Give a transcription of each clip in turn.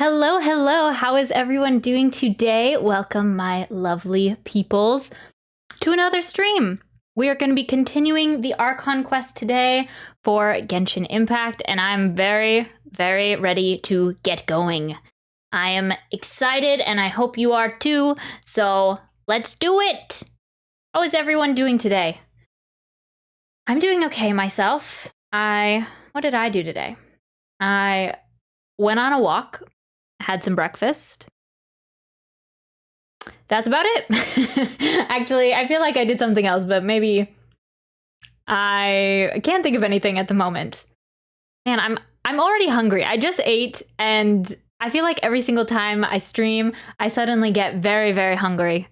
Hello, hello. How is everyone doing today? Welcome, my lovely peoples, to another stream. We are going to be continuing the Archon quest today for Genshin Impact, and I'm very, very ready to get going. I am excited, and I hope you are too, so let's do it! How is everyone doing today? I'm doing okay myself. What did I do today? I went on a walk, had some breakfast. That's about it. Actually, I feel like I did something else, but maybe I can't think of anything at the moment. Man, I'm already hungry. I just ate, and I feel like every single time I stream, I suddenly get very, very hungry.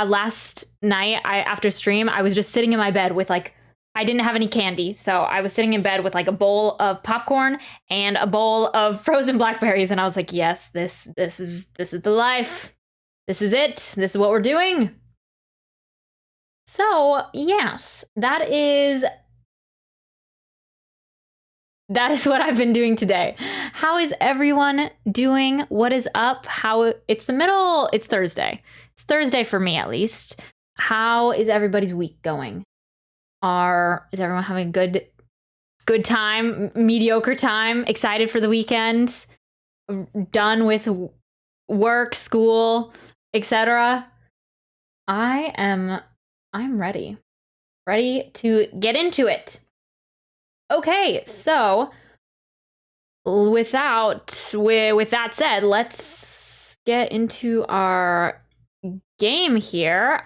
Last night, after stream, I was just sitting in my bed with I didn't have any candy, so I was sitting in bed with a bowl of popcorn and a bowl of frozen blackberries, and I was like, yes, this is the life. This is it. This is what we're doing. So, yes, that is what I've been doing today. How is everyone doing? What is up? It's Thursday. It's Thursday for me, at least. How is everybody's week going? Is everyone having a good time, mediocre time, excited for the weekend, done with work, school, etc.? I'm ready to get into it. Okay, so with that said, let's get into our game here.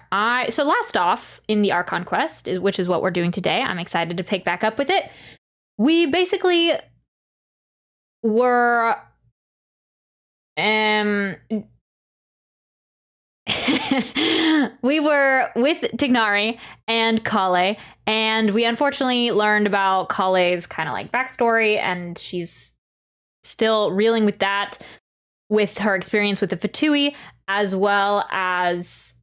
So last off in the Archon quest, which is what we're doing today, I'm excited to pick back up with it. We basically were we were with Tignari and Kale, and we unfortunately learned about Kale's kind of backstory, and she's still reeling with that, with her experience with the Fatui, as well as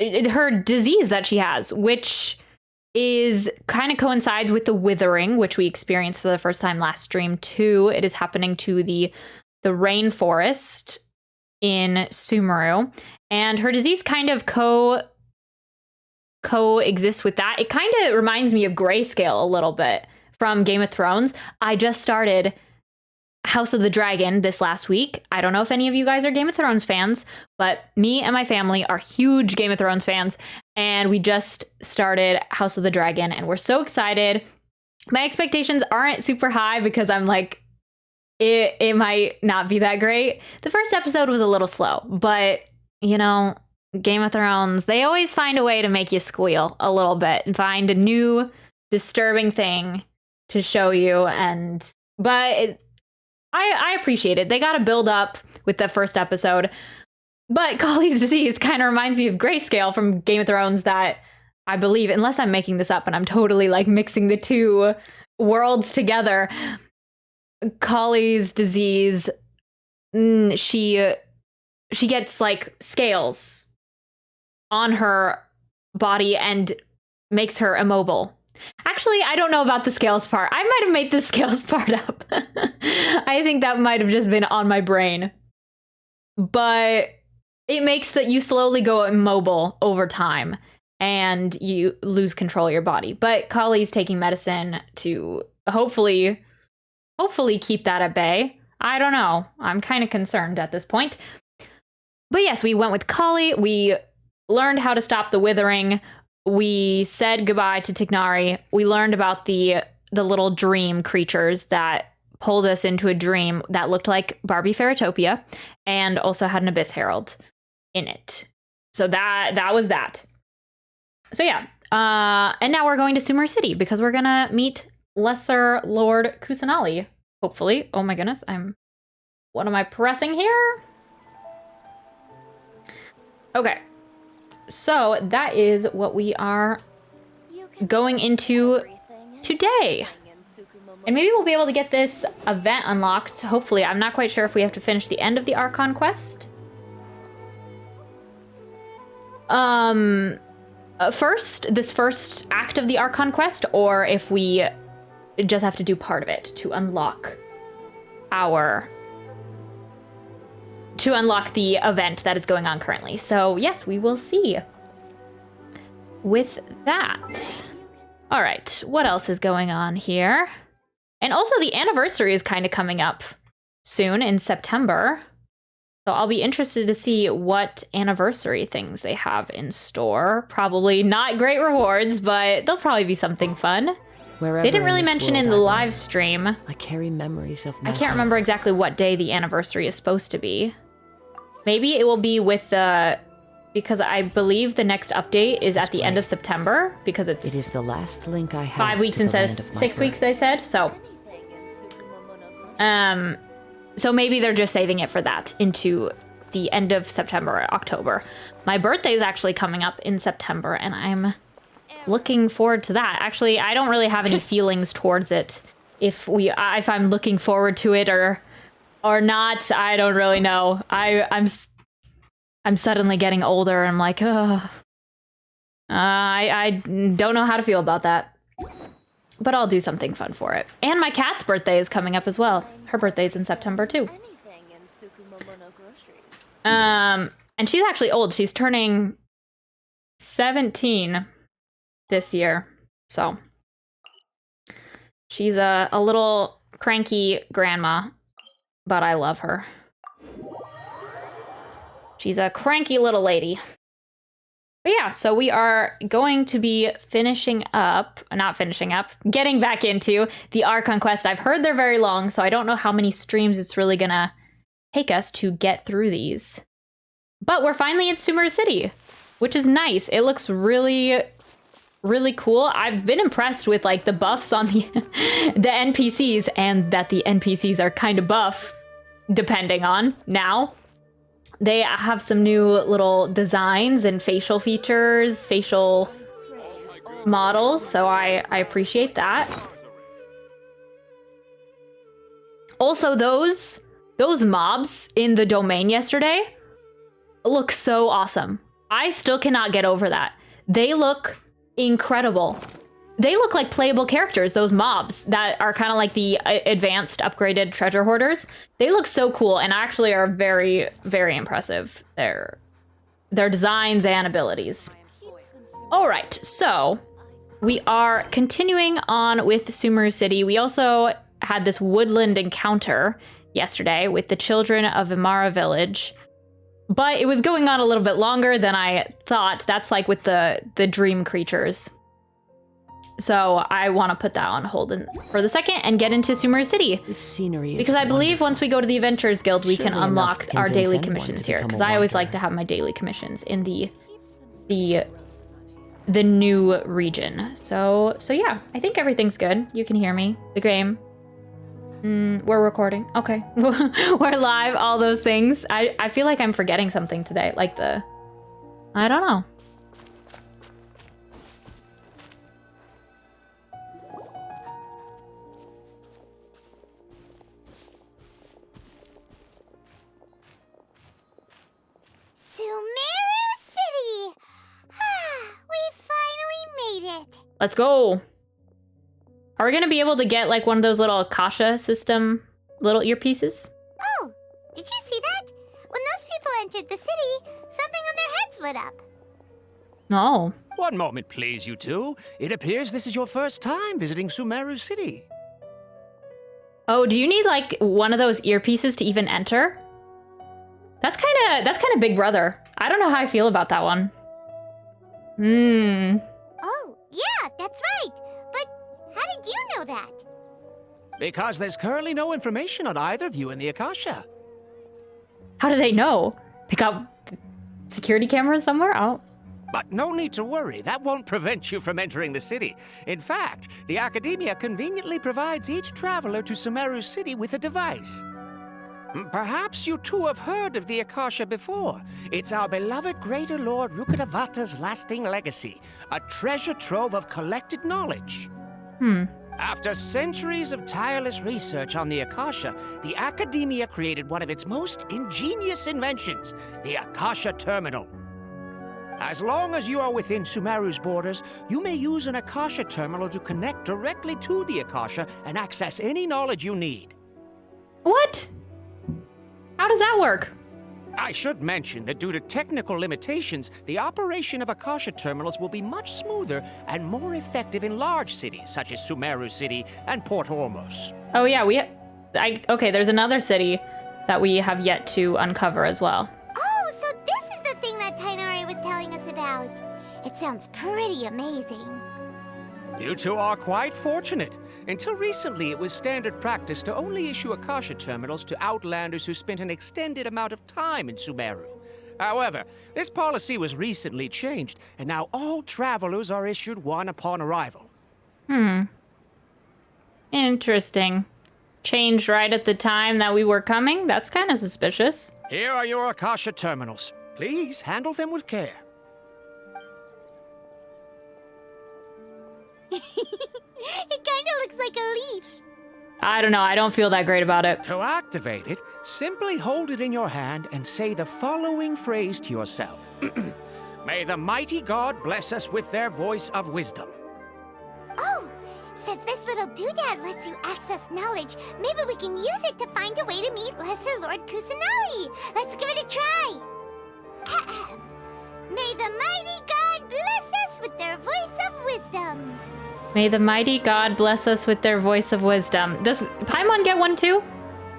her disease that she has, which is kind of coincides with the withering, which we experienced for the first time last stream too. It is happening to the rainforest in Sumeru, and her disease kind of coexists with that. It kind of reminds me of Grayscale a little bit from Game of Thrones. I just started House of the Dragon this last week. I don't know if any of you guys are Game of Thrones fans, but me and my family are huge Game of Thrones fans, and we just started House of the Dragon, and we're so excited. My expectations aren't super high because I'm like, it might not be that great. The first episode was a little slow, but Game of Thrones, they always find a way to make you squeal a little bit and find a new disturbing thing to show you. I appreciate it. They got to build up with the first episode. But Kale's disease kind of reminds me of Grayscale from Game of Thrones, that I believe, unless I'm making this up and I'm totally mixing the two worlds together, Kale's disease, she gets scales on her body and makes her immobile. Actually, I don't know about the scales part. I might have made the scales part up. I think that might have just been on my brain. But it makes that you slowly go immobile over time and you lose control of your body. But Kale's taking medicine to hopefully keep that at bay. I don't know. I'm kind of concerned at this point. But yes, we went with Kale. We learned how to stop the withering. We said goodbye to Tignari. We learned about the little dream creatures that pulled us into a dream that looked like Barbie Fairytopia and also had an Abyss Herald in it. So that was that. So yeah. And now we're going to Sumeru City because we're gonna meet Lesser Lord Kusanali, hopefully. Oh my goodness, what am I pressing here? Okay. So that is what we are going into today. And maybe we'll be able to get this event unlocked, hopefully. I'm not quite sure if we have to finish the end of the Archon quest. This first act of the Archon quest, or if we just have to do part of it to unlock our to unlock the event that is going on currently. So yes, we will see. With that, all right, what else is going on here? And also the anniversary is kind of coming up soon in September. So I'll be interested to see what anniversary things they have in store. Probably not great rewards, but they'll probably be something fun. Wherever they didn't really in this mention world in the I live roam, stream. I carry memories of my I can't remember exactly what day the anniversary is supposed to be. Maybe it will be with the... Because I believe the next update is at the end of September, because it's... It is the last link I have 5 weeks to the instead of land of my 6 weeks, birth. they said. So maybe they're just saving it for that into the end of September or October. My birthday is actually coming up in September, and I'm looking forward to that. Actually, I don't really have any feelings towards it. If I'm looking forward to it or not, I don't really know. I'm suddenly getting older, and I'm like, I don't know how to feel about that. But I'll do something fun for it. And my cat's birthday is coming up as well. Her birthday's in September too. And she's actually old. She's turning 17 this year. So she's a little cranky grandma, but I love her. She's a cranky little lady. But yeah, so we are going to be getting back into the Archon quest. I've heard they're very long, so I don't know how many streams it's really gonna take us to get through these. But we're finally in Sumeru City, which is nice. It looks really, really cool. I've been impressed with like the buffs on the NPCs, and that the NPCs are kind of buff, depending on now. They have some new little designs and facial features, facial models, so I appreciate that. Also, those mobs in the domain yesterday look so awesome. I still cannot get over that. They look incredible. They look like playable characters, those mobs that are kind of like the advanced upgraded treasure hoarders. They look so cool and actually are very, very impressive. Their designs and abilities. All right, so we are continuing on with Sumeru City. We also had this woodland encounter yesterday with the children of Imara Village. But it was going on a little bit longer than I thought. That's like with the dream creatures. So I want to put that on hold for the second and get into Sumeru City. This scenery is because I believe wonderful. once we go to the Adventurers Guild, we can Surely enough unlock to our convince daily anyone commissions to here. become a Because I always like wanderer. to have my daily commissions in the new region. So yeah, I think everything's good. You can hear me. The game. We're recording. Okay. We're live, all those things. I feel like I'm forgetting something today. Like I don't know. Sumeru City! We finally made it! Let's go. Are we gonna be able to get like one of those little Akasha system little earpieces? Oh, did you see that? When those people entered the city, something on their heads lit up. No. One moment, please, you two. It appears this is your first time visiting Sumeru City. Oh, do you need like one of those earpieces to even enter? That's kind of Big Brother. I don't know how I feel about that one. Oh, yeah, that's right. But how did you know that? Because there's currently no information on either of you in the Akasha. How do they know? They got security cameras somewhere? Oh. But no need to worry, that won't prevent you from entering the city. In fact, the Academia conveniently provides each traveler to Sumeru City with a device. Perhaps you two have heard of the Akasha before. It's our beloved Greater Lord Rukkhadevata's lasting legacy, a treasure trove of collected knowledge. After centuries of tireless research on the Akasha, the Academia created one of its most ingenious inventions, the Akasha Terminal. As long as you are within Sumeru's borders, you may use an Akasha terminal to connect directly to the Akasha and access any knowledge you need. What? How does that work? I should mention that due to technical limitations, the operation of Akasha terminals will be much smoother and more effective in large cities, such as Sumeru City and Port Ormos. Oh yeah, okay, there's another city that we have yet to uncover as well. Oh, so this is the thing that Tainari was telling us about. It sounds pretty amazing. You two are quite fortunate. Until recently, it was standard practice to only issue Akasha terminals to outlanders who spent an extended amount of time in Sumeru. However, this policy was recently changed, and now all travelers are issued one upon arrival. Interesting. Changed right at the time that we were coming? That's kind of suspicious. Here are your Akasha terminals. Please handle them with care. It kinda looks like a leaf. I don't know, I don't feel that great about it. To activate it, simply hold it in your hand and say the following phrase to yourself. May the mighty God bless us with their voice of wisdom. Oh, since this little doodad lets you access knowledge, maybe we can use it to find a way to meet Lesser Lord Kusanali. Let's give it a try. Ahem. May the mighty God bless us with their voice of wisdom. May the mighty God bless us with their voice of wisdom. Does Paimon get one too?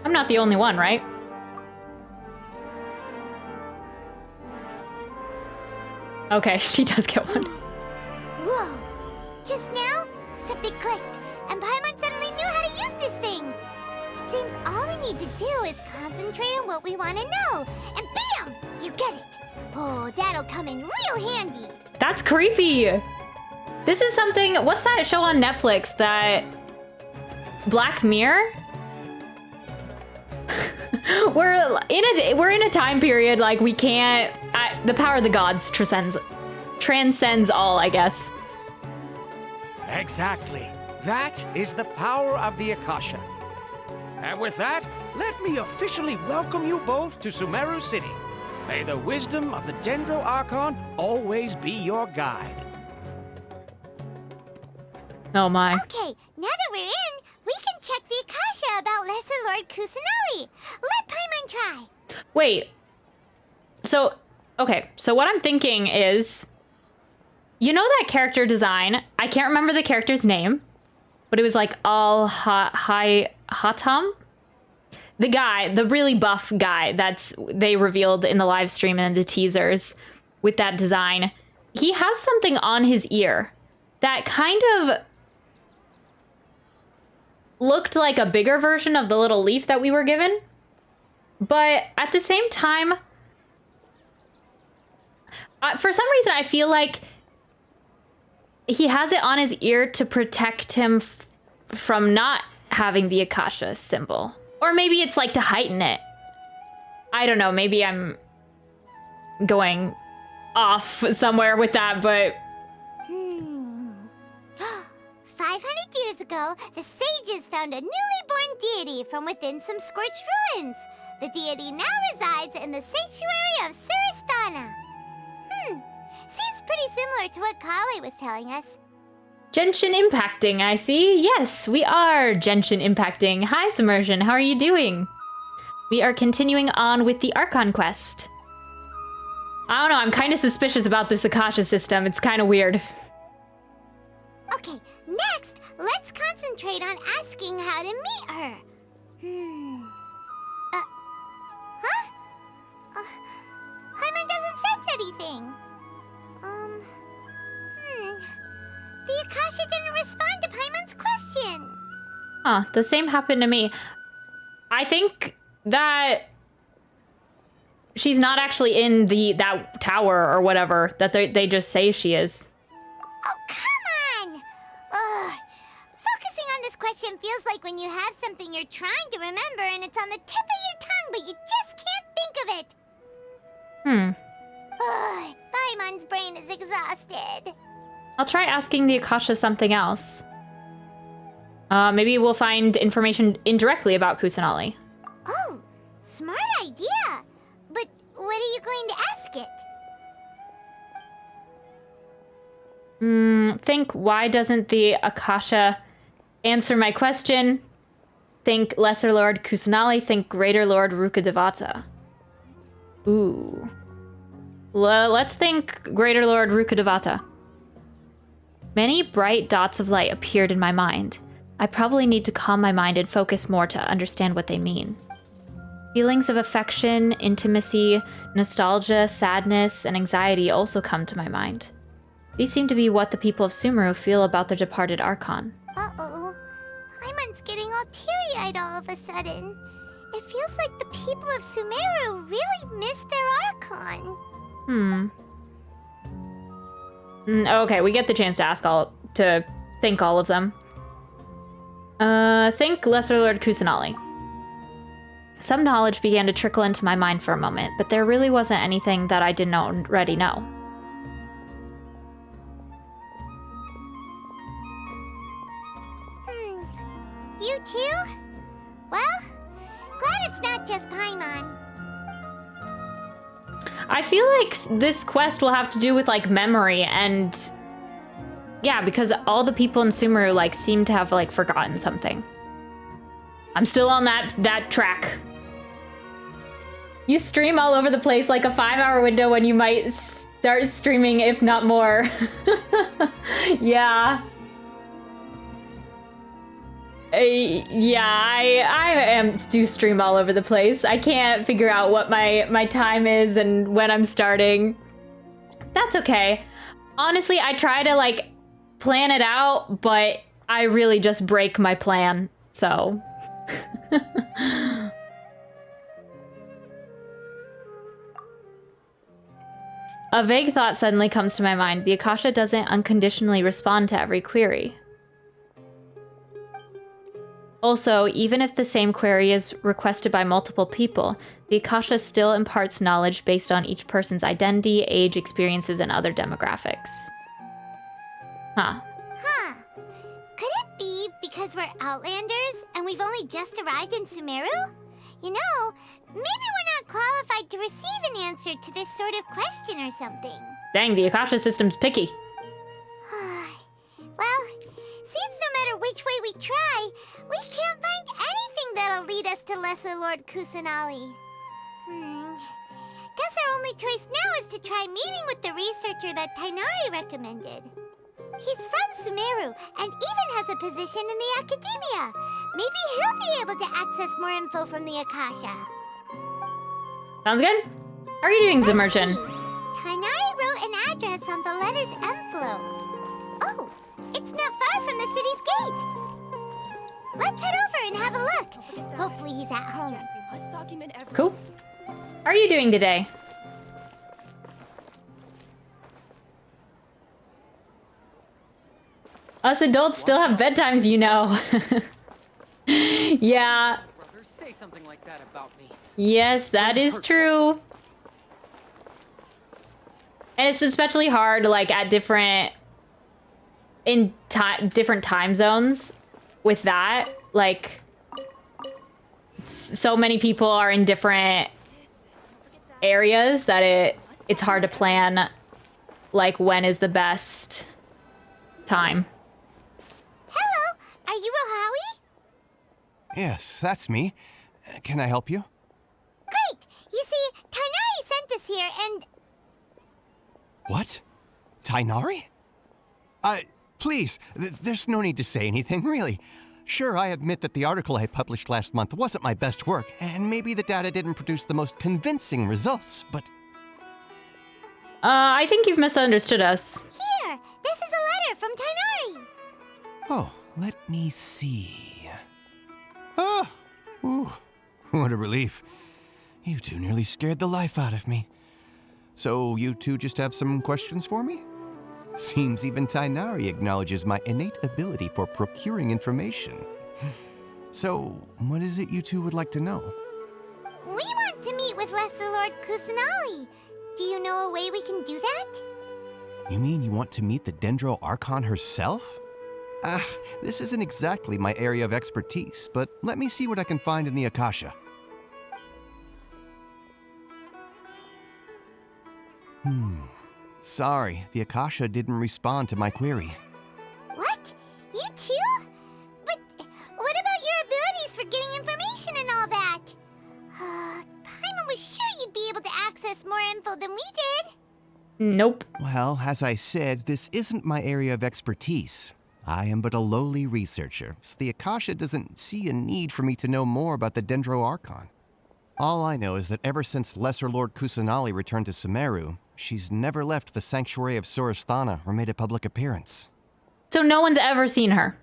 I'm not the only one, right? Okay, she does get one. Whoa. Just now, something clicked, and Paimon suddenly knew how to use this thing. It seems all we need to do is concentrate on what we want to know, and bam! You get it. Oh, that'll come in real handy. That's creepy. This is something, what's that show on Netflix that Black Mirror? we're in a time period like we can't the power of the gods transcends all, I guess. Exactly. That is the power of the Akasha. And with that, let me officially welcome you both to Sumeru City. May the wisdom of the Dendro Archon always be your guide. Oh my. Okay, now that we're in, we can check the Akasha about Lesser Lord Kusanali. Let Paimon try. Wait. So, okay. So what I'm thinking is, you know that character design? I can't remember the character's name, but it was like Hatam? The guy, the really buff guy they revealed in the live stream and the teasers with that design. He has something on his ear that kind of looked like a bigger version of the little leaf that we were given. But at the same time, for some reason, I feel like he has it on his ear to protect him from not having the Akasha symbol. Or maybe it's like to heighten it. I don't know, maybe I'm going off somewhere with that, but 500 years ago, the sages found a newly born deity from within some scorched ruins. The deity now resides in the sanctuary of Suristana. Seems pretty similar to what Kali was telling us. Genshin impacting, I see. Yes, we are Genshin impacting. Hi, Submersion. How are you doing? We are continuing on with the Archon quest. I don't know. I'm kind of suspicious about this Akasha system. It's kind of weird. Okay, next, let's concentrate on asking how to meet her. Paimon doesn't sense anything. The Akasha didn't respond to Paimon's question. Huh, the same happened to me. I think that she's not actually in that tower or whatever that they just say she is. Oh, come on! Ugh. Focusing on this question feels like when you have something you're trying to remember and it's on the tip of your tongue, but you just can't think of it. Ugh, Paimon's brain is exhausted. I'll try asking the Akasha something else. Maybe we'll find information indirectly about Kusanali. Oh, smart idea. But what are you going to ask it? Think, why doesn't the Akasha answer my question? Think Lesser Lord Kusanali, think Greater Lord Rukkhadevata. Ooh. Let's think Greater Lord Rukkhadevata. Many bright dots of light appeared in my mind. I probably need to calm my mind and focus more to understand what they mean. Feelings of affection, intimacy, nostalgia, sadness, and anxiety also come to my mind. These seem to be what the people of Sumeru feel about their departed Archon. Uh-oh. Paimon's getting all teary-eyed all of a sudden. It feels like the people of Sumeru really miss their Archon. Okay, we get the chance to thank all of them. Thank Lesser Lord Kusanali. Some knowledge began to trickle into my mind for a moment, but there really wasn't anything that I didn't already know. You too? Well, glad it's not just Paimon. I feel like this quest will have to do with, like, memory and... Yeah, because all the people in Sumeru, like, seem to have, like, forgotten something. I'm still on that track. You stream all over the place, like a 5-hour window when you might start streaming, if not more. Yeah. I do stream all over the place. I can't figure out what my time is and when I'm starting. That's okay. Honestly, I try to, like, plan it out, but I really just break my plan, so. A vague thought suddenly comes to my mind. The Akasha doesn't unconditionally respond to every query. Also, even if the same query is requested by multiple people, the Akasha still imparts knowledge based on each person's identity, age, experiences, and other demographics. Huh. Could it be because we're Outlanders and we've only just arrived in Sumeru? You know, maybe we're not qualified to receive an answer to this sort of question or something. Dang, the Akasha system's picky. Well, seems no matter which way we try, we can't find anything that'll lead us to Lesser Lord Kusanali. Guess our only choice now is to try meeting with the researcher that Tainari recommended. He's from Sumeru and even has a position in the Academia. Maybe he'll be able to access more info from the Akasha. Sounds good. How are you doing, Zimmerchin? Tainari wrote an address on the letter's envelope. Oh, it's not far from the city's gate. Let's head over and have a look. Hopefully he's at home. Cool. How are you doing today? Us adults still have bedtimes, you know. Yeah. Say something like that about me. Yes, that is true. And it's especially hard, like, at different time zones with that. Like, so many people are in different areas that it's hard to plan, like, when is the best time. Hello, are you Rohawi? Yes, that's me. Can I help you? Great! You see, Tainari sent us here and... What? Tainari? Please, there's no need to say anything, really. Sure, I admit that the article I published last month wasn't my best work, and maybe the data didn't produce the most convincing results, but... I think you've misunderstood us. Here, this is a letter from Tainari. Oh, let me see. Oh, ooh, what a relief. You two nearly scared the life out of me. So you two just have some questions for me? Seems even Tainari acknowledges my innate ability for procuring information. So, what is it you two would like to know? We want to meet with Lesser Lord Kusanali. Do you know a way we can do that? You mean you want to meet the Dendro Archon herself? This isn't exactly my area of expertise, but let me see what I can find in the Akasha. Sorry, the Akasha didn't respond to my query. What? You too? But what about your abilities for getting information and all that? Paimon was sure you'd be able to access access more info than we did. Nope. Well, as I said, this isn't my area of expertise. I am but a lowly researcher, so the Akasha doesn't see a need for me to know more about the Dendro Archon. All I know is that ever since Lesser Lord Kusanali returned to Sumeru, she's never left the Sanctuary of Sorasthana or made a public appearance. So no one's ever seen her.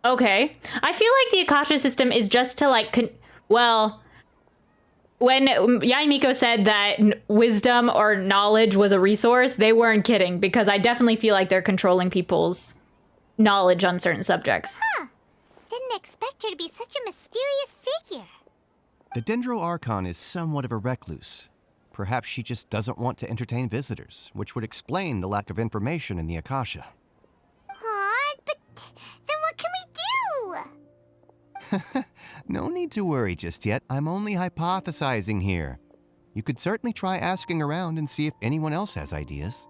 Okay. I feel like the Akasha system is just to like, when Yaimiko said that wisdom or knowledge was a resource, they weren't kidding, because I definitely feel like they're controlling people's knowledge on certain subjects. Huh. Didn't expect her to be such a mysterious figure. The Dendro Archon is somewhat of a recluse. Perhaps she just doesn't want to entertain visitors, which would explain the lack of information in the Akasha. Aw, but then what can we do? No need to worry just yet. I'm only hypothesizing here. You could certainly try asking around and see if anyone else has ideas.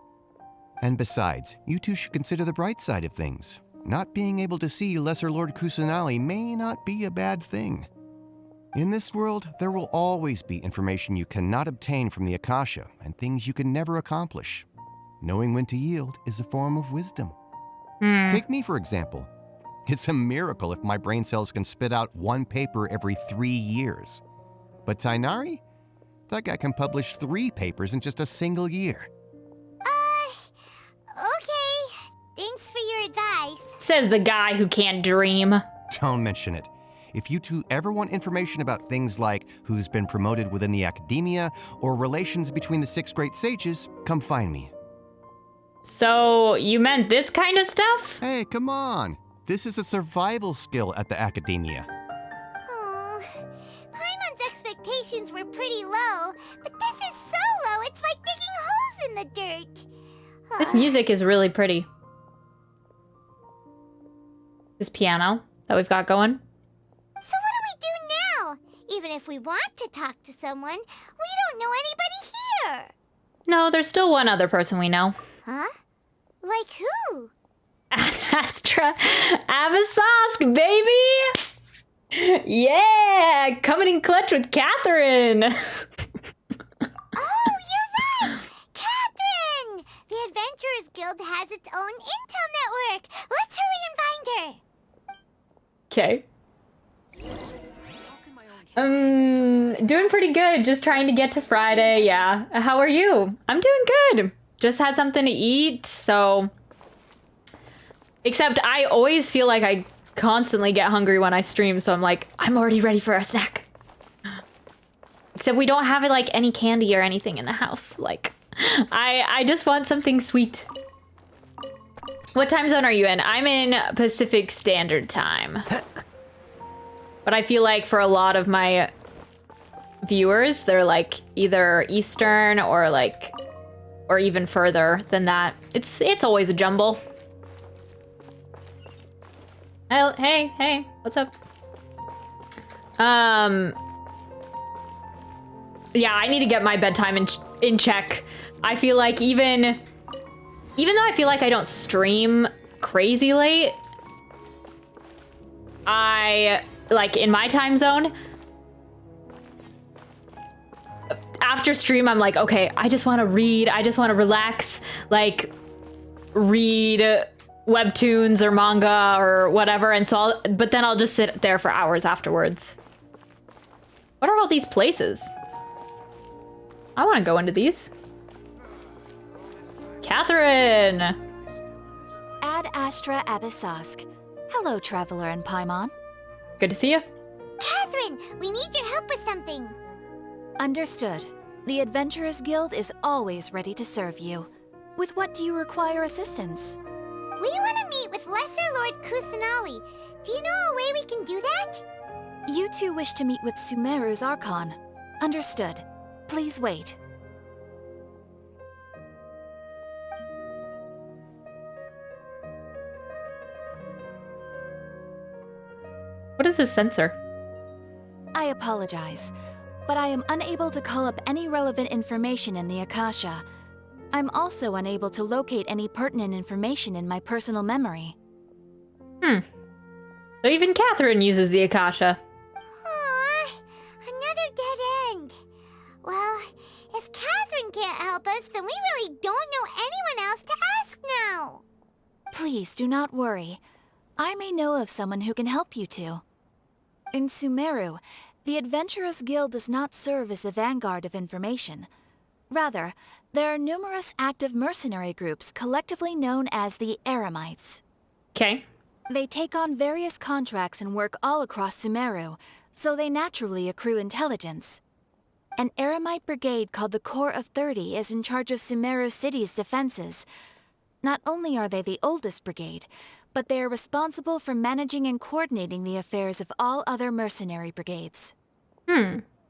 And besides, you two should consider the bright side of things. Not being able to see Lesser Lord Kusanali may not be a bad thing. In this world, there will always be information you cannot obtain from the Akasha and things you can never accomplish. Knowing when to yield is a form of wisdom. Take me, for example. It's a miracle if my brain cells can spit out one paper every 3 years. But Tainari? That guy can publish 3 papers in just a single year. Okay. Thanks for your advice. Says the guy who can't dream. Don't mention it. If you two ever want information about things like who's been promoted within the academia or relations between the 6 great sages, come find me. So, you meant this kind of stuff? Hey, come on. This is a survival skill at the academia. Oh, Paimon's expectations were pretty low, but this is so low, it's like digging holes in the dirt. This music is really pretty. This piano that we've got going. So what do we do now? Even if we want to talk to someone, we don't know anybody here. No, there's still one other person we know. Huh? Like who? Ad Astra Avisosk, baby! Yeah! Coming in clutch with Catherine! Oh, you're right! Catherine! The Adventurers Guild has its own intel network. Let's hurry and find her. Okay. Doing pretty good. Just trying to get to Friday, yeah. How are you? I'm doing good. Just had something to eat, so... Except I always feel like I constantly get hungry when I stream, so I'm like, I'm already ready for a snack. Except we don't have like any candy or anything in the house. Like, I just want something sweet. What time zone are you in? I'm in Pacific Standard Time. But I feel like for a lot of my viewers, they're like either Eastern or like, or even further than that. It's always a jumble. Hey, what's up? Yeah, I need to get my bedtime in check. I feel like even though I feel like I don't stream crazy late, like in my time zone, after stream, I'm like, okay, I just want to read. I just want to relax, like read webtoons or manga or whatever. And so but then I'll just sit there for hours afterwards. What are all these places? I want to go into these. Catherine! Ad Astra Abisask. Hello, Traveler and Paimon. Good to see you. Catherine, we need your help with something. Understood. The Adventurers Guild is always ready to serve you. With what do you require assistance? We want to meet with Lesser Lord Kusanali. Do you know a way we can do that? You two wish to meet with Sumeru's Archon. Understood. Please wait. What is this sensor? I apologize, but I am unable to call up any relevant information in the Akasha. I'm also unable to locate any pertinent information in my personal memory. So even Catherine uses the Akasha. Aww, another dead really don't know anyone else to ask now. Please do not worry. I may know of someone who can help you two. In Sumeru, the Adventurers Guild does not serve as the vanguard of information. Rather, there are numerous active mercenary groups collectively known as the Eremites. Okay. They take on various contracts and work all across Sumeru, so they naturally accrue intelligence. An Eremite brigade called the Corps of 30 is in charge of Sumeru City's defenses. Not only are they the oldest brigade, but they are responsible for managing and coordinating the affairs of all other mercenary brigades.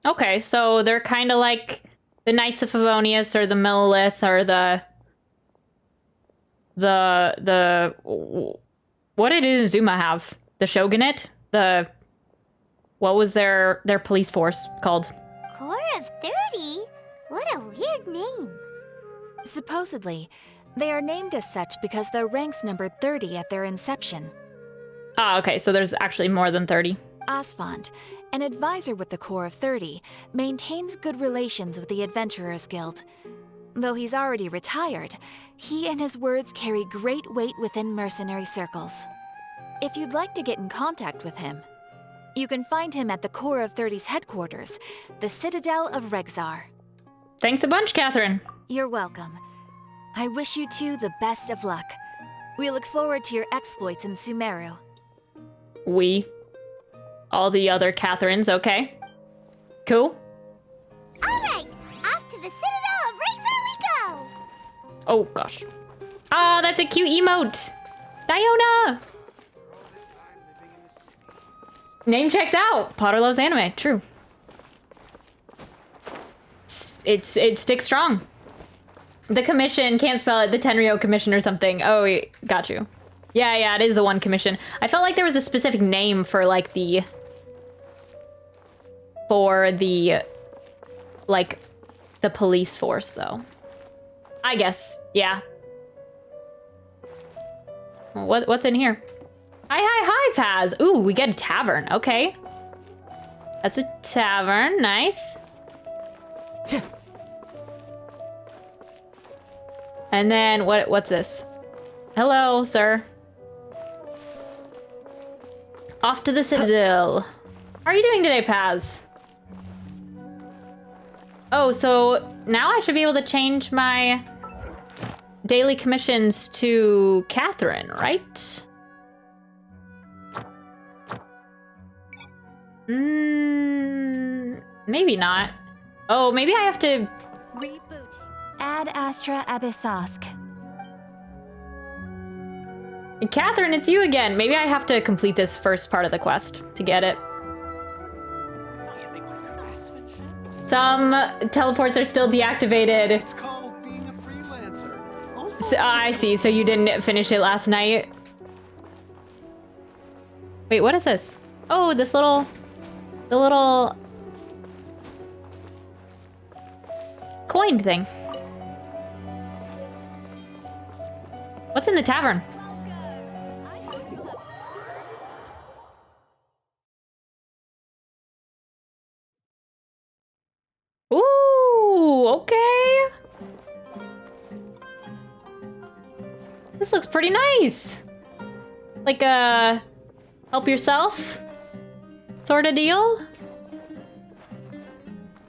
Okay, so they're kind of like the Knights of Favonius or the Millelith or the what did Inazuma have? The Shogunate? What was their police force called? Corps of 30? What a weird name. Supposedly, they are named as such because their ranks numbered 30 at their inception. Ah, okay, so there's actually more than 30. Asfand, an advisor with the Corps of 30, maintains good relations with the Adventurers Guild. Though he's already retired, he and his words carry great weight within mercenary circles. If you'd like to get in contact with him, you can find him at the Corps of 30's headquarters, the Citadel of Regzar. Thanks a bunch, Catherine. You're welcome. I wish you two the best of luck. We look forward to your exploits in Sumeru. All the other Catherines, okay. Cool. Alright, off to the Citadel of Razor we go! Oh, gosh. Ah, that's a cute emote. Diona! Name checks out. Potter loves anime. True. It sticks strong. The commission, can't spell it, the Tenryo commission or something. Oh, got you. Yeah, it is the one commission. I felt like there was a specific name for like the police force though. I guess, yeah. What's in here? Hi, Paz. Ooh, we get a tavern, okay. That's a tavern, nice. And then what's this? Hello, sir. Off to the Citadel. How are you doing today, Paz? Oh, so now I should be able to change my daily commissions to Catherine, right? Maybe not. Oh, maybe I have to... Rebooting. Ad Astra Abyssosk. Catherine, it's you again. Maybe I have to complete this first part of the quest to get it. Some teleports are still deactivated. It's called being a freelancer. So, I see, so you didn't finish it last night. Wait, what is this? Oh, the little coin thing. What's in the tavern? Ooh, okay. This looks pretty nice. Like a help yourself sort of deal.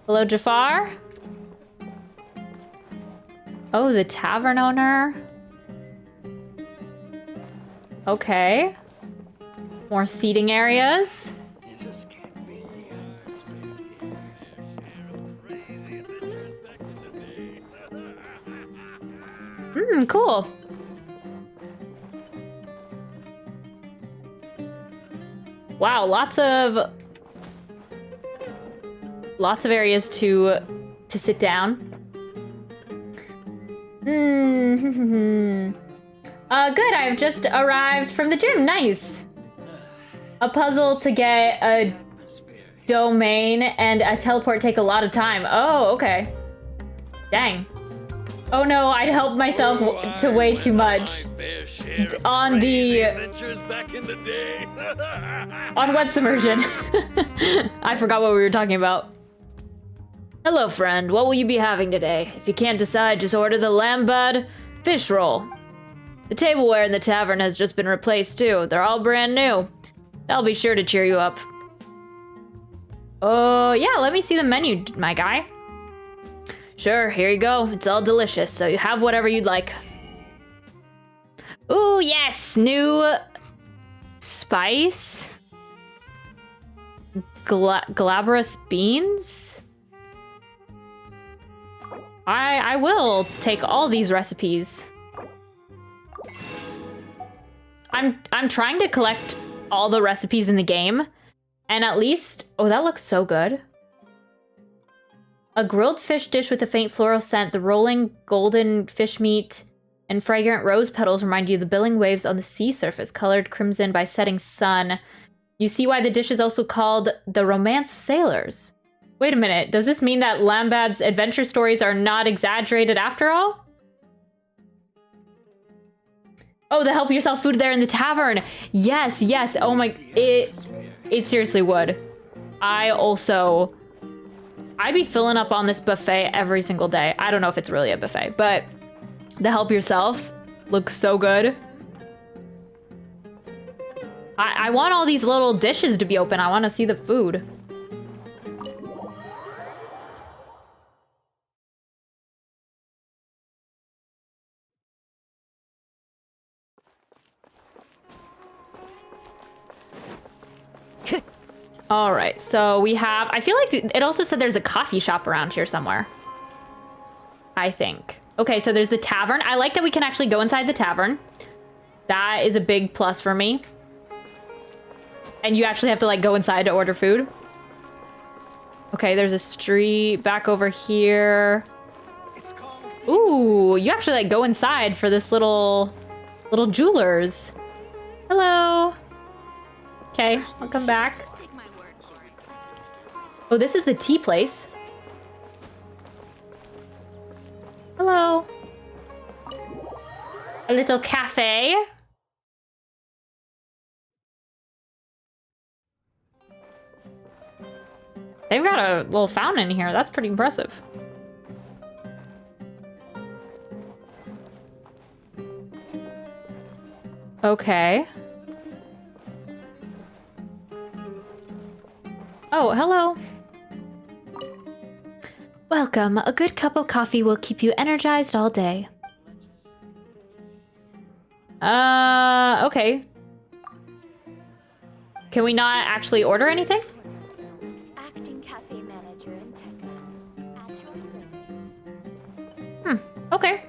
Hello, Jafar. Oh, the tavern owner. Okay. More seating areas. Cool. Wow, lots of areas to sit down. Good, I've just arrived from the gym. Nice. A puzzle to get a domain and a teleport take a lot of time. Oh, okay. Dang. Oh no, I'd helped myself to way too much. On the... on wet submersion. I forgot what we were talking about. Hello, friend. What will you be having today? If you can't decide, just order the lambad fish roll. The tableware in the tavern has just been replaced, too. They're all brand new. That'll be sure to cheer you up. Oh, yeah, let me see the menu, my guy. Sure, here you go. It's all delicious, so you have whatever you'd like. Ooh, yes! New spice? Glabrous beans? I will take all these recipes. I'm trying to collect all the recipes in the game, and at least, oh, that looks so good. A grilled fish dish with a faint floral scent, the rolling golden fish meat and fragrant rose petals remind you of the billing waves on the sea surface, colored crimson by setting sun. You see why the dish is also called the Romance of Sailors. Wait a minute, does this mean that Lambad's adventure stories are not exaggerated after all? Oh, the help yourself food there in the tavern. Yes, yes. Oh my, it seriously would. I'd be filling up on this buffet every single day. I don't know if it's really a buffet, but the help yourself looks so good. I want all these little dishes to be open. I want to see the food. All right, so we have, I feel like it also said there's a coffee shop around here somewhere. I think. Okay, so there's the tavern. I like that we can actually go inside the tavern. That is a big plus for me. And you actually have to like go inside to order food. Okay, there's a street back over here. Ooh, you actually like go inside for this little jewelers. Hello. Okay, I'll come back. Oh, this is the tea place. Hello. A little cafe. They've got a little fountain in here. That's pretty impressive. Okay. Oh, hello. Welcome. A good cup of coffee will keep you energized all day. Okay. Can we not actually order anything? Acting cafe manager in Tekka. At your service. Okay.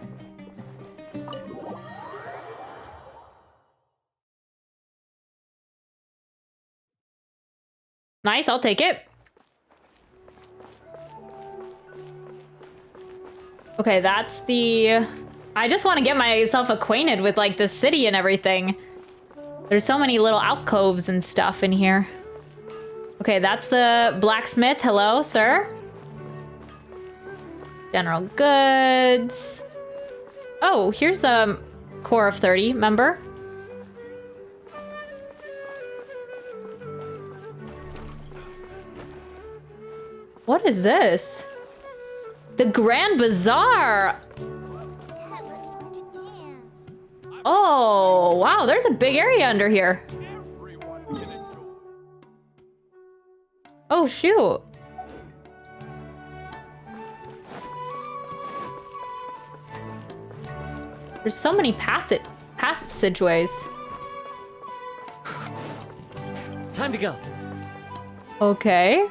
Nice, I'll take it. Okay, that's the... I just want to get myself acquainted with, like, the city and everything. There's so many little alcoves and stuff in here. Okay, that's the blacksmith. Hello, sir. General goods. Oh, here's a core of 30 member. What is this? The Grand Bazaar! Oh, wow, there's a big area under here. Oh, shoot. There's so many passageways. Time to go. Okay.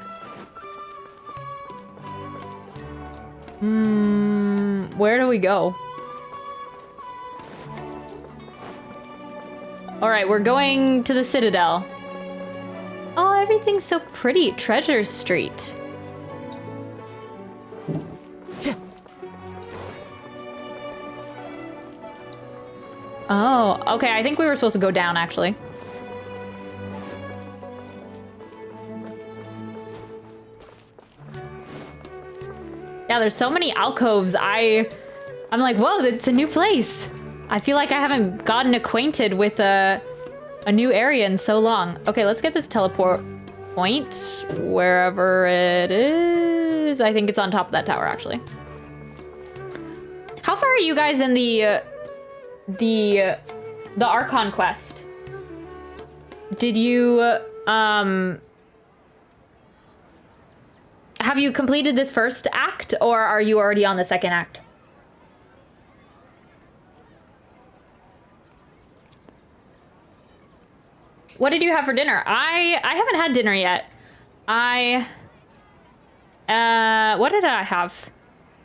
Where do we go? All right, we're going to the Citadel. Oh, everything's so pretty. Treasure Street. Oh, okay. I think we were supposed to go down, actually. Yeah, there's so many alcoves. I'm like, whoa, it's a new place. I feel like I haven't gotten acquainted with a new area in so long. Okay, let's get this teleport point wherever it is. is. I think it's on top of that tower, actually. How far are you guys in the Archon quest? Did you, have you completed this first act, or are you already on the second act? What did you have for dinner? I haven't had dinner yet. What did I have?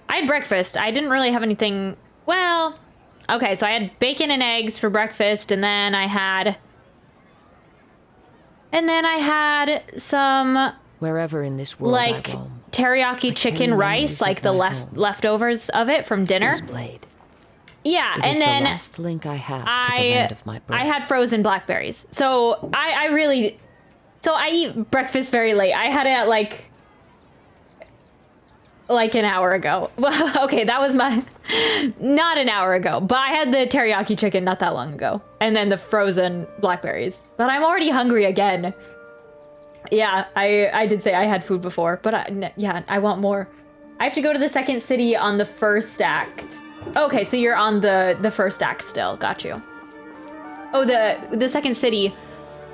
I had breakfast. I didn't really have anything. Well, okay, so I had bacon and eggs for breakfast, and then I had some Wherever in this world like I roam, teriyaki chicken rice, like the leftovers of it from dinner. this blade. Yeah, It and is then the last link I have to the land of my birth. I had frozen blackberries. So I eat breakfast very late. I had it at like an hour ago. Well, okay, that was not an hour ago, but I had the teriyaki chicken not that long ago. And then the frozen blackberries. But I'm already hungry again. Yeah, I did say I had food before, but I want more. I have to go to the second city on the first act. Okay, so you're on the first act still. Got you. Oh, the second city.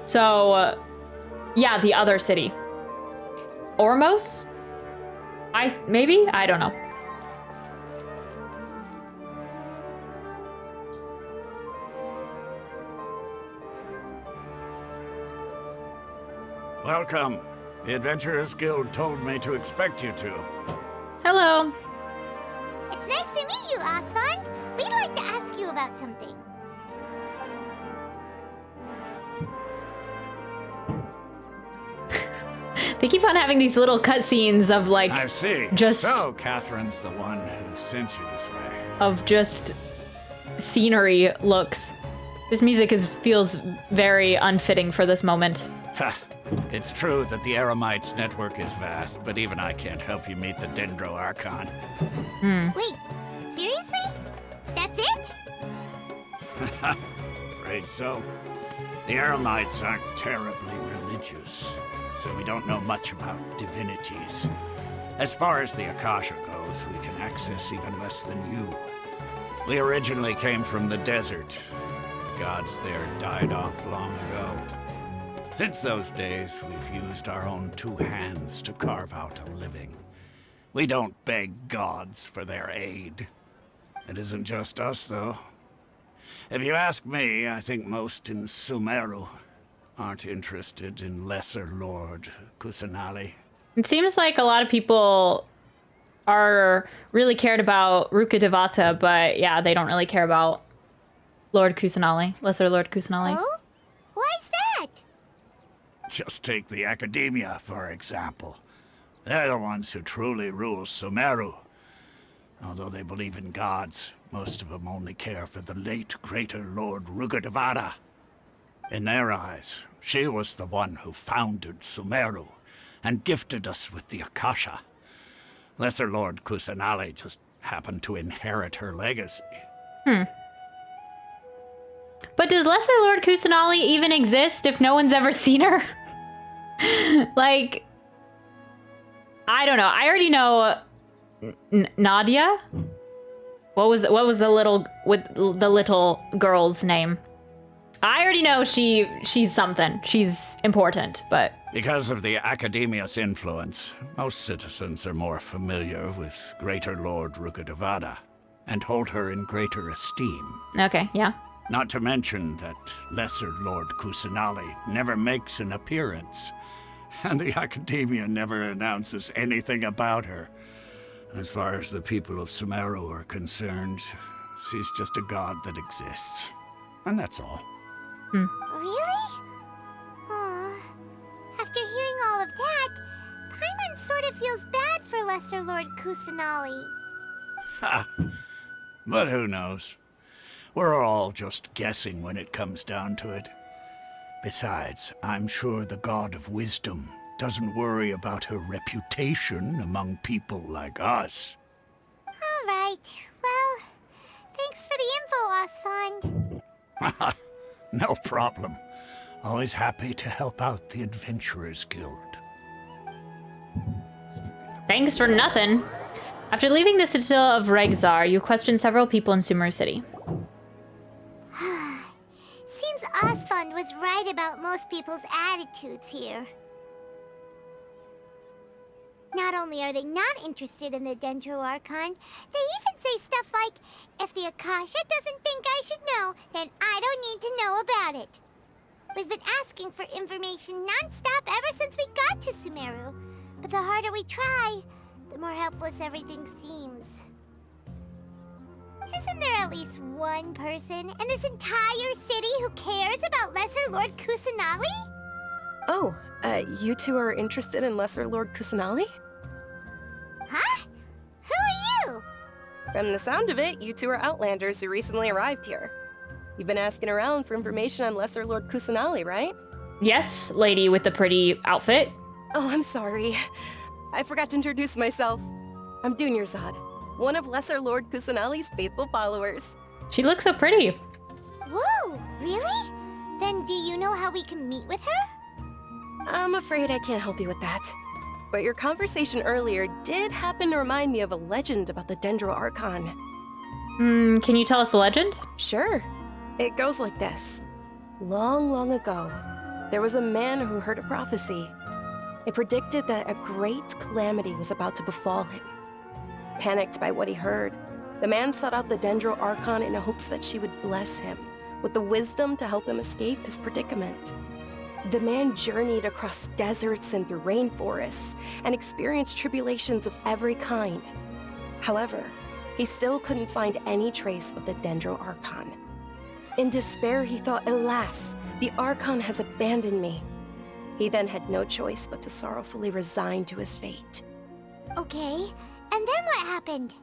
So, yeah, the other city. Ormos? Maybe? I don't know. Welcome. The Adventurers Guild told me to expect you to. Hello. It's nice to meet you, Oswald. We'd like to ask you about something. They keep on having these little cutscenes of like I see. Just So, Catherine's the one who sent you this way. of just scenery looks. This music feels very unfitting for this moment. Ha! It's true that the Eremites network is vast, but even I can't help you meet the Dendro Archon. Wait, seriously? That's it? Afraid so. The Eremites aren't terribly religious, so we don't know much about divinities. As far as the Akasha goes, we can access even less than you. We originally came from the desert. The gods there died off long ago. Since those days, we've used our own two hands to carve out a living. We don't beg gods for their aid. It isn't just us, though. If you ask me, I think most in Sumeru aren't interested in Lesser Lord Kusanali. It seems like a lot of people are really cared about Ruka Devata, but yeah, they don't really care about Lord Kusanali, Lesser Lord Kusanali. Oh? Why's that? Just take the Academia, for example. They're the ones who truly rule Sumeru. Although they believe in gods, most of them only care for the late Greater Lord Rugadavada. In their eyes, she was the one who founded Sumeru and gifted us with the Akasha. Lesser Lord Kusanali just happened to inherit her legacy. But does Lesser Lord Kusanali even exist if no one's ever seen her? Like, I don't know. I already know Nadia. What was the little girl's name? I already know she's something. She's important, but Because of the Academia's influence, most citizens are more familiar with Greater Lord Rugadavada and hold her in greater esteem. okay, yeah. Not to mention that Lesser Lord Kusanali never makes an appearance, and the Academia never announces anything about her. As far as the people of Sumeru are concerned, she's just a god that exists. And that's all. Really? Aw. After hearing all of that, Paimon sort of feels bad for Lesser Lord Kusanali. Ha! But who knows? We're all just guessing when it comes down to it. Besides, I'm sure the God of Wisdom doesn't worry about her reputation among people like us. All right. Well, thanks for the info, Osfond. No problem. Always happy to help out the Adventurers Guild. Thanks for nothing. After leaving the Citadel of Regzar, you questioned several people in Sumeru City. Seems Osfond was right about most people's attitudes here. Not only are they not interested in the Dendro Archon, they even say stuff like, if the Akasha doesn't think I should know, then I don't need to know about it. We've been asking for information non-stop ever since we got to Sumeru. But the harder we try, the more helpless everything seems. Isn't there at least one person in this entire city who cares about Lesser Lord Kusanali? Oh, you two are interested in Lesser Lord Kusanali? Huh? Who are you? From the sound of it, you two are Outlanders who recently arrived here. You've been asking around for information on Lesser Lord Kusanali, right? Yes, lady with the pretty outfit. Oh, I'm sorry. I forgot to introduce myself. I'm Dunyarzad, one of Lesser Lord Kusanali's faithful followers. She looks so pretty. Whoa, really? Then do you know how we can meet with her? I'm afraid I can't help you with that. But your conversation earlier did happen to remind me of a legend about the Dendro Archon. Can you tell us the legend? Sure. It goes like this. Long, long ago, there was a man who heard a prophecy. It predicted that a great calamity was about to befall him. Panicked by what he heard, the man sought out the Dendro Archon in hopes that she would bless him with the wisdom to help him escape his predicament. The man journeyed across deserts and through rainforests and experienced tribulations of every kind. However, he still couldn't find any trace of the Dendro Archon. In despair, he thought, alas, the Archon has abandoned me. He then had no choice but to sorrowfully resign to his fate. Okay, and then what happened?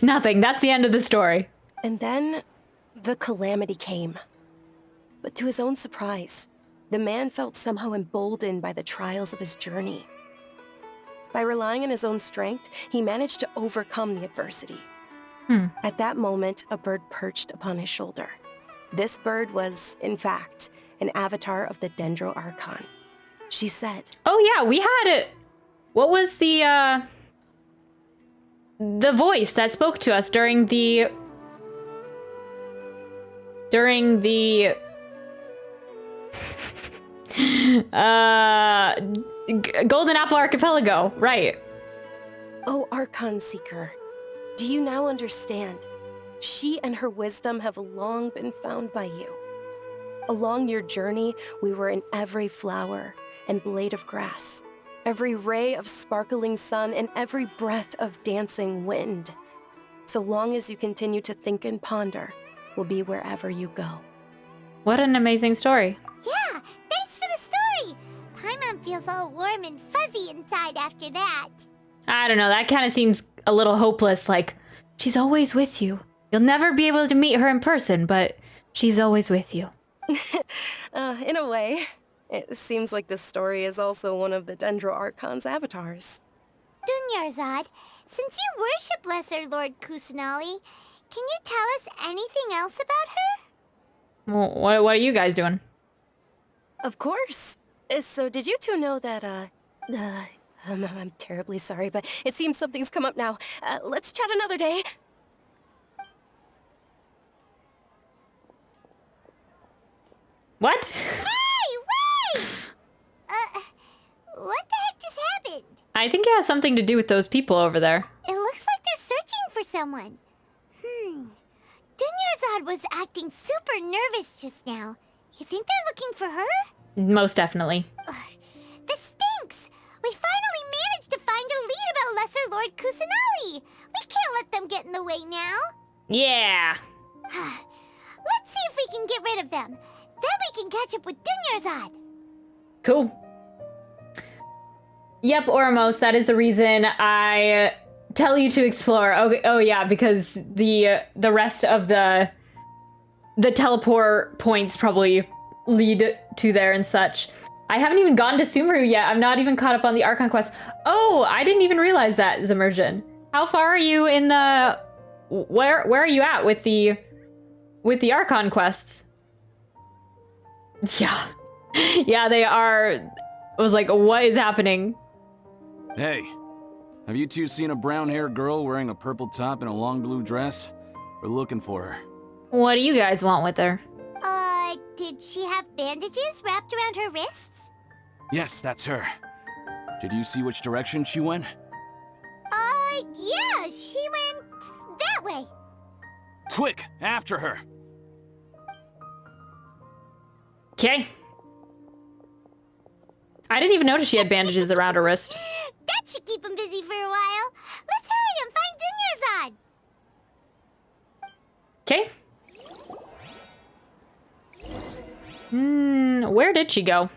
Nothing. That's the end of the story. And then, the calamity came. But to his own surprise, the man felt somehow emboldened by the trials of his journey. By relying on his own strength, he managed to overcome the adversity. At that moment, a bird perched upon his shoulder. This bird was, in fact, an avatar of the Dendro Archon. She said, "Oh yeah, we had it. What was the voice that spoke to us during the Golden Apple Archipelago, right?" "Oh, Archon Seeker, do you now understand? She and her wisdom have long been found by you. Along your journey, we were in every flower and blade of grass, every ray of sparkling sun, and every breath of dancing wind. So long as you continue to think and ponder, we'll be wherever you go." What an amazing story. Yeah, thanks for the story. Paimon feels all warm and fuzzy inside after that. I don't know, that kind of seems a little hopeless, like, she's always with you. You'll never be able to meet her in person, but she's always with you. In a way. It seems like this story is also one of the Dendro Archon's avatars. Dunyarzad, since you worship Lesser Lord Kusanali, can you tell us anything else about her? Well, what are you guys doing? Of course. So did you two know that, I'm terribly sorry, but it seems something's come up now. Let's chat another day. What? Hey, wait! What the heck just happened? I think it has something to do with those people over there. It looks like they're searching for someone. Dunyarzad was acting super nervous just now. You think they're looking for her? Most definitely. This stinks! We finally managed to find a lead about Lesser Lord Kusanali! We can't let them get in the way now! Yeah. Let's see if we can get rid of them. Then we can catch up with Dunyarzad! Cool. Yep, Oramos, that is the reason I tell you to explore. Oh yeah, because the rest of the teleport points probably lead to there and such. I haven't even gone to Sumeru yet. I'm not even caught up on the Archon quest. Oh, I didn't even realize that, Zimmersion. How far are you in the... Where are you at with the Archon quests? Yeah. Yeah, they are... I was like, what is happening? Hey, Have you two seen a brown-haired girl wearing a purple top and a long blue dress? We're looking for her. What do you guys want with her? Did she have bandages wrapped around her wrists? Yes, that's her. Did you see which direction she went? Yeah, she went that way. Quick, after her. Okay. I didn't even notice she had bandages around her wrist. That should keep him busy for a while. Let's hurry and find Okay. Where did she go?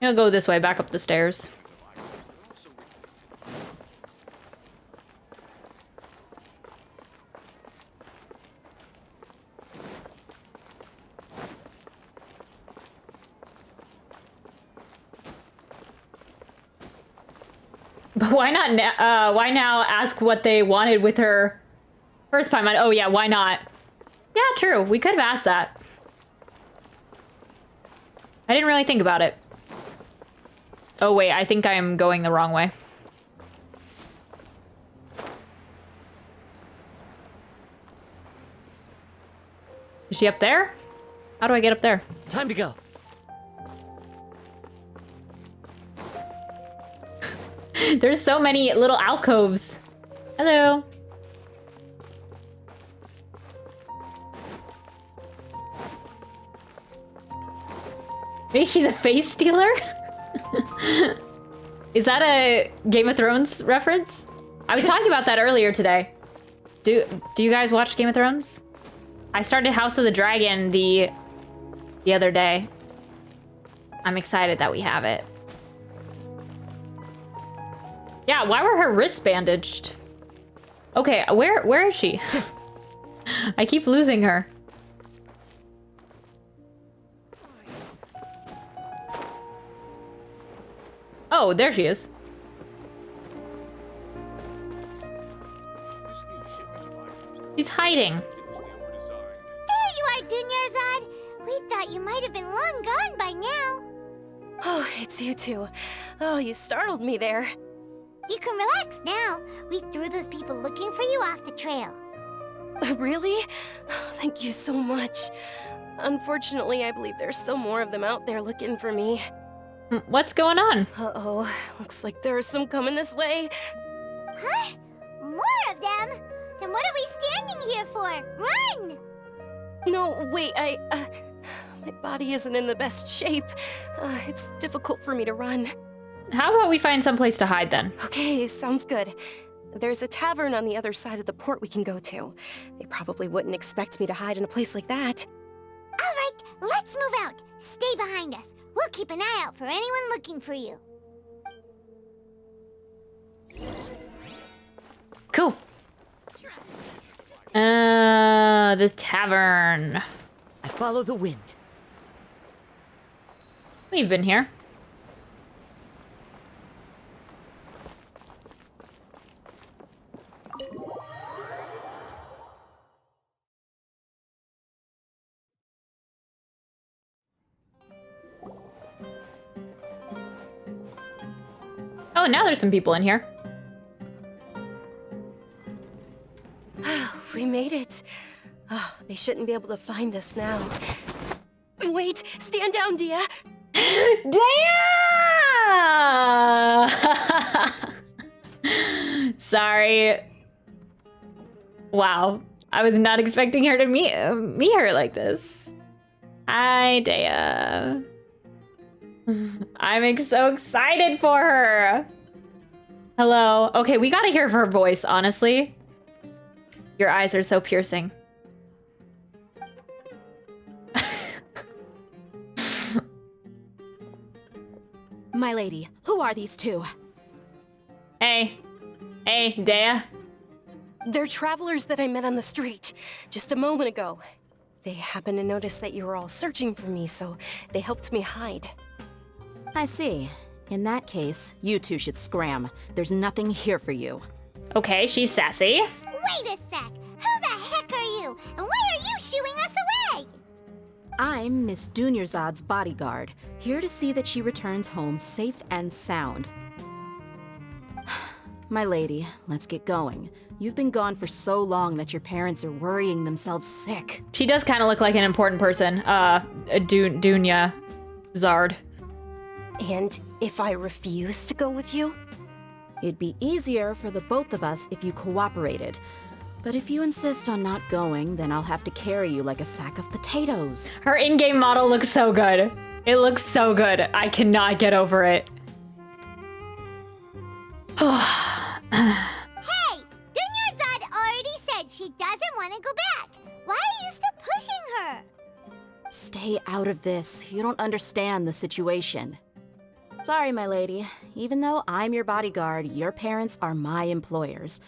I'll go this way, back up the stairs. But why not? Why now ask what they wanted with her first Paimon? Oh yeah, why not? Yeah, true. We could have asked that. I didn't really think about it. Oh wait, I think I am going the wrong way. Is she up there? How do I get up there? Time to go. There's so many little alcoves. Hello. Maybe she's a face stealer? Is that a Game of Thrones reference? I was talking about that earlier today. Do you guys watch Game of Thrones? I started House of the Dragon the other day. I'm excited that we have it. Yeah, why were her wrists bandaged? Okay, where is she? I keep losing her. Oh, there she is. She's hiding. There you are, Dunyarzad. We thought you might have been long gone by now. Oh, it's you two. Oh, you startled me there. You can relax now. We threw those people looking for you off the trail. Really? Thank you so much. Unfortunately, I believe there's still more of them out there looking for me. What's going on? Uh-oh. Looks like there's some coming this way. Huh? More of them? Then what are we standing here for? Run! No, wait, my body isn't in the best shape. It's difficult for me to run. How about we find someplace to hide then? Okay, sounds good. There's a tavern on the other side of the port we can go to. They probably wouldn't expect me to hide in a place like that. All right, let's move out. Stay behind us. We'll keep an eye out for anyone looking for you. Cool. This tavern. I follow the wind. We've been here. Oh, now there's some people in here. We made it. Oh, they shouldn't be able to find us now. Wait, stand down, Dia. Damn! Sorry. Wow. I was not expecting her to meet her like this. Hi, Dea. I'm so excited for her. Hello. Okay, we gotta hear her voice, honestly. Your eyes are so piercing. My lady, who are these two? Hey. Hey, Dea. They're travelers that I met on the street just a moment ago. They happened to notice that you were all searching for me, so they helped me hide. I see. In that case, you two should scram. There's nothing here for you. Okay, she's sassy. Wait a sec. Who the heck are you? And why are you shooing us away? I'm Miss Dunyarzad's bodyguard, here to see that she returns home safe and sound. My lady, let's get going. You've been gone for so long that your parents are worrying themselves sick. She does kind of look like an important person. Dunya Zard. And if I refuse to go with you? It'd be easier for the both of us if you cooperated. But if you insist on not going, then I'll have to carry you like a sack of potatoes. Her in-game model looks so good. It looks so good. I cannot get over it. Hey! Dunyarzad already said she doesn't want to go back. Why are you still pushing her? Stay out of this. You don't understand the situation. Sorry, my lady. Even though I'm your bodyguard, your parents are my employers.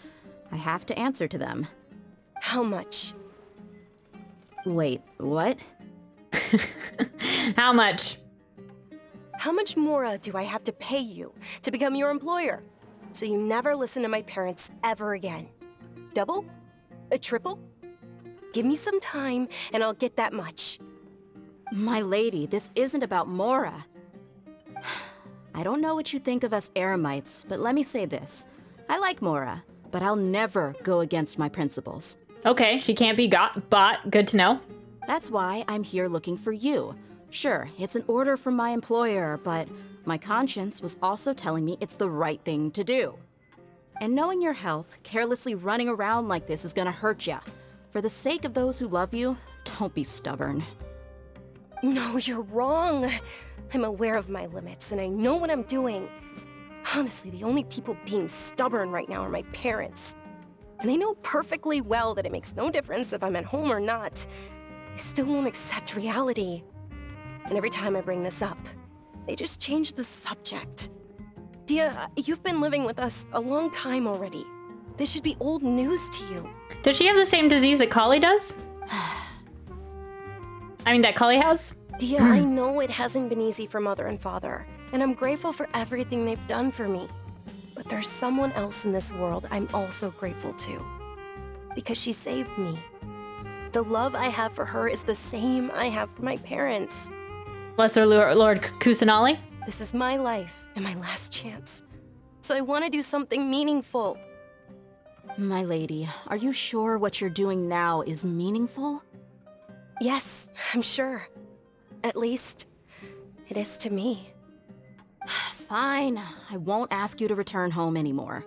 I have to answer to them. How much? Wait, what? How much? How much more do I have to pay you to become your employer? So you never listen to my parents ever again. Double? A triple? Give me some time and I'll get that much. My lady, this isn't about Mora. I don't know what you think of us Eremites, but let me say this. I like Mora, but I'll never go against my principles. Okay, she can't be bought. Good to know. That's why I'm here looking for you. Sure, it's an order from my employer, but my conscience was also telling me it's the right thing to do. And knowing your health, carelessly running around like this is gonna hurt ya. For the sake of those who love you, don't be stubborn. No, you're wrong. I'm aware of my limits and I know what I'm doing. Honestly, the only people being stubborn right now are my parents. And they know perfectly well that it makes no difference if I'm at home or not. They still won't accept reality. And every time I bring this up, they just change the subject. Dia, you've been living with us a long time already. This should be old news to you. Does she have the same disease that Kali does? I mean, that Kali has? Dia, I know it hasn't been easy for Mother and Father, and I'm grateful for everything they've done for me. But there's someone else in this world I'm also grateful to. Because she saved me. The love I have for her is the same I have for my parents. Lesser Lord Kusanali? This is my life and my last chance. So I want to do something meaningful. My lady, are you sure what you're doing now is meaningful? Yes, I'm sure. At least, it is to me. Fine, I won't ask you to return home anymore.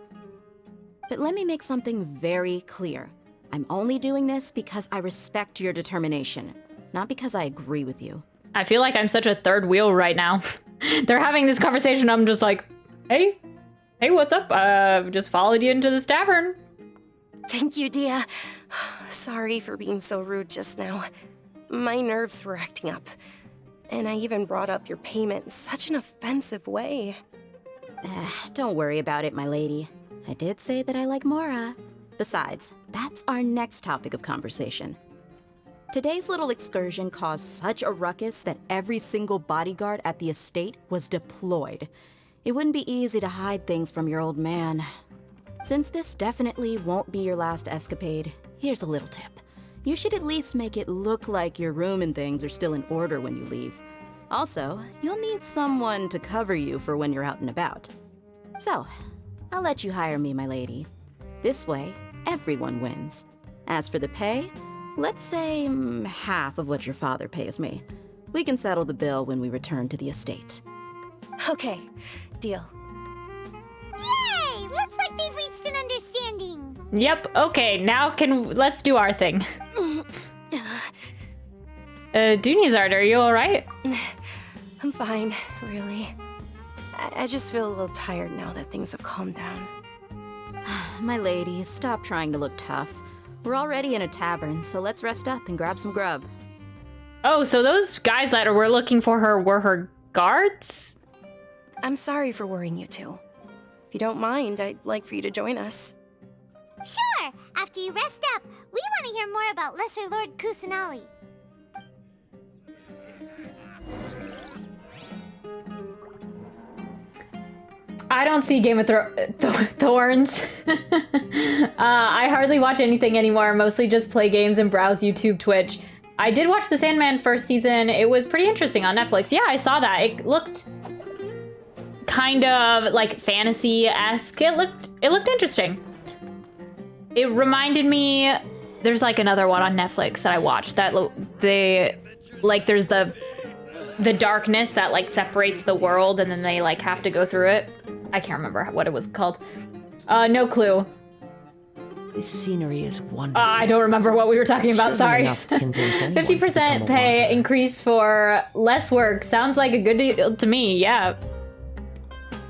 But let me make something very clear. I'm only doing this because I respect your determination, not because I agree with you. I feel like I'm such a third wheel right now. They're having this conversation, I'm just like, hey, what's up? Just followed you into this tavern. Thank you, Dia. Sorry for being so rude just now. My nerves were acting up. And I even brought up your payment in such an offensive way. Don't worry about it, my lady. I did say that I like Mora. Besides, that's our next topic of conversation. Today's little excursion caused such a ruckus that every single bodyguard at the estate was deployed. It wouldn't be easy to hide things from your old man. Since this definitely won't be your last escapade, here's a little tip. You should at least make it look like your room and things are still in order when you leave. Also, you'll need someone to cover you for when you're out and about. So, I'll let you hire me, my lady. This way, everyone wins. As for the pay, let's say half of what your father pays me. We can settle the bill when we return to the estate. Okay, deal. Yay! Looks like they've reached an understanding. Yep, okay, now let's do our thing. Dunyarzad, are you alright? I'm fine, really. I just feel a little tired now that things have calmed down. My lady, stop trying to look tough. We're already in a tavern, so let's rest up and grab some grub. Oh, so those guys that were looking for her were her guards? I'm sorry for worrying you two. If you don't mind, I'd like for you to join us. Sure! After you rest up, we want to hear more about Lesser Lord Kusanali. I don't see Game of Thorns. I hardly watch anything anymore, mostly just play games and browse YouTube, Twitch. I did watch The Sandman first season. It was pretty interesting on Netflix. Yeah, I saw that. It looked kind of like fantasy-esque. It looked interesting. It reminded me, there's like another one on Netflix that I watched that there's the darkness that like separates the world and then they like have to go through it. I can't remember what it was called. No clue. This scenery is wonderful. I don't remember what we were talking about, sorry. Enough to convince anyone to 50% become a pay wanderer. increase for less work. Sounds like a good deal to me, yeah.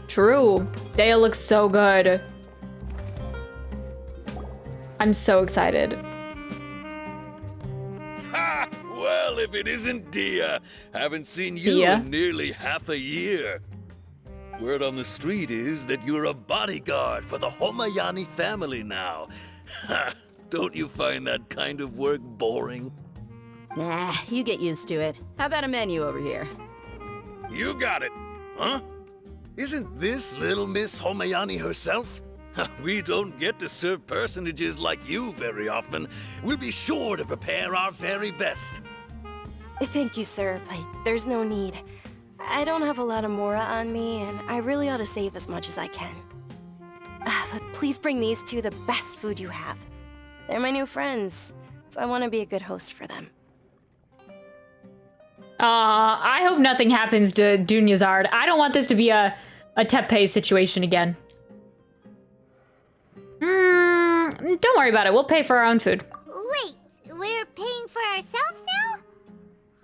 True. Daya looks so good. I'm so excited. Ha! Well, if it isn't Dia. Haven't seen you Dia? in nearly half a year. Word on the street is that you're a bodyguard for the Homayani family now. Ha! Don't you find that kind of work boring? Nah, you get used to it. How about a menu over here? You got it. Huh? Isn't this little Miss Homayani herself? We don't get to serve personages like you very often. We'll be sure to prepare our very best. Thank you, sir, but there's no need. I don't have a lot of Mora on me, and I really ought to save as much as I can. But please bring these two the best food you have. They're my new friends, so I want to be a good host for them. I hope nothing happens to Dunyazard. I don't want this to be a Teppei situation again. Don't worry about it. We'll pay for our own food. Wait, we're paying for ourselves now?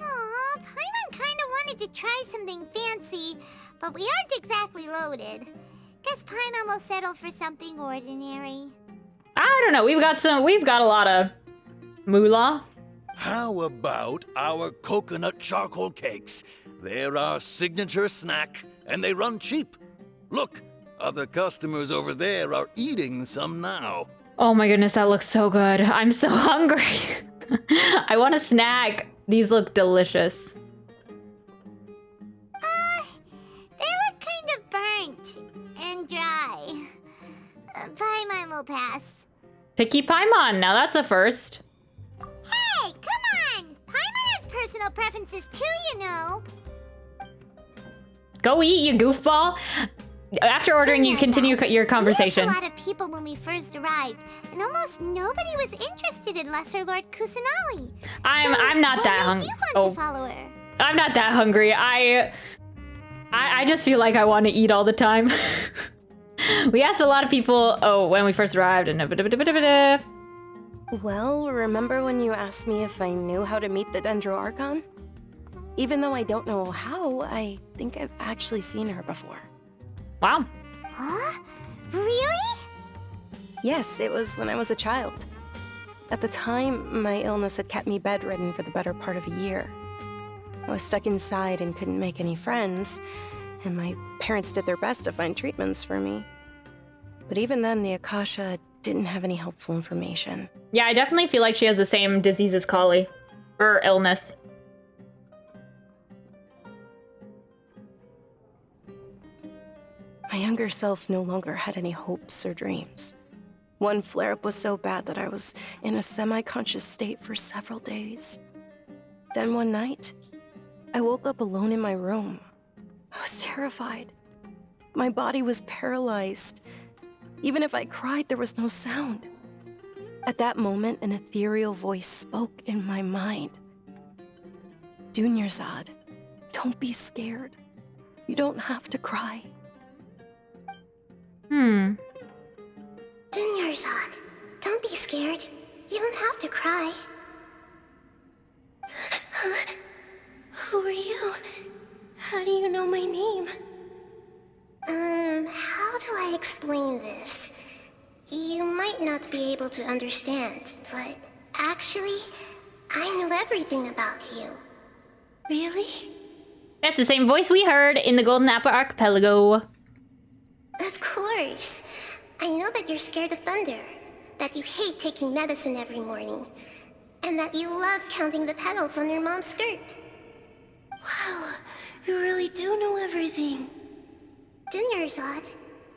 Aw, Paimon kinda wanted to try something fancy, but we aren't exactly loaded. Guess Paimon will settle for something ordinary. I don't know. We've got a lot of moolah. How about our coconut charcoal cakes? They're our signature snack, and they run cheap. Look, other customers over there are eating some now. Oh my goodness, that looks so good. I'm so hungry. I want a snack. These look delicious. They look kind of burnt and dry. Paimon will pass. Picky Paimon. Now that's a first. Hey, come on! Paimon has personal preferences too, you know. Go eat, you goofball. After ordering, you continue your conversation. We had a lot of people when we first arrived, and almost nobody was interested in Lesser Lord Kusanali. I'm not that hungry. To follow her? I'm not that hungry. I just feel like I want to eat all the time. We asked a lot of people. When we first arrived, and Well, remember when you asked me if I knew how to meet the Dendro Archon? Even though I don't know how, I think I've actually seen her before. Wow. Huh? Really? Yes, it was when I was a child. At the time, my illness had kept me bedridden for the better part of a year. I was stuck inside and couldn't make any friends, and my parents did their best to find treatments for me. But even then, the Akasha didn't have any helpful information. Yeah, I definitely feel like she has the same disease as Kali. Or illness. My younger self no longer had any hopes or dreams. One flare-up was so bad that I was in a semi-conscious state for several days. Then one night, I woke up alone in my room. I was terrified. My body was paralyzed. Even if I cried, there was no sound. At that moment, an ethereal voice spoke in my mind. Dunyarzad, don't be scared. You don't have to cry. Dunyarzad, don't be scared. You don't have to cry. Who are you? How do you know my name? How do I explain this? You might not be able to understand, but actually, I know everything about you. Really? That's the same voice we heard in the Golden Apple Archipelago. Of course. I know that you're scared of thunder, that you hate taking medicine every morning, and that you love counting the petals on your mom's skirt. Wow, you really do know everything. Dunyarzad,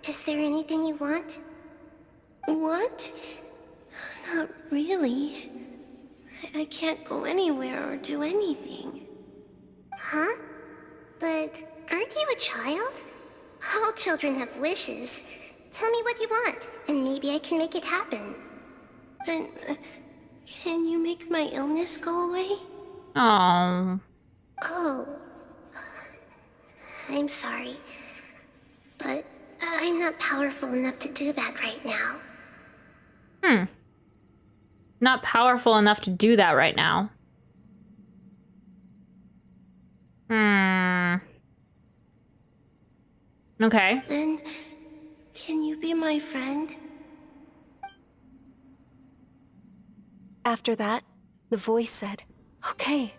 is there anything you want? Want? Not really. I can't go anywhere or do anything. Huh? But aren't you a child? All children have wishes. Tell me what you want, and maybe I can make it happen. But can you make my illness go away? Oh. Oh. I'm sorry. But I'm not powerful enough to do that right now. Not powerful enough to do that right now. Okay. Then, can you be my friend? After that, the voice said, "Okay,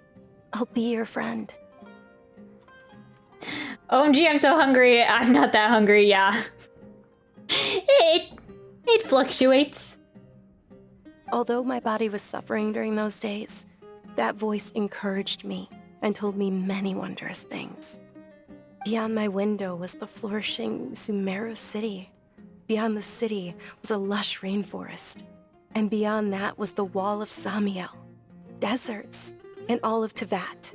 I'll be your friend." OMG, I'm so hungry. I'm not that hungry, yeah. It fluctuates. Although my body was suffering during those days, that voice encouraged me and told me many wondrous things. Beyond my window was the flourishing Sumeru city. Beyond the city was a lush rainforest. And beyond that was the wall of Samiel, deserts, and all of Teyvat.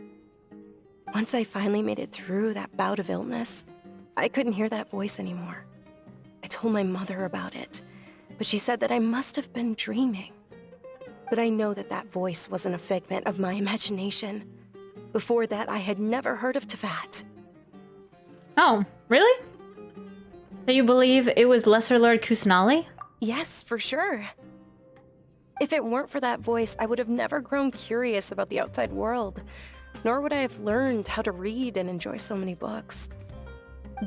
Once I finally made it through that bout of illness, I couldn't hear that voice anymore. I told my mother about it, but she said that I must have been dreaming. But I know that that voice wasn't a figment of my imagination. Before that, I had never heard of Teyvat. Oh, really? So you believe it was Lesser Lord Kusanali? Yes, for sure. If it weren't for that voice, I would have never grown curious about the outside world, nor would I have learned how to read and enjoy so many books.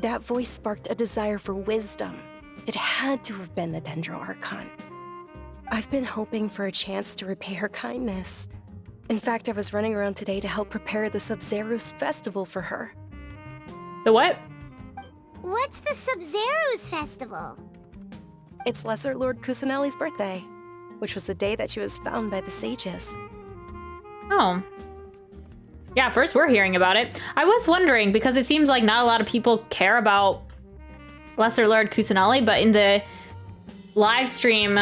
That voice sparked a desire for wisdom. It had to have been the Sumeru Archon. I've been hoping for a chance to repay her kindness. In fact, I was running around today to help prepare the Sub-Zero's festival for her. The what? What's the Sub-Zero's festival? It's Lesser Lord Kusanali's birthday, which was the day that she was found by the sages. Oh. Yeah, first we're hearing about it. I was wondering, because it seems like not a lot of people care about Lesser Lord Kusanali, but in the live stream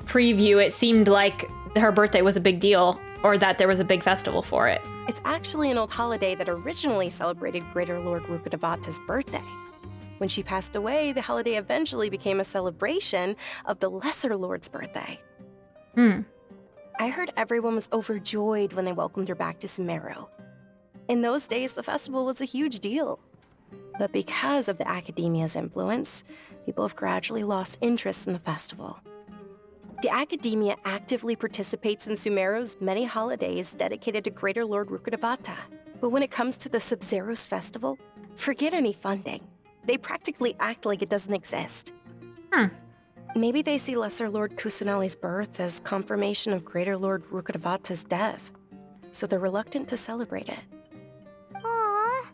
preview, it seemed like her birthday was a big deal, or that there was a big festival for it. It's actually an old holiday that originally celebrated Greater Lord Rukkhadevata's birthday. When she passed away, the holiday eventually became a celebration of the Lesser Lord's birthday. I heard everyone was overjoyed when they welcomed her back to Sumeru. In those days, the festival was a huge deal. But because of the Academia's influence, people have gradually lost interest in the festival. The Academia actively participates in Sumeru's many holidays dedicated to Greater Lord Rukkhadevata. But when it comes to the Sub-Zero's festival, forget any funding. They practically act like it doesn't exist. Maybe they see Lesser Lord Kusanali's birth as confirmation of Greater Lord Rukkhadevata's death, so they're reluctant to celebrate it. Aww,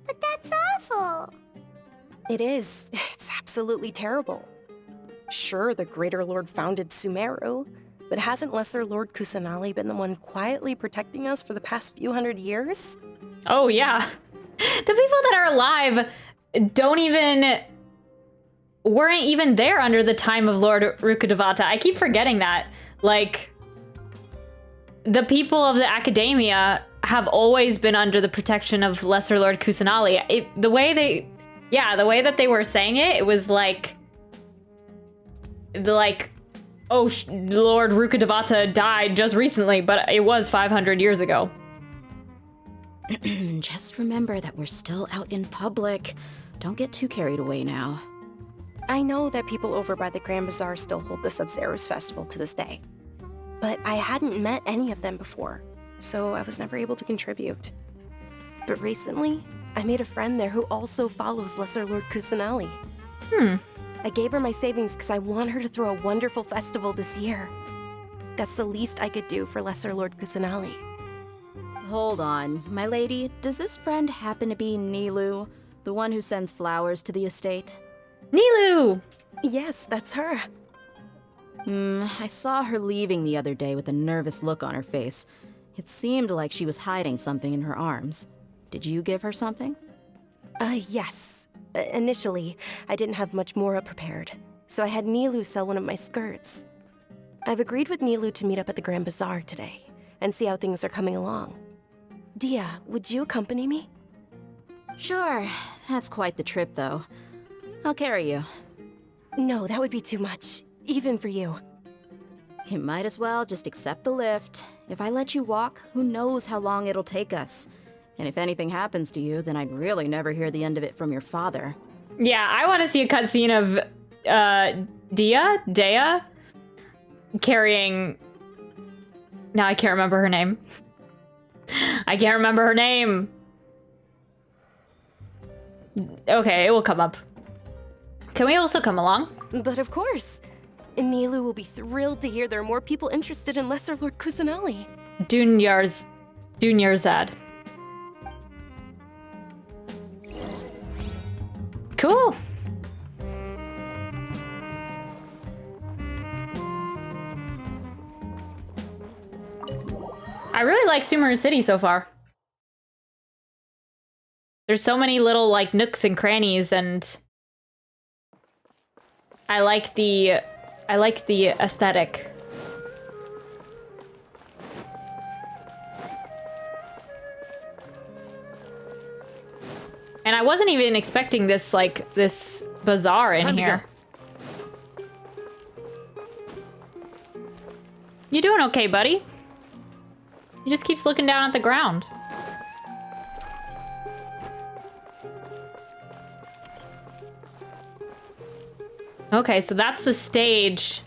but that's awful. It is. It's absolutely terrible. Sure, the Greater Lord founded Sumeru, but hasn't Lesser Lord Kusanali been the one quietly protecting us for the past few hundred years? Oh, yeah. The people that are alive weren't even there under the time of Lord Rukkhadevata. I keep forgetting that. Like, the people of the Academia have always been under the protection of Lesser Lord Kusanali. The way that they were saying it, it was like, oh, Lord Rukkhadevata died just recently, but it was 500 years ago. Just remember that we're still out in public. Don't get too carried away now. I know that people over by the Grand Bazaar still hold the Sub-Zero's festival to this day. But I hadn't met any of them before, so I was never able to contribute. But recently, I made a friend there who also follows Lesser Lord Kusanali. I gave her my savings because I want her to throw a wonderful festival this year. That's the least I could do for Lesser Lord Kusanali. Hold on, my lady. Does this friend happen to be Nilou, the one who sends flowers to the estate? Nilou! Yes, that's her. I saw her leaving the other day with a nervous look on her face. It seemed like she was hiding something in her arms. Did you give her something? Yes. Initially, I didn't have much Mora prepared, so I had Nilou sell one of my skirts. I've agreed with Nilou to meet up at the Grand Bazaar today, and see how things are coming along. Dia, would you accompany me? Sure. That's quite the trip, though. I'll carry you. No, that would be too much, even for you. You might as well just accept the lift. If I let you walk, who knows how long it'll take us. And if anything happens to you, then I'd really never hear the end of it from your father. Yeah, I want to see a cutscene of Dea carrying... Now I can't remember her name. I can't remember her name. Okay, it will come up. Can we also come along? But of course. Nilu will be thrilled to hear there are more people interested in Lesser Lord Kusanali. Dunyarzad. Cool. I really like Sumeru City so far. There's so many little like nooks and crannies, and I like the aesthetic. And I wasn't even expecting this bazaar in here. You doing okay, buddy? He just keeps looking down at the ground. Okay, so that's the stage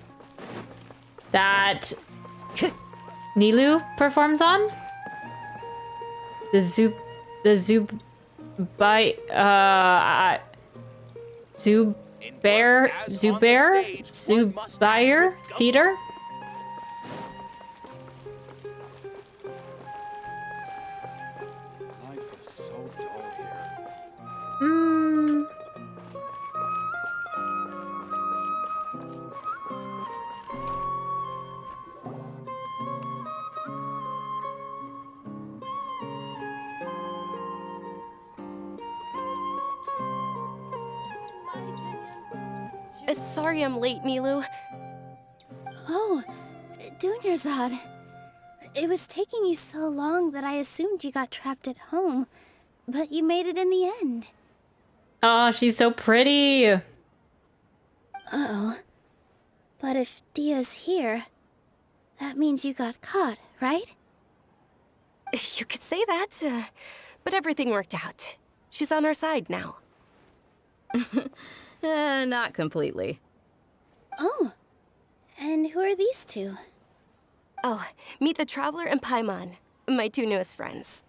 that Nilu performs on. Zubair Theater. Life is so dull here. Sorry I'm late, Nilu. Oh, Dunyarzad. It was taking you so long that I assumed you got trapped at home, but you made it in the end. Oh, she's so pretty. Uh-oh. But if Dia's here, that means you got caught, right? You could say that, but everything worked out. She's on our side now. Not completely. Oh, and who are these two? Oh, meet the Traveler and Paimon, my two newest friends.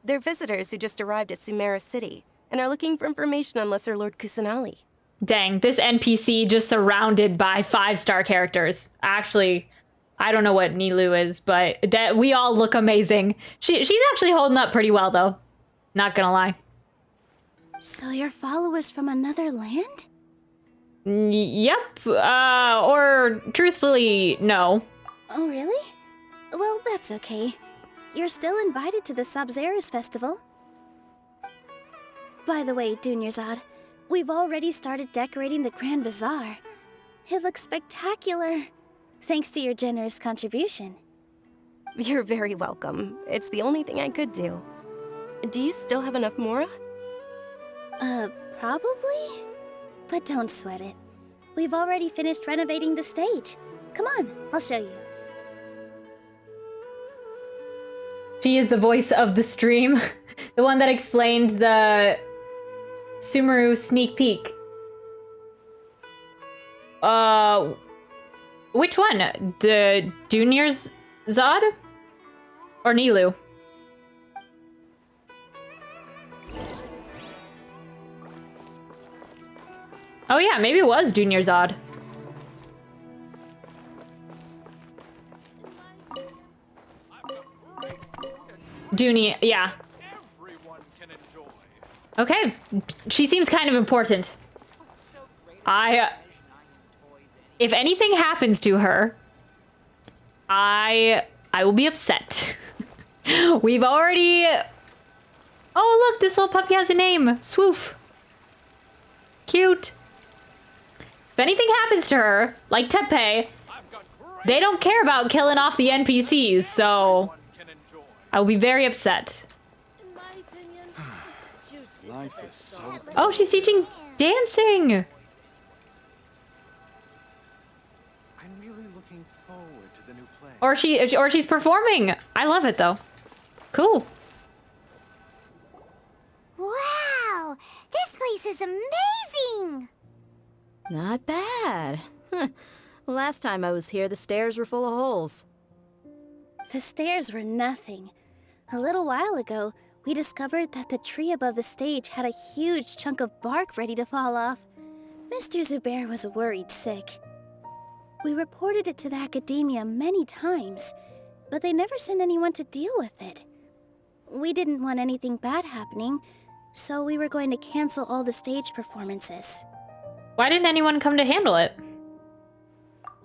They're visitors who just arrived at Sumeru City and are looking for information on Lesser Lord Kusanali. Dang, this NPC just surrounded by 5-star characters. Actually, I don't know what Nilu is, but that we all look amazing. She's actually holding up pretty well, though. Not gonna lie. So you're followers from another land? Yep. Or truthfully, no. Oh, really? Well, that's okay. You're still invited to the Sabzerus Festival. By the way, Dunyarzad, we've already started decorating the Grand Bazaar. It looks spectacular, thanks to your generous contribution. You're very welcome. It's the only thing I could do. Do you still have enough Mora? Probably? But don't sweat it. We've already finished renovating the stage. Come on, I'll show you. She is the voice of the stream. The one that explained the Sumeru sneak peek. Which one? The Junior's Zod? Or Nilu? Oh yeah, maybe it was Junior Zod. Junie, yeah. Okay, she seems kind of important. If anything happens to her, I will be upset. We've already... Oh, look, this little puppy has a name. Swoof. Cute. If anything happens to her, like Tepe, they don't care about killing off the NPCs, so I will be very upset. Life is so... Oh, she's teaching dancing! I'm really looking forward to the new play. Or she's performing. I love it though. Cool. Wow! This place is amazing! Not bad. Last time I was here, the stairs were full of holes. The stairs were nothing. A little while ago, we discovered that the tree above the stage had a huge chunk of bark ready to fall off. Mr. Zubair was worried sick. We reported it to the academia many times, but they never sent anyone to deal with it. We didn't want anything bad happening, so we were going to cancel all the stage performances. Why didn't anyone come to handle it?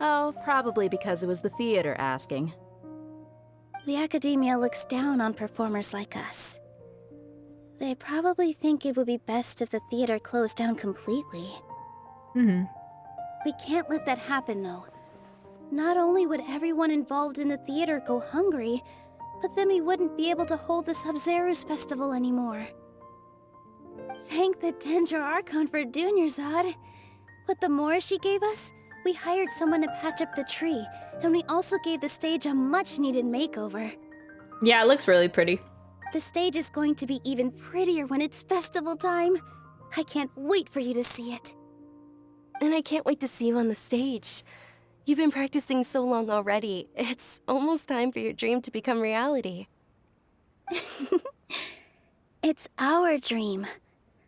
Oh, probably because it was the theater asking. The academia looks down on performers like us. They probably think it would be best if the theater closed down completely. We can't let that happen, though. Not only would everyone involved in the theater go hungry, but then we wouldn't be able to hold the Sub-Zero's festival anymore. Thank the Dendro Archon for Dunyarzad. With the Mora she gave us, we hired someone to patch up the tree, and we also gave the stage a much-needed makeover. Yeah, it looks really pretty. The stage is going to be even prettier when it's festival time. I can't wait for you to see it. And I can't wait to see you on the stage. You've been practicing so long already. It's almost time for your dream to become reality. It's our dream.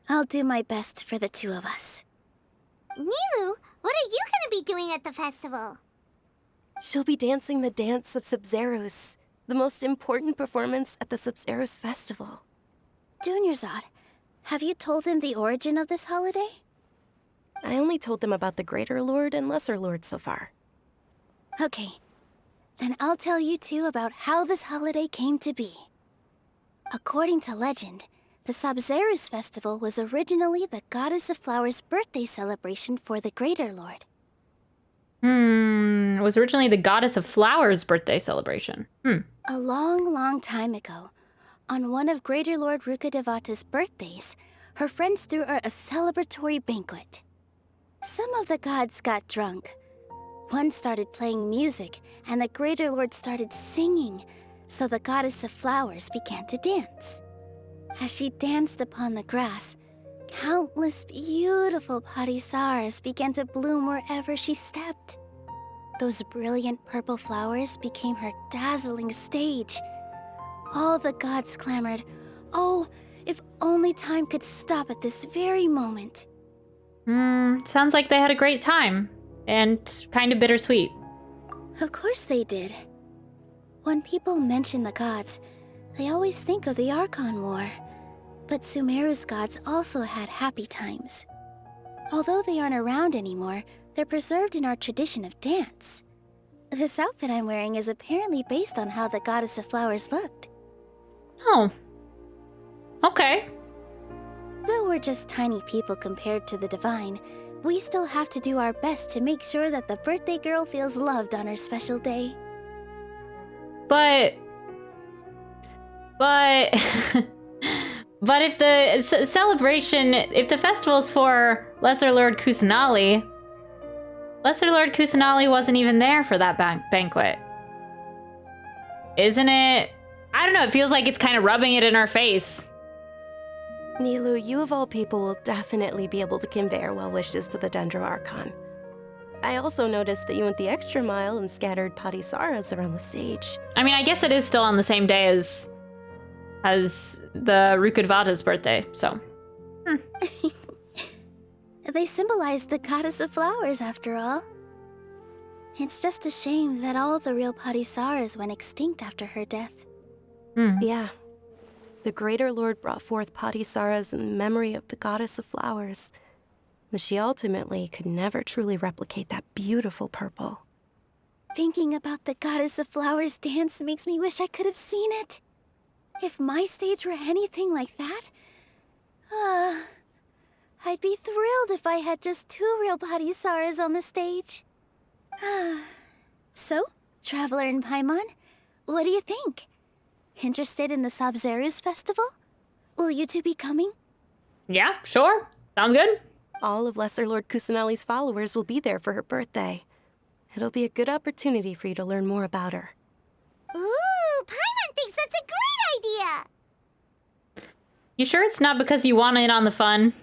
I'll do my best for the two of us. Nilu, what are you gonna be doing at the festival? She'll be dancing the dance of Sub-Zeros, the most important performance at the Sub-Zeros festival. Dunyarzad, have you told him the origin of this holiday? I only told them about the Greater Lord and Lesser Lord so far. Okay, then I'll tell you two about how this holiday came to be. According to legend, the Sub-Zeros festival was originally the Goddess of Flowers' birthday celebration for the Greater Lord. It was originally the Goddess of Flowers' birthday celebration. A long, long time ago, on one of Greater Lord Rukkhadevata's birthdays, her friends threw her a celebratory banquet. Some of the gods got drunk. One started playing music, and the Greater Lord started singing, so the Goddess of Flowers began to dance. As she danced upon the grass, countless beautiful parisaras began to bloom wherever she stepped. Those brilliant purple flowers became her dazzling stage. All the gods clamored, "Oh, if only time could stop at this very moment." Sounds like they had a great time. And kind of bittersweet. Of course they did. When people mention the gods, they always think of the Archon War. But Sumeru's gods also had happy times. Although they aren't around anymore, they're preserved in our tradition of dance. This outfit I'm wearing is apparently based on how the Goddess of Flowers looked. Oh. Okay. Though we're just tiny people compared to the Divine, we still have to do our best to make sure that the birthday girl feels loved on her special day. But if the celebration, if the festival's for Lesser Lord Kusanali, Lesser Lord Kusanali wasn't even there for that banquet. Isn't it? I don't know, it feels like it's kind of rubbing it in our face. Nilu, you of all people will definitely be able to convey our well wishes to the Dendro Archon. I also noticed that you went the extra mile and scattered patisaras around the stage. I mean, I guess it is still on the same day as the Rukkhadevata's birthday, so. They symbolize the Goddess of Flowers, after all. It's just a shame that all the real patisaras went extinct after her death. Yeah. The Greater Lord brought forth patisaras in memory of the Goddess of Flowers, but she ultimately could never truly replicate that beautiful purple. Thinking about the Goddess of Flowers dance makes me wish I could have seen it. If my stage were anything like that, I'd be thrilled if I had just 2 real patisaras on the stage. So, Traveler and Paimon, what do you think? Interested in the Sabzeruz festival? Will you two be coming? Yeah, sure. Sounds good. All of Lesser Lord Kusanali's followers will be there for her birthday. It'll be a good opportunity for you to learn more about her. Ooh, Paimon thinks that's a great idea! You sure it's not because you want in on the fun?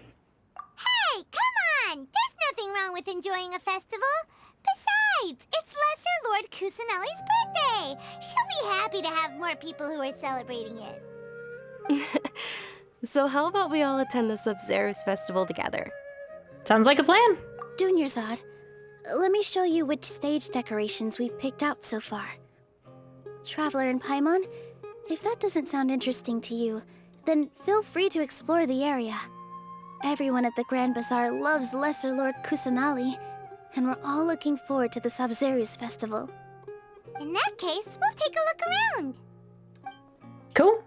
Hey, come on! There's nothing wrong with enjoying a festival. Besides, it's Lesser Lord Kusanali's birthday. She'll be happy to have more people who are celebrating it. So how about we all attend the Sabzeruz festival together? Sounds like a plan. Dunyarzad, let me show you which stage decorations we've picked out so far. Traveler and Paimon, if that doesn't sound interesting to you, then feel free to explore the area. Everyone at the Grand Bazaar loves Lesser Lord Kusanali, and we're all looking forward to the Sabzeruz festival. In that case, we'll take a look around. Cool.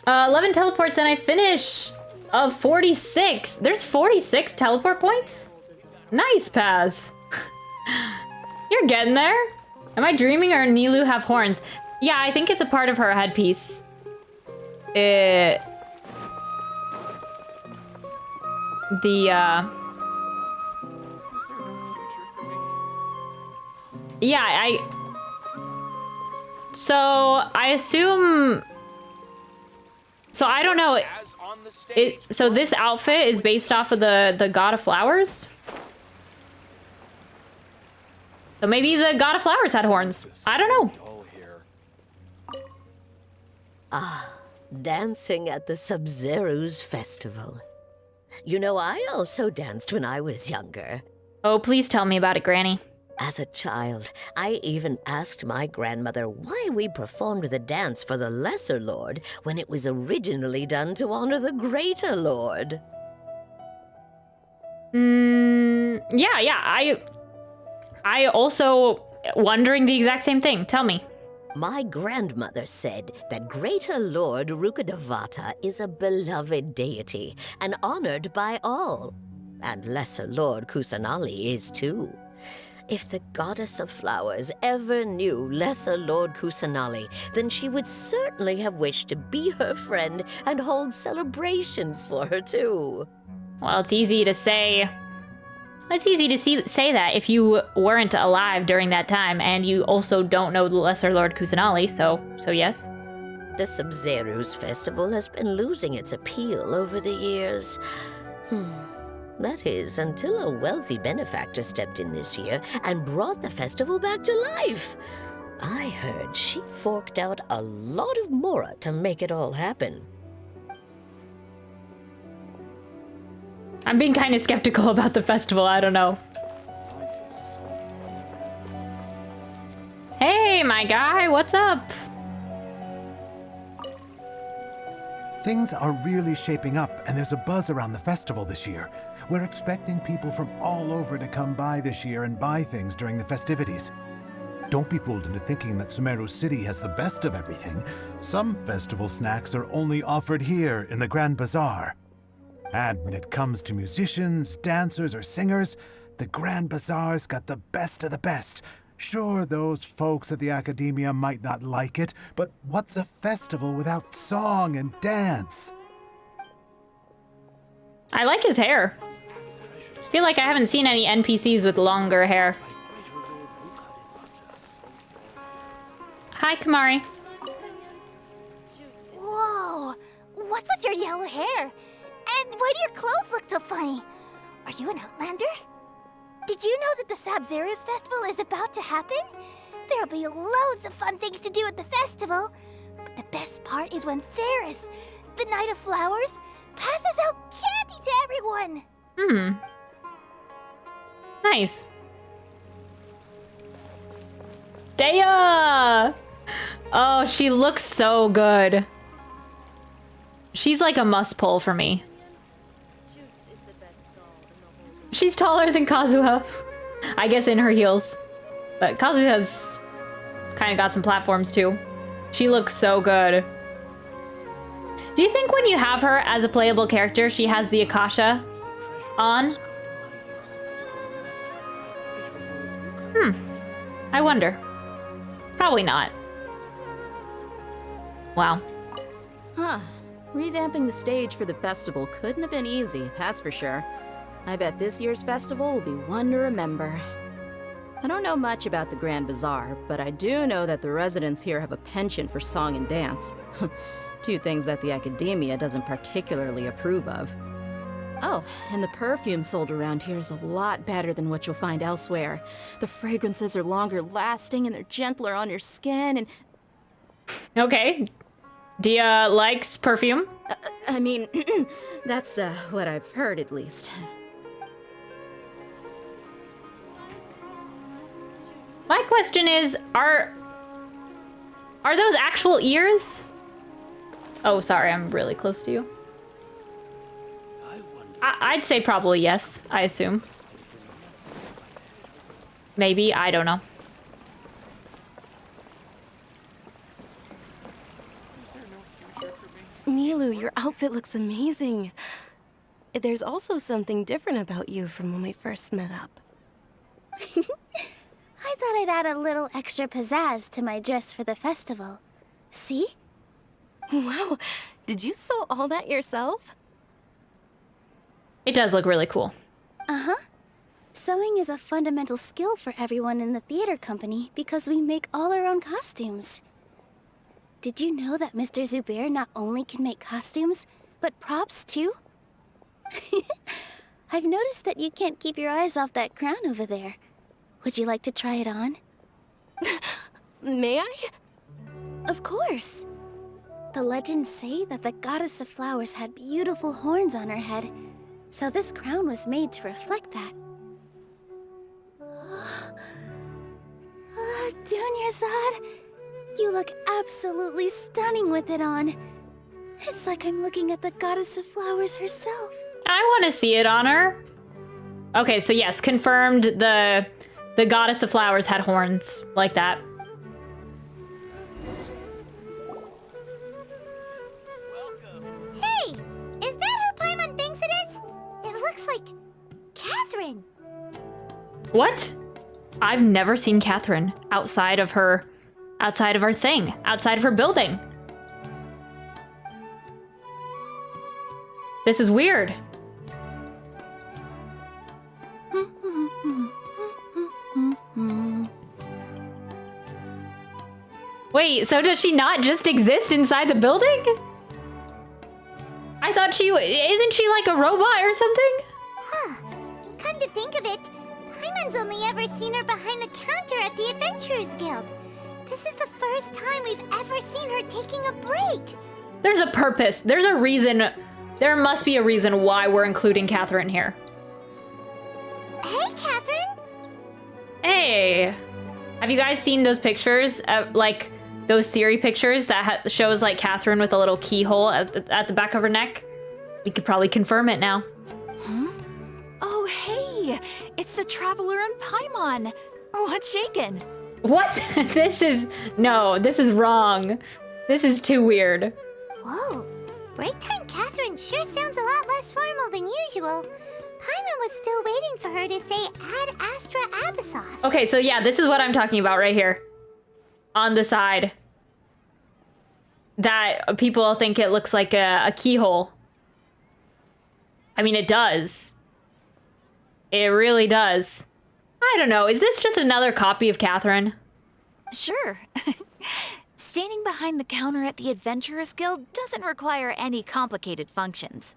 11 teleports and I finish of 46. There's 46 teleport points? Nice, Paz. You're getting there. Am I dreaming or Nilou have horns? Yeah, I think it's a part of her headpiece. Yeah, so I assume... So I don't know. So this outfit is based off of the God of Flowers? So maybe the God of Flowers had horns. I don't know. Ah, dancing at the Sabzeruz festival. You know, I also danced when I was younger. Oh, please tell me about it, Granny. As a child, I even asked my grandmother why we performed the dance for the Lesser Lord when it was originally done to honor the Greater Lord. Yeah, I also wondering the exact same thing. Tell me. My grandmother said that Greater Lord Rukkhadevata is a beloved deity and honored by all. And Lesser Lord Kusanali is too. If the Goddess of Flowers ever knew Lesser Lord Kusanali, then she would certainly have wished to be her friend and hold celebrations for her too. Well, it's easy to say. It's easy to say that if you weren't alive during that time, and you also don't know the Lesser Lord Kusanali, so yes. The Sabzeruz festival has been losing its appeal over the years. That is, until a wealthy benefactor stepped in this year and brought the festival back to life. I heard she forked out a lot of mora to make it all happen. I'm being kind of skeptical about the festival, I don't know. Hey, my guy, what's up? Things are really shaping up, and there's a buzz around the festival this year. We're expecting people from all over to come by this year and buy things during the festivities. Don't be fooled into thinking that Sumeru City has the best of everything. Some festival snacks are only offered here in the Grand Bazaar. And when it comes to musicians, dancers, or singers, the Grand Bazaar's got the best of the best. Sure, those folks at the Academia might not like it, but what's a festival without song and dance? I like his hair. I feel like I haven't seen any NPCs with longer hair. Hi, Kamari. Whoa! What's with your yellow hair? And why do your clothes look so funny? Are you an Outlander? Did you know that the Sabzeruz festival is about to happen? There'll be loads of fun things to do at the festival. But the best part is when Ferris, the Knight of Flowers, passes out candy to everyone. Nice. Daya! Oh, she looks so good. She's like a must pull for me. She's taller than Kazuha. I guess in her heels. But Kazuha's kind of got some platforms too. She looks so good. Do you think when you have her as a playable character, she has the Akasha on? I wonder. Probably not. Wow. Huh. Revamping the stage for the festival couldn't have been easy, that's for sure. I bet this year's festival will be one to remember. I don't know much about the Grand Bazaar, but I do know that the residents here have a penchant for song and dance. Two things that the Academia doesn't particularly approve of. Oh, and the perfume sold around here is a lot better than what you'll find elsewhere. The fragrances are longer lasting and they're gentler on your skin and... Okay. Dia likes perfume. I mean, that's what I've heard at least. My question is, are those actual ears? Oh, sorry, I'm really close to you. I'd say probably yes, I assume. Maybe, I don't know. Milu, your outfit looks amazing. There's also something different about you from when we first met up. I thought I'd add a little extra pizzazz to my dress for the festival. See? Wow, did you sew all that yourself? It does look really cool. Uh-huh. Sewing is a fundamental skill for everyone in the theater company because we make all our own costumes. Did you know that Mr. Zubair not only can make costumes, but props too? I've noticed that you can't keep your eyes off that crown over there. Would you like to try it on? May I? Of course. The legends say that the goddess of flowers had beautiful horns on her head, so this crown was made to reflect that. Dunyarzad, you look absolutely stunning with it on. It's like I'm looking at the goddess of flowers herself. I want to see it on her. Okay, so yes, confirmed the goddess of flowers had horns like that. Hey! Is that who Paimon thinks it is? It looks like Catherine. What? I've never seen Catherine outside of her thing, outside of her building. This is weird. Wait, so does she not just exist inside the building? I thought isn't she like a robot or something? Huh. Come to think of it, Paimon's only ever seen her behind the counter at the Adventurers Guild. This is the first time we've ever seen her taking a break. There's a purpose. There's a reason. There must be a reason why we're including Catherine here. Hey, Catherine! Hey! Have you guys seen those pictures? Like, those theory pictures that shows, like, Catherine with a little keyhole at the back of her neck? We could probably confirm it now. Huh? Oh, hey! It's the Traveler and Paimon! What's shaken? What? This is wrong. This is too weird. Whoa. Break time Catherine sure sounds a lot less formal than usual. Paimon was still waiting for her to say Ad Astra Abyssos. Okay, so yeah, this is what I'm talking about right here. On the side. That people think it looks like a keyhole. I mean, it does. It really does. I don't know, is this just another copy of Catherine? Sure. Standing behind the counter at the Adventurers Guild doesn't require any complicated functions.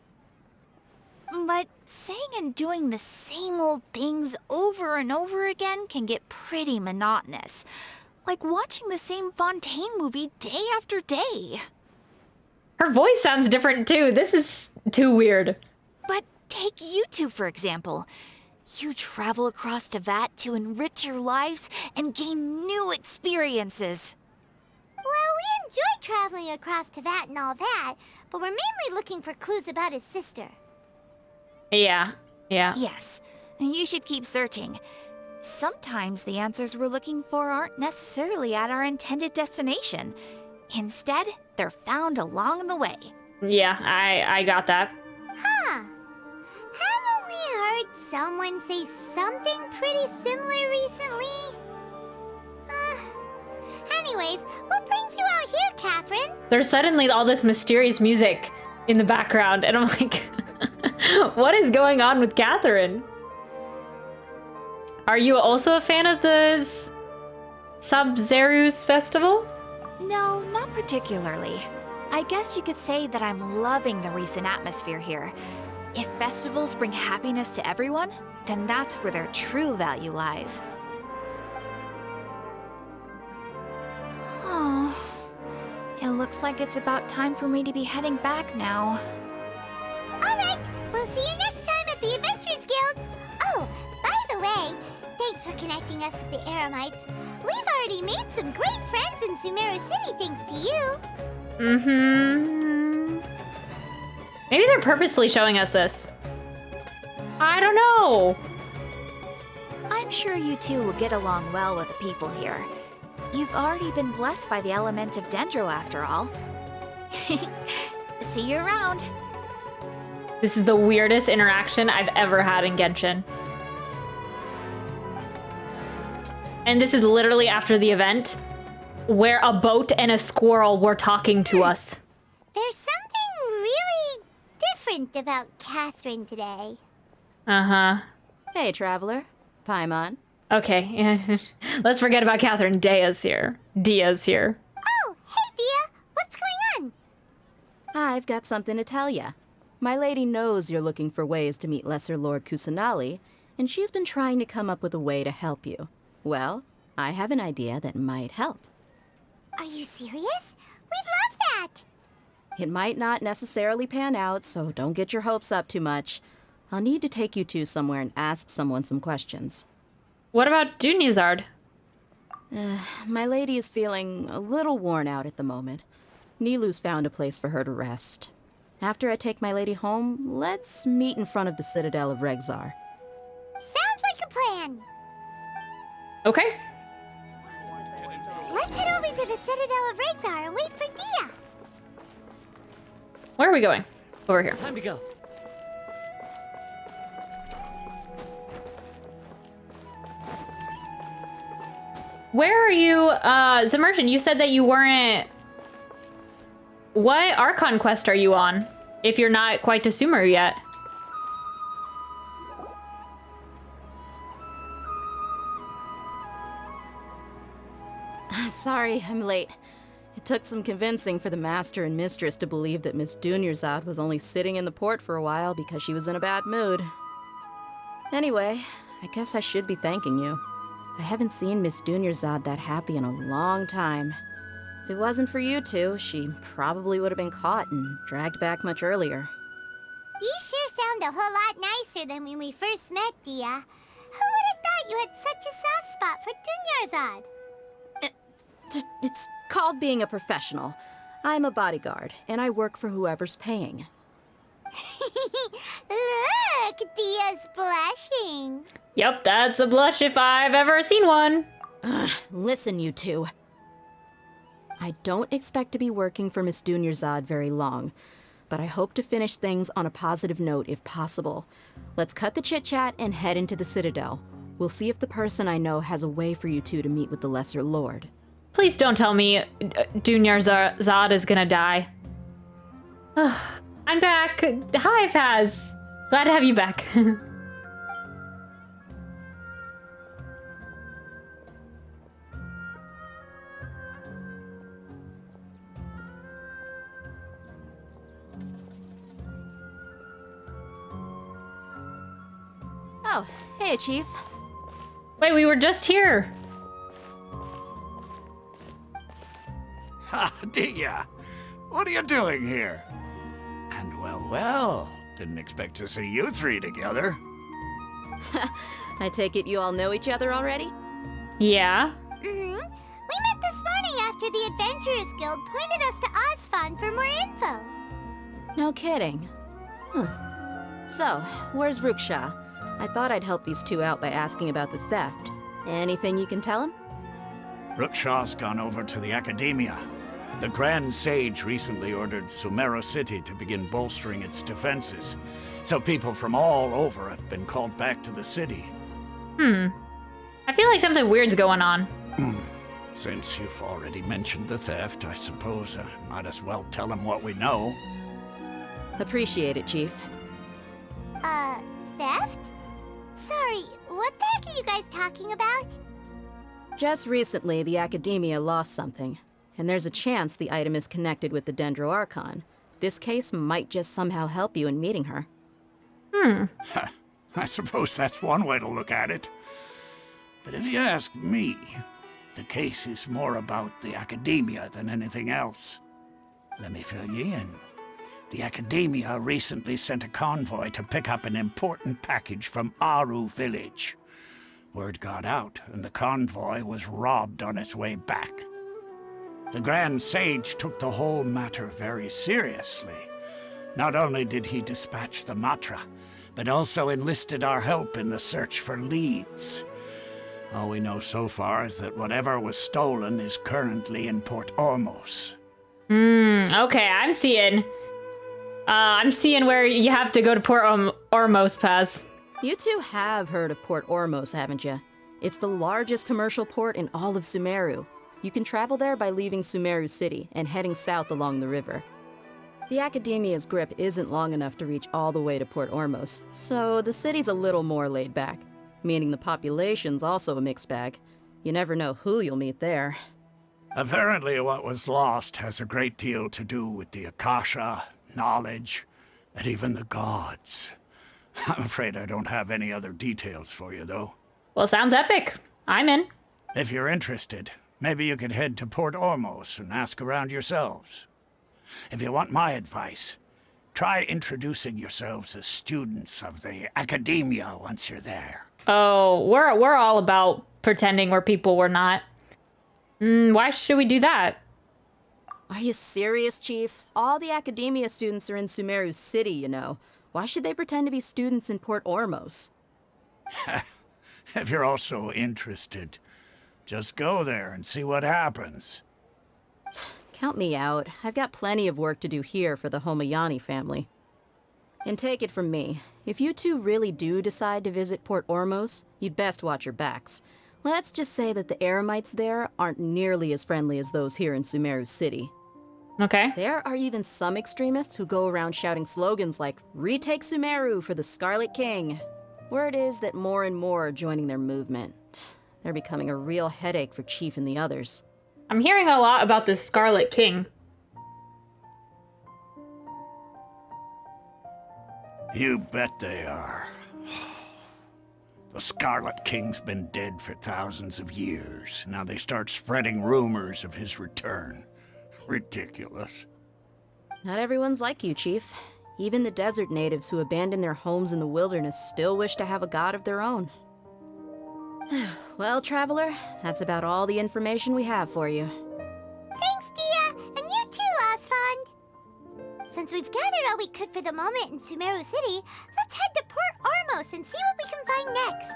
But saying and doing the same old things over and over again can get pretty monotonous. Like watching the same Fontaine movie day after day. Her voice sounds different too. This is too weird. But take you two, for example. You travel across Teyvat to enrich your lives and gain new experiences. Well, we enjoy traveling across Teyvat and all that, but we're mainly looking for clues about his sister. Yeah. Yes, you should keep searching. Sometimes the answers we're looking for aren't necessarily at our intended destination. Instead, they're found along the way. Yeah, I got that. Huh. Haven't we heard someone say something pretty similar recently? There's suddenly all this mysterious music in the background, and I'm like, what is going on with Catherine? Are you also a fan of the Sub-Zerus festival? No, not particularly. I guess you could say that I'm loving the recent atmosphere here. If festivals bring happiness to everyone, then that's where their true value lies. Oh, it looks like it's about time for me to be heading back now. Alright, we'll see you next time at the Adventurers Guild! Oh, by the way, thanks for connecting us with the Eremites. We've already made some great friends in Sumeru City thanks to you. Maybe they're purposely showing us this. I don't know. I'm sure you two will get along well with the people here. You've already been blessed by the element of Dendro after all. See you around. This is the weirdest interaction I've ever had in Genshin. And this is literally after the event where a boat and a squirrel were talking to us. There's something really different about Catherine today. Uh-huh. Hey, traveler. Paimon. Okay, yeah. Let's forget about Catherine. Dia's here. Oh, hey, Dia. What's going on? I've got something to tell ya. My lady knows you're looking for ways to meet Lesser Lord Kusanali, and she's been trying to come up with a way to help you. Well, I have an idea that might help. Are you serious? We'd love that! It might not necessarily pan out, so don't get your hopes up too much. I'll need to take you two somewhere and ask someone some questions. What about Dunyarzad? My lady is feeling a little worn out at the moment. Nilu's found a place for her to rest. After I take my lady home, let's meet in front of the Citadel of Regzar. Sounds like a plan. Okay. Let's head over to the Citadel of Regzar and wait for Dia. Where are we going? Over here. Time to go. Where are you, Zimmersion? You said that you weren't... What Archon quest are you on? If you're not quite to Sumeru yet. Sorry, I'm late. It took some convincing for the master and mistress to believe that Miss Dunyarzad was only sitting in the port for a while because she was in a bad mood. Anyway, I guess I should be thanking you. I haven't seen Miss Dunyarzad that happy in a long time. If it wasn't for you two, she probably would have been caught and dragged back much earlier. You sure sound a whole lot nicer than when we first met, Dia. Who would have thought you had such a soft spot for Dunyarzad? It's called being a professional. I'm a bodyguard, and I work for whoever's paying. Look, Dia's blushing. Yep, that's a blush if I've ever seen one. Listen, you two. I don't expect to be working for Miss Dunyarzad very long, but I hope to finish things on a positive note if possible. Let's cut the chit-chat and head into the Citadel. We'll see if the person I know has a way for you two to meet with the Lesser Lord. Please don't tell me Dunyarzad is gonna die. I'm back. Hi, Faz. Glad to have you back. Oh, hey, Chief. Wait, we were just here. Ha, Dia! What are you doing here? And well, didn't expect to see you three together. I take it you all know each other already? Yeah. We met this morning after the Adventurers Guild pointed us to Ozfon for more info. No kidding. So, where's Ruksha? I thought I'd help these two out by asking about the theft. Anything you can tell him? Ruksha's gone over to the Academia. The Grand Sage recently ordered Sumeru City to begin bolstering its defenses, so people from all over have been called back to the city. I feel like something weird's going on. Since you've already mentioned the theft, I suppose I might as well tell him what we know. Appreciate it, Chief. Theft? Sorry, what the heck are you guys talking about? Just recently, the Academia lost something, and there's a chance the item is connected with the Sumeru Archon. This case might just somehow help you in meeting her. I suppose that's one way to look at it. But if you ask me, the case is more about the Academia than anything else. Let me fill you in. The Academia recently sent a convoy to pick up an important package from Aru village. Word got out, and the convoy was robbed on its way back. The Grand Sage took the whole matter very seriously. Not only did he dispatch the Matra, but also enlisted our help in the search for leads. All we know so far is that whatever was stolen is currently in Port Ormos. Okay, I'm seeing where you have to go to Port Ormos, Paz. You two have heard of Port Ormos, haven't you? It's the largest commercial port in all of Sumeru. You can travel there by leaving Sumeru City and heading south along the river. The Academia's grip isn't long enough to reach all the way to Port Ormos, so the city's a little more laid back, meaning the population's also a mixed bag. You never know who you'll meet there. Apparently what was lost has a great deal to do with the Akasha, knowledge, and even the gods. I'm afraid I don't have any other details for you, though. Well, sounds epic. I'm in. If you're interested, maybe you could head to Port Ormos and ask around yourselves. If you want my advice, try introducing yourselves as students of the Academia once you're there. Oh, we're all about pretending we're people we're not. Why should we do that? Are you serious, Chief? All the Academia students are in Sumeru City, you know. Why should they pretend to be students in Port Ormos? If you're also interested, just go there and see what happens. Count me out. I've got plenty of work to do here for the Homayani family. And take it from me, if you two really do decide to visit Port Ormos, you'd best watch your backs. Let's just say that the Eremites there aren't nearly as friendly as those here in Sumeru City. Okay. There are even some extremists who go around shouting slogans like, "Retake Sumeru for the Scarlet King." Word is that more and more are joining their movement. They're becoming a real headache for Chief and the others. I'm hearing a lot about the Scarlet King. You bet they are. The Scarlet King's been dead for thousands of years. Now they start spreading rumors of his return. Ridiculous. Not everyone's like you, Chief. Even the desert natives who abandoned their homes in the wilderness still wish to have a god of their own. Well, Traveler, that's about all the information we have for you. Thanks, Dia! And you too, Osfond! Since we've gathered all we could for the moment in Sumeru City, let's head to Port Ormos and see what we can find next.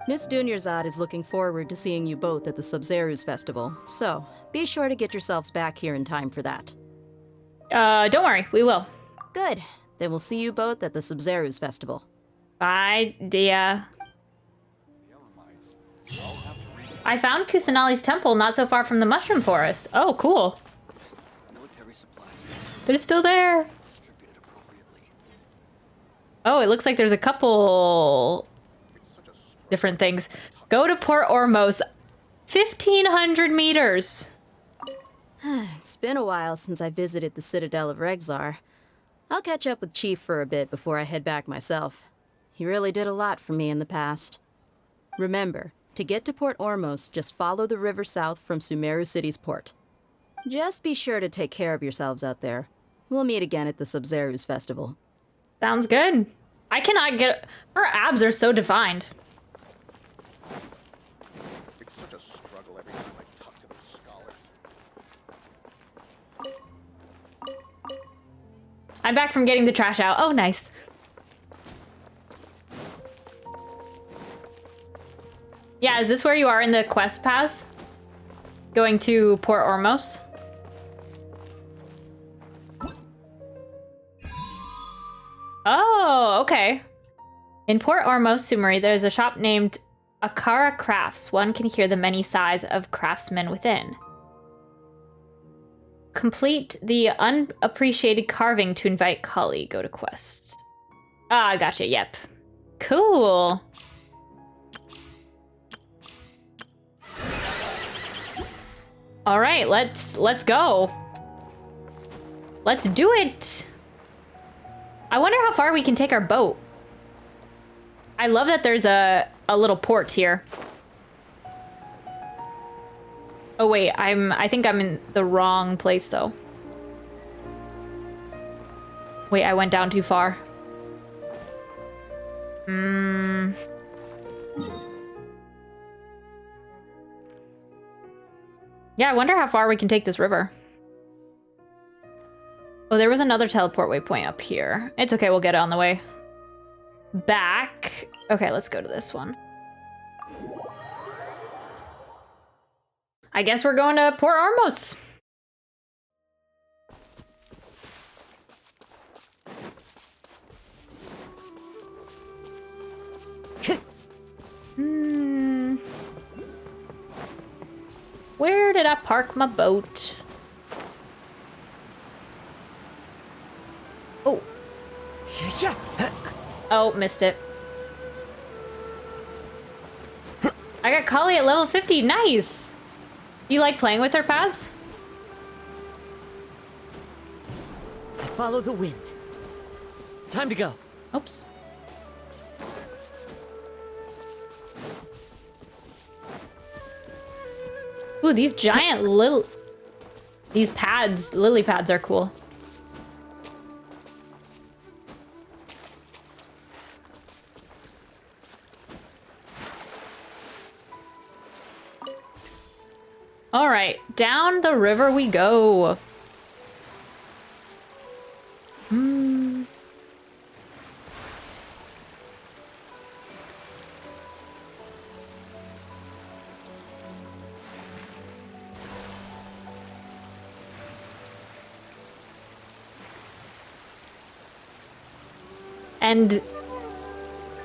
Miss Dunyarzad is looking forward to seeing you both at the Sub-Zeru's festival, so be sure to get yourselves back here in time for that. Don't worry, we will. Good. Then we'll see you both at the Sub-Zeru's festival. Bye, Dia. I found Kusanali's temple not so far from the mushroom forest. Oh, cool. They're still there. Oh, it looks like there's a couple different things. Go to Port Ormos. 1,500 meters. It's been a while since I visited the Citadel of Regzar. I'll catch up with Chief for a bit before I head back myself. He really did a lot for me in the past. Remember, to get to Port Ormos, just follow the river south from Sumeru City's port. Just be sure to take care of yourselves out there. We'll meet again at the Sub-Zeru's festival. Sounds good. I cannot get... Her abs are so defined. It's such a struggle every time I talk to those scholars. I'm back from getting the trash out. Oh, nice. Yeah, is this where you are in the quest pass? Going to Port Ormos? Oh, okay. In Port Ormos, Sumeru, there's a shop named Akara Crafts. One can hear the many sighs of craftsmen within. Complete the unappreciated carving to invite Kali. Go to quest. Ah, gotcha. Yep. Cool. All right, let's go. Let's do it. I wonder how far we can take our boat. I love that there's a little port here. Oh wait, I think I'm in the wrong place though. Wait, I went down too far. Yeah, I wonder how far we can take this river. Oh, there was another teleport waypoint up here. It's okay, we'll get it on the way back. Okay, let's go to this one. I guess we're going to Port Ormos. Where did I park my boat? Oh. Oh, missed it. I got Kali at level 50. Nice. You like playing with her, Paz? Follow the wind. Time to go. Oops. Ooh, these giant lily pads are cool. All right, down the river we go.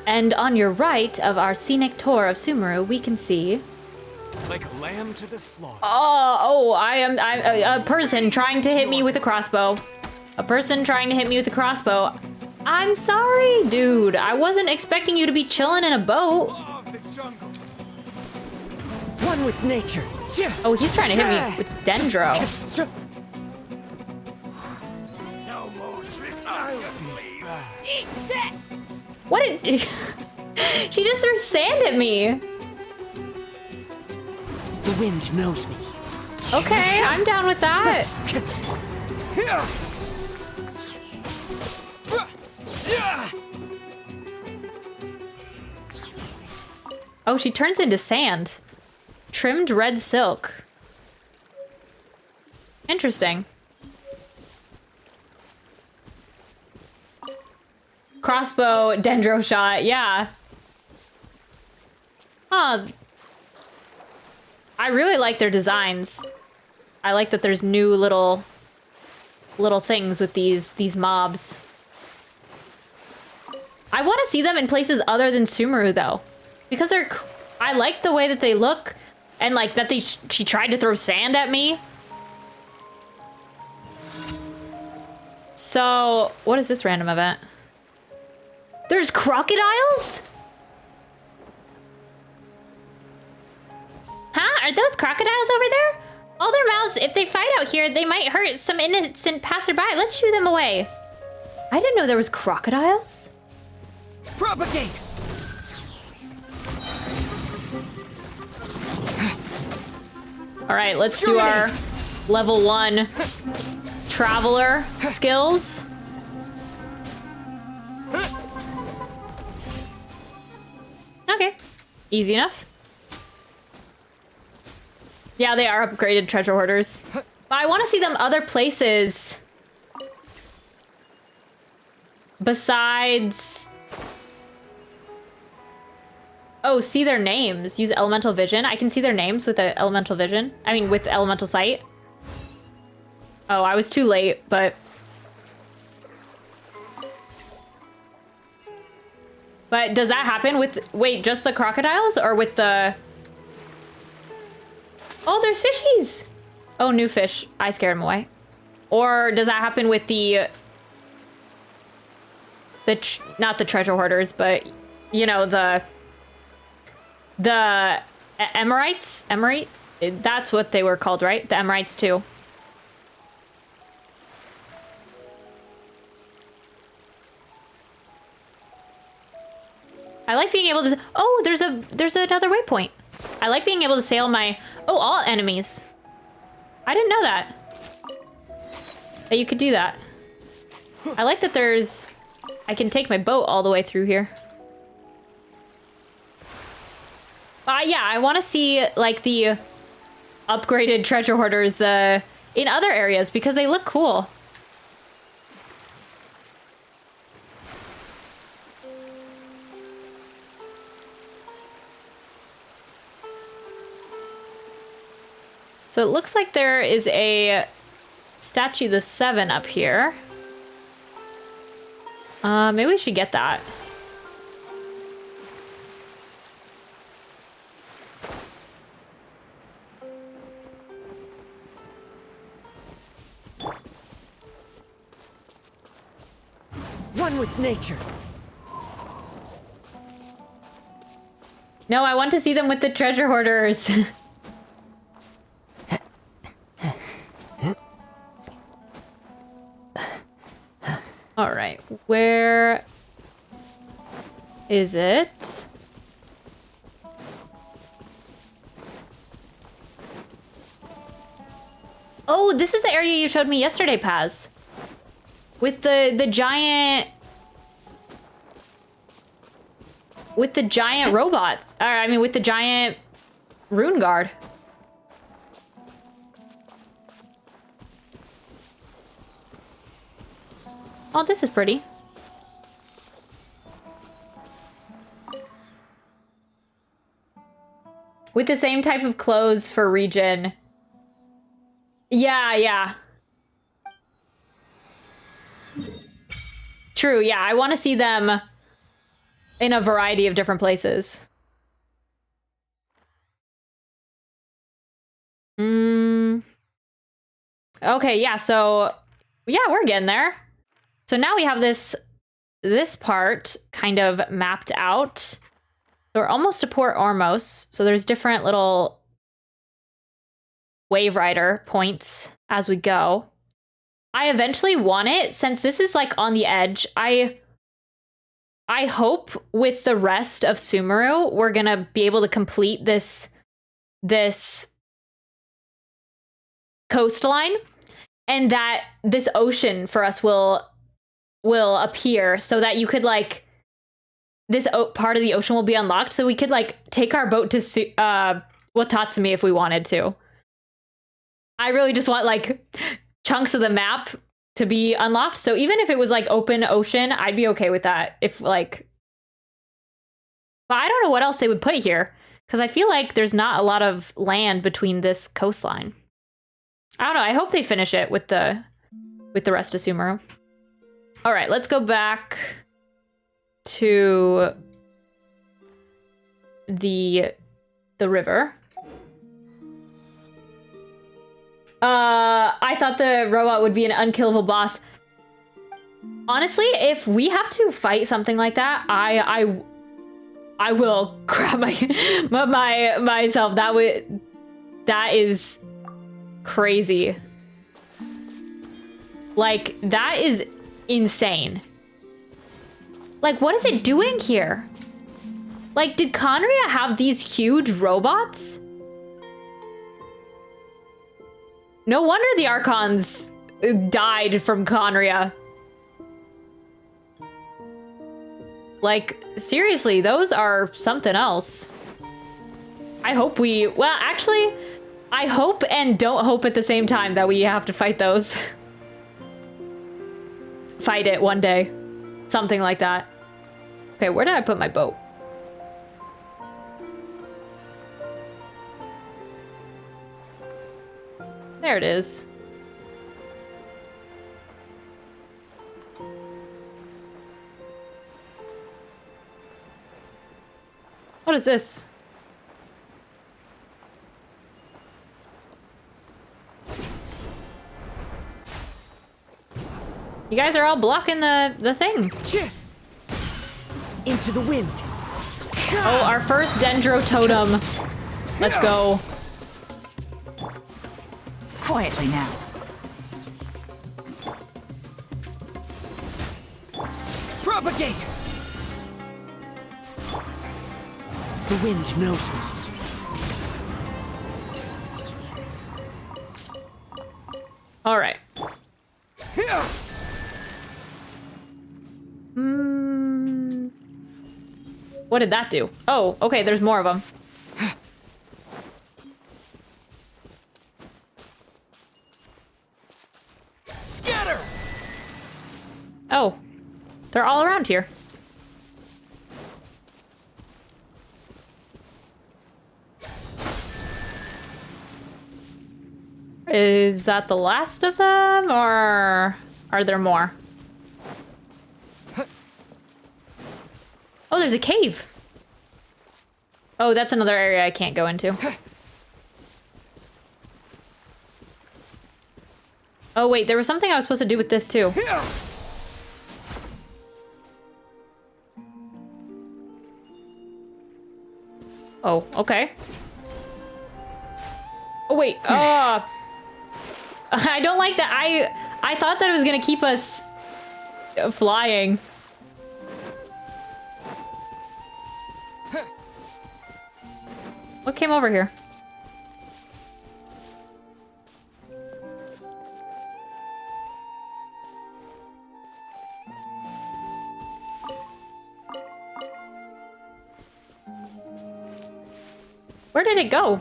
And on your right of our scenic tour of Sumeru, we can see like a lamb to the slaughter. I'm a person trying to hit me with a crossbow. A person trying to hit me with a crossbow. I'm sorry, dude. I wasn't expecting you to be chilling in a boat. One with nature. Oh, he's trying to hit me with Dendro. No more tricks up your sleeve. Eat this! What did she just threw sand at me? The wind knows me. Okay, I'm down with that. Oh, she turns into sand. Trimmed red silk. Interesting. Crossbow, dendro shot, yeah. Huh. I really like their designs. I like that there's new little things with these mobs. I want to see them in places other than Sumeru though, because I like the way that they look, and like that she tried to throw sand at me. So what is this random event? There's crocodiles? Huh? Are those crocodiles over there? All their mouths, if they fight out here, they might hurt some innocent passerby. Let's shoo them away. I didn't know there was crocodiles. Propagate! All right, let's do our level 1 traveler skills. Okay, easy enough. Yeah, they are upgraded treasure hoarders. But I want to see them other places besides... Oh, see their names. Use elemental vision. I can see their names with the elemental vision. I mean, with elemental sight. Oh, I was too late, but But does that happen with, wait, just the crocodiles or with the... Oh, there's fishies. Oh, new fish. I scared them away. Or does that happen with the not the treasure hoarders, but you know, the Emirites? Emirate? That's what they were called, right? The Emirites too. I like being able to... Oh, there's another waypoint. I like being able to sail my... Oh, all enemies. I didn't know that. That you could do that. I like that there's... I can take my boat all the way through here. Yeah, I want to see, like, the upgraded treasure hoarders in other areas because they look cool. So it looks like there is a statue the 7 up here. Maybe we should get that. One with nature. No, I want to see them with the treasure hoarders. All right, where is it? Oh, this is the area you showed me yesterday, Paz. With the giant... With the giant robot. Or, I mean, with the giant rune guard. Oh, this is pretty. With the same type of clothes for region. Yeah, yeah. True, yeah. I want to see them in a variety of different places. Okay, yeah, so... Yeah, we're getting there. So now we have this part kind of mapped out. So we're almost to Port Ormos. So there's different little wave rider points as we go. I eventually want it, since this is like on the edge. I hope with the rest of Sumeru, we're gonna be able to complete this coastline, and that this ocean for us will appear, so that you could like this part of the ocean will be unlocked, so we could like take our boat to Watatsumi if we wanted to. I really just want like chunks of the map to be unlocked, so even if it was like open ocean, I'd be okay with that. If like, but I don't know what else they would put here, because I feel like there's not a lot of land between this coastline. I don't know. I hope they finish it with the rest of Sumeru. All right, let's go back to the river. I thought the robot would be an unkillable boss. Honestly, if we have to fight something like that, I will grab myself. That is crazy. Like, that is insane. Like, what is it doing here? Like, did Conria have these huge robots? No wonder the Archons died from Conria. Like, seriously, those are something else. I hope well, actually, I hope and don't hope at the same time that we have to fight those. Fight it one day. Something like that. Okay, where did I put my boat? There it is. What is this? You guys are all blocking the thing. Into the wind. Oh, our first Dendro totem. Let's go. Quietly now. Propagate! The wind knows me. All right. What did that do? Oh, okay, there's more of them. Scatter! Oh, they're all around here. Is that the last of them, or are there more? Oh, there's a cave. Oh, that's another area I can't go into. Oh, wait, there was something I was supposed to do with this, too. Oh, okay. Oh, wait. I don't like that. I thought that it was gonna keep us flying. What came over here? Where did it go?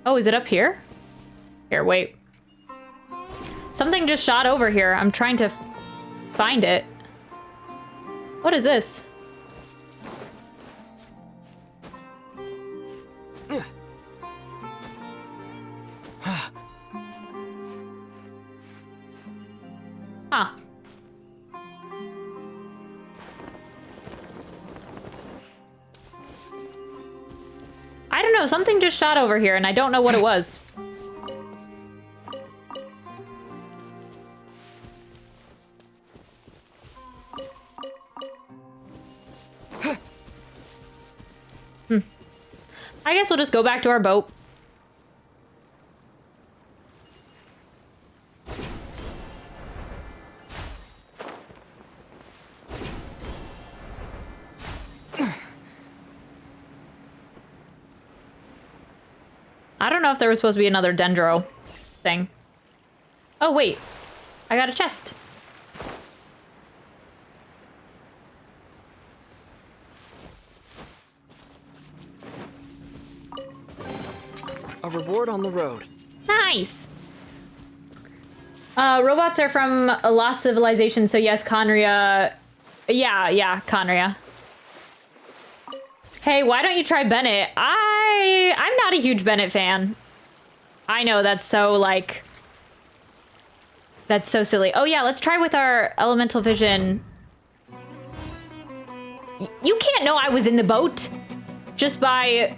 Oh, is it up here? Here, wait. Something just shot over here. I'm trying to find it. What is this? Huh. I don't know, something just shot over here and I don't know what it was. I guess we'll just go back to our boat. I don't know if there was supposed to be another Dendro thing. Oh, wait. I got a chest. A reward on the road. Nice. Robots are from a lost civilization, so yes, Conria. Yeah, Conria. Hey, why don't you try Bennett? I'm not a huge Bennett fan. I know, that's so, like... That's so silly. Oh yeah, let's try with our elemental vision. You can't know I was in the boat just by...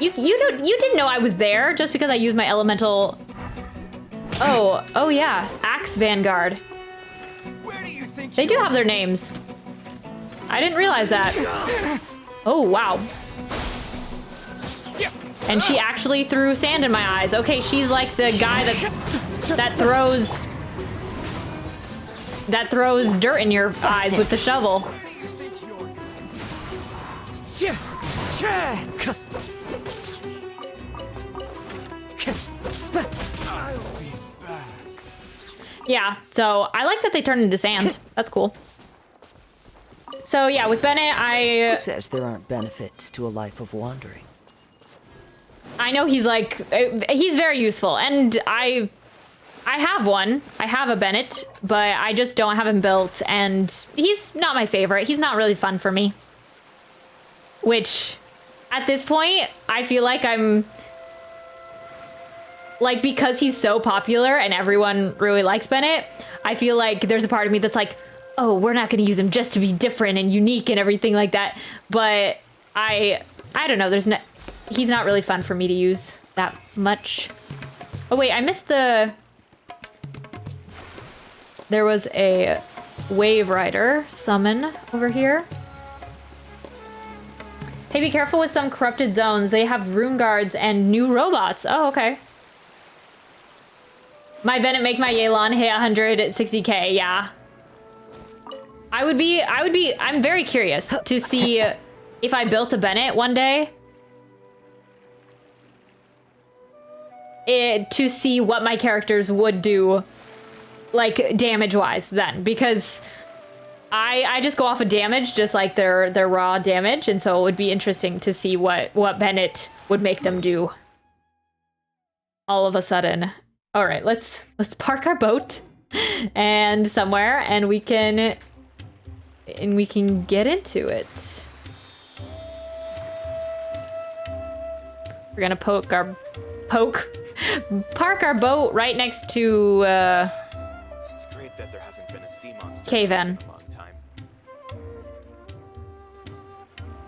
You didn't know I was there just because I used my elemental... Oh yeah, Axe Vanguard. Where do you think they do have their names. I didn't realize that. Oh, wow. And she actually threw sand in my eyes. Okay, she's like the guy that throws dirt in your eyes with the shovel. Yeah, so I like that they turn into sand. That's cool. So yeah, with Bennett, Who says there aren't benefits to a life of wandering? I know he's very useful, and I have one. I have a Bennett, but I just don't have him built, and he's not my favorite. He's not really fun for me. Which, at this point, I feel like I'm like, because he's so popular and everyone really likes Bennett, I feel like there's a part of me that's like, oh, we're not going to use him just to be different and unique and everything like that. But I don't know. He's not really fun for me to use that much. Oh wait, I missed there was a Wave Rider summon over here. Hey, be careful with some corrupted zones. They have rune guards and new robots. Oh, okay. My Bennett make my Yelan hit 160k, yeah. I'm very curious to see if I built a Bennett one day. To see what my characters would do, like, damage-wise then. Because I just go off of damage, just like their raw damage, and so it would be interesting to see what Bennett would make them do all of a sudden. All right, let's park our boat and somewhere, and we can get into it. We're gonna park our boat right next to It's great that there hasn't been a sea monster Cave-In. in a long time.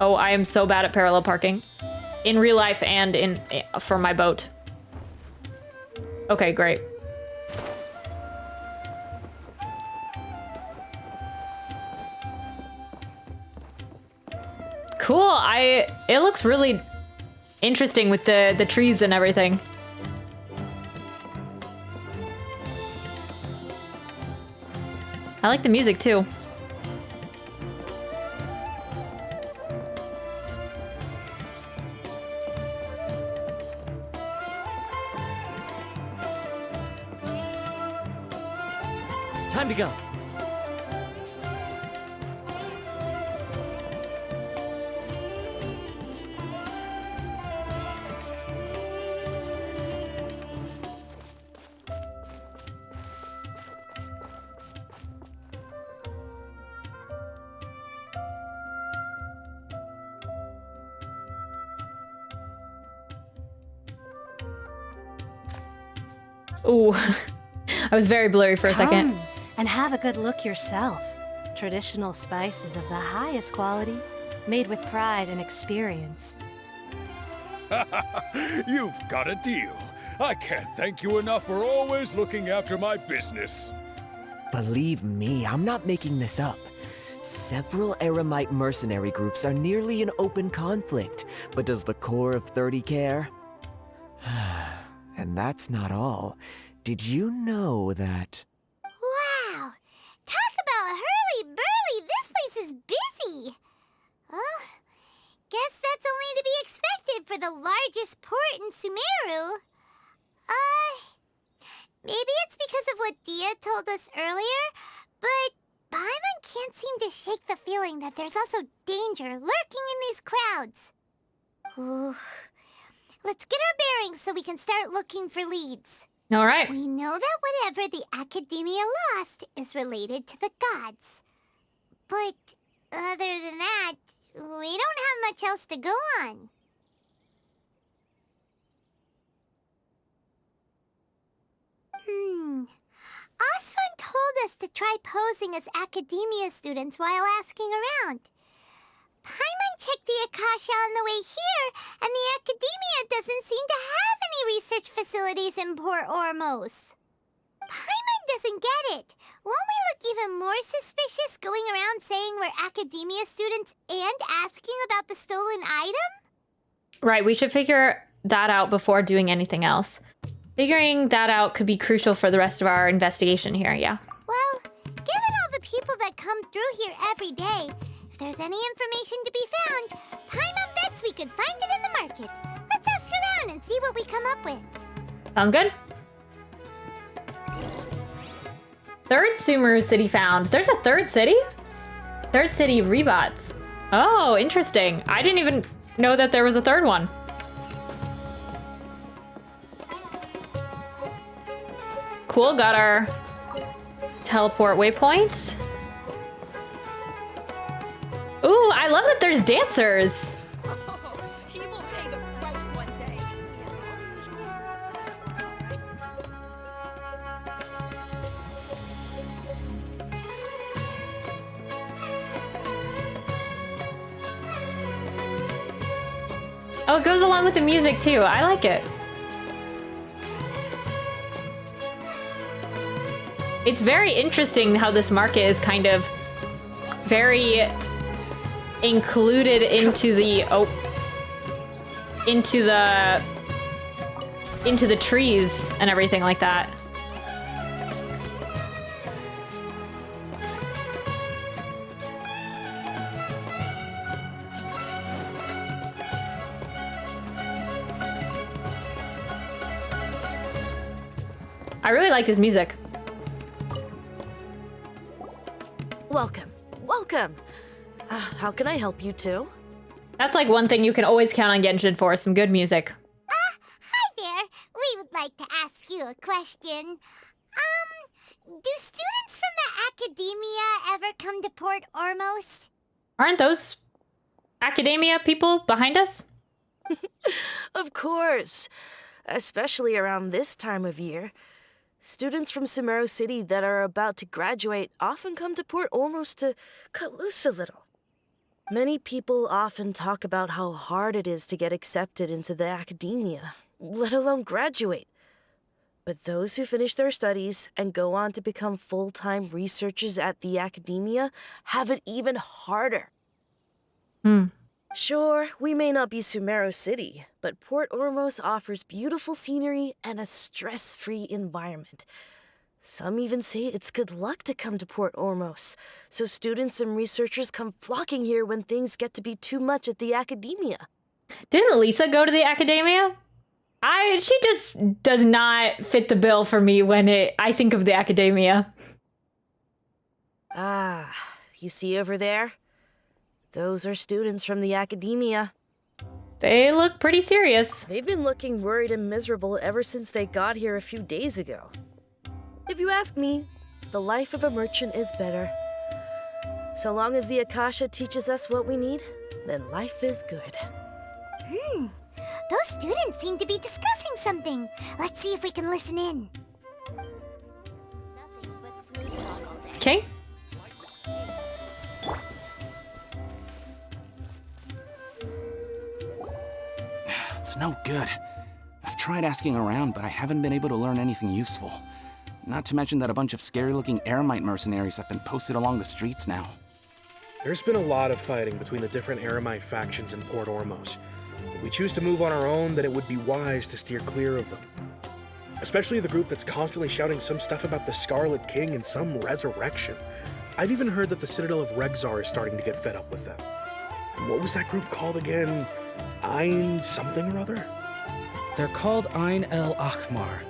Oh, I am so bad at parallel parking. In real life and for my boat. Okay, great. Cool. It looks really interesting with the trees and everything. I like the music too. Time to go. Ooh, I was very blurry for a second. Come and have a good look yourself. Traditional spices of the highest quality, made with pride and experience. You've got a deal. I can't thank you enough for always looking after my business. Believe me, I'm not making this up. Several Eremite mercenary groups are nearly in open conflict, but does the core of 30 care? And that's not all. Did you know that... Wow! Talk about hurly-burly! This place is busy! Guess that's only to be expected for the largest port in Sumeru. Maybe it's because of what Dia told us earlier, but Paimon can't seem to shake the feeling that there's also danger lurking in these crowds. Ooh. Let's get our bearings so we can start looking for leads. All right. We know that whatever the Academia lost is related to the gods. But other than that, we don't have much else to go on. Osfun told us to try posing as Academia students while asking around. Paimon checked the Akasha on the way here, and the Academia doesn't seem to have any research facilities in Port Ormos. Paimon doesn't get it. Won't we look even more suspicious going around saying we're Academia students and asking about the stolen item? Right, we should figure that out before doing anything else. Figuring that out could be crucial for the rest of our investigation here, yeah. Well, given all the people that come through here every day, if there's any information to be found, Paimon bets we could find it in the market. Let's ask around and see what we come up with. Sounds good. Third Sumeru city found. There's a third city? Third city rebots. Oh, interesting. I didn't even know that there was a third one. Cool, got our teleport waypoint. Ooh, I love that there's dancers. Oh, it goes along with the music too. I like it. It's very interesting how this market is kind of very included into the into the trees and everything like that. I really like this music. Welcome. Welcome. How can I help you two? That's like one thing you can always count on Genshin for, some good music. Hi there. We would like to ask you a question. Do students from the academia ever come to Port Ormos? Aren't those academia people behind us? Of course. Especially around this time of year. Students from Sumeru City that are about to graduate often come to Port Ormos to cut loose a little. Many people often talk about how hard it is to get accepted into the academia, let alone graduate. But those who finish their studies and go on to become full-time researchers at the academia have it even harder. Sure, we may not be Sumeru City, but Port Ormos offers beautiful scenery and a stress-free environment. Some even say it's good luck to come to Port Ormos, so students and researchers come flocking here when things get to be too much at the academia. Didn't Lisa go to the academia? She just does not fit the bill for me when I think of the academia. Ah, you see over there? Those are students from the academia. They look pretty serious. They've been looking worried and miserable ever since they got here a few days ago. If you ask me, the life of a merchant is better. So long as the Akasha teaches us what we need, then life is good. Those students seem to be discussing something. Let's see if we can listen in. Okay. It's no good. I've tried asking around, but I haven't been able to learn anything useful. Not to mention that a bunch of scary-looking Eremite mercenaries have been posted along the streets now. There's been a lot of fighting between the different Eremite factions in Port Ormos. If we choose to move on our own, then it would be wise to steer clear of them. Especially the group that's constantly shouting some stuff about the Scarlet King and some resurrection. I've even heard that the Citadel of Regzar is starting to get fed up with them. What was that group called again? Ein something or other? They're called Ein El Akhmar.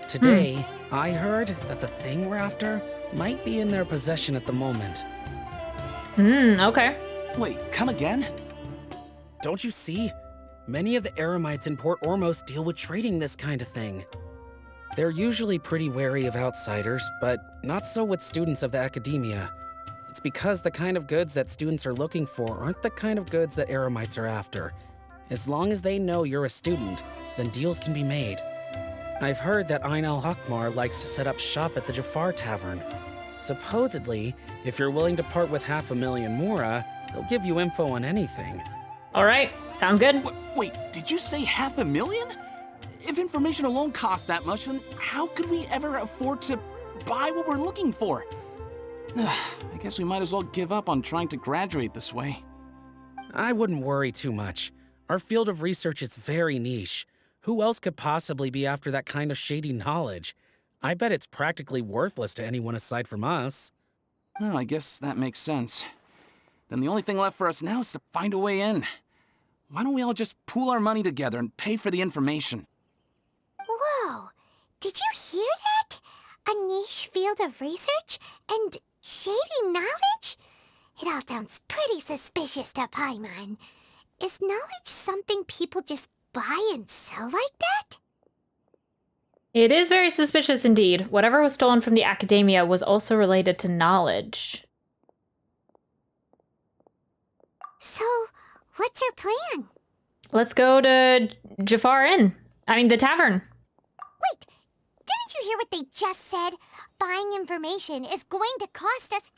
Today, I heard that the thing we're after might be in their possession at the moment. Okay. Wait, come again? Don't you see? Many of the Eremites in Port Ormos deal with trading this kind of thing. They're usually pretty wary of outsiders, but not so with students of the academia. It's because the kind of goods that students are looking for aren't the kind of goods that Eremites are after. As long as they know you're a student, then deals can be made. I've heard that Ein El Hakmar likes to set up shop at the Jafar Tavern. Supposedly, if you're willing to part with 500,000 Mora, they'll give you info on anything. All right, sounds good. Wait, did you say 500,000? If information alone costs that much, then how could we ever afford to buy what we're looking for? I guess we might as well give up on trying to graduate this way. I wouldn't worry too much. Our field of research is very niche. Who else could possibly be after that kind of shady knowledge? I bet it's practically worthless to anyone aside from us. Well, I guess that makes sense. Then the only thing left for us now is to find a way in. Why don't we all just pool our money together and pay for the information? Whoa! Did you hear that? A niche field of research and shady knowledge? It all sounds pretty suspicious to Paimon. Is knowledge something people just buy and sell like that? It is very suspicious indeed. Whatever was stolen from the academia was also related to knowledge. So, what's your plan? Let's go to Jafar Inn. The tavern. Wait, didn't you hear what they just said? Buying information is going to cost us 500,000